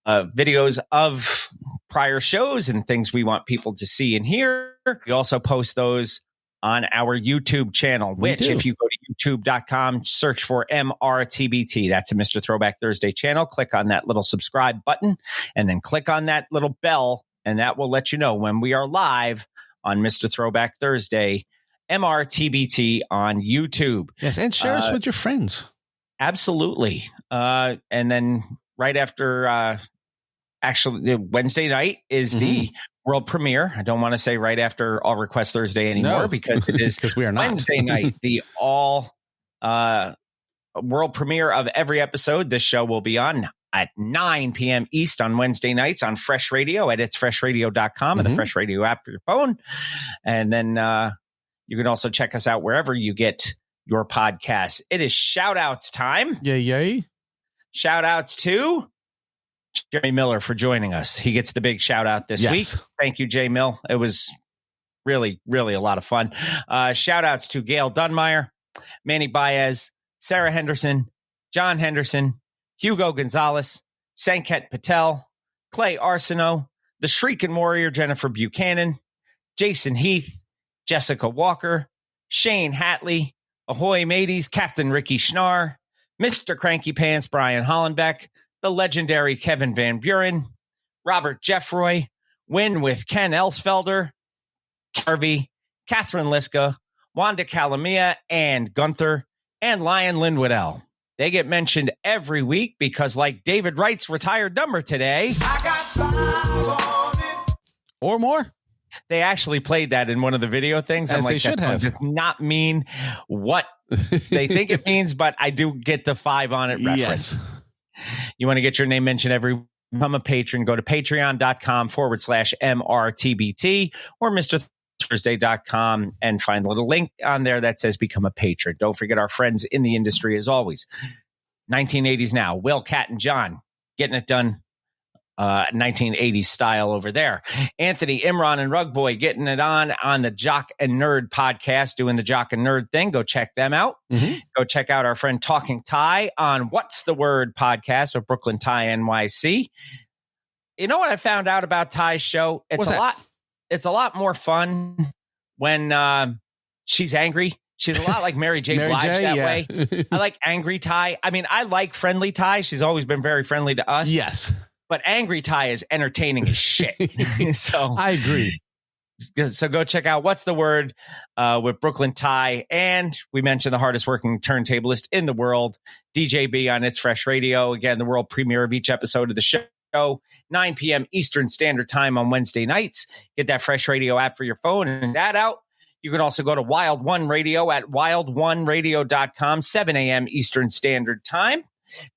videos of prior shows and things we want people to see and hear. We also post those on our YouTube channel, which if you go to youtube.com, search for MRTBT. That's a Mr. Throwback Thursday channel. Click on that little subscribe button and then click on that little bell, and that will let you know when we are live on Mr. Throwback Thursday, MRTBT on YouTube. Yes, and share us with your friends. Absolutely. And then right after, actually, Wednesday night is the world premiere. I don't want to say right after All Request Thursday anymore, because it is because we are not. Wednesday night, the all world premiere of every episode. This show will be on at 9 p.m. East on Wednesday nights on Fresh Radio at itsfreshradio.com and the Fresh Radio app for your phone. And then you can also check us out wherever you get your podcasts. It is shout outs time. Yay. Shout outs to Jeremy Miller for joining us. He gets the big shout out this week. Thank you, Jay Mill. It was really, really a lot of fun. Shout outs to Gail Dunmeyer, Manny Baez, Sarah Henderson, John Henderson, Hugo Gonzalez, Sanket Patel, Clay Arsenault, the Shrieking Warrior Jennifer Buchanan, Jason Heath, Jessica Walker, Shane Hatley, Ahoy Mateys, Captain Ricky Schnarr, Mr. Cranky Pants Brian Hollenbeck, the legendary Kevin Van Buren, Robert Jeffroy, Win with Ken Elsfelder, Harvey, Catherine Liska, Wanda Calamia, and Gunther, and Lion Lindwoodell. They get mentioned every week because, like David Wright's retired number today, I got 5 on it. Or more. They actually played that in one of the video things. As I'm like, they should that have. does not mean what they think it means, but I do get the 5 on it reference. Yes. You want to get your name mentioned every become a patron, go to patreon.com/MRTBT or MrThursday.com and find a little link on there that says become a patron. Don't forget our friends in the industry as always. 1980s Now, Will, Cat, and John getting it done 1980s style over there. Anthony, Imran, and Rug Boy getting it on the Jock and Nerd podcast, doing the Jock and Nerd thing. Go check them out. Go check out our friend Talking Ty on What's the Word podcast with Brooklyn Ty NYC. You know what I found out about Ty's show? It's a lot more fun when she's angry. She's a lot like Mary J. Blige that way. I like angry Ty. I mean, I like friendly Ty. She's always been very friendly to us. Yes. But Angry Ty is entertaining as shit. So I agree. So go check out What's the Word with Brooklyn Ty. And we mentioned the hardest working turntablist in the world, DJ B on It's Fresh Radio. Again, the world premiere of each episode of the show, 9 p.m. Eastern Standard Time on Wednesday nights. Get that Fresh Radio app for your phone and that out. You can also go to Wild One Radio at wildoneradio.com, 7 a.m. Eastern Standard Time.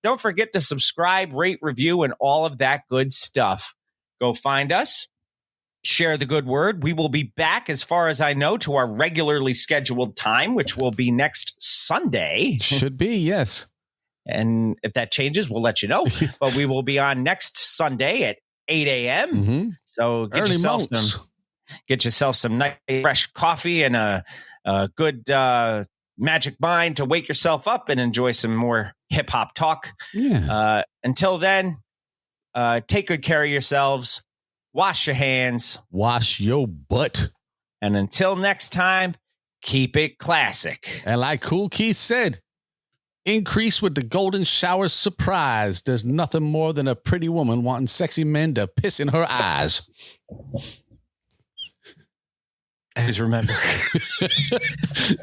Don't forget to subscribe, rate, review, and all of that good stuff. Go find us. Share the good word. We will be back, as far as I know, to our regularly scheduled time, which will be next Sunday. Should be, yes. And if that changes, we'll let you know. But we will be on next Sunday at 8 a.m. So get yourself some nice fresh coffee and a good Magic Mind to wake yourself up and enjoy some more hip hop talk. Yeah. Until then, take good care of yourselves. Wash your hands. Wash your butt. And until next time, keep it classic. And like Cool Keith said, increase with the golden shower surprise. There's nothing more than a pretty woman wanting sexy men to piss in her eyes. Always remember.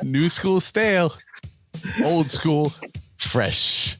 New school stale. Old school fresh.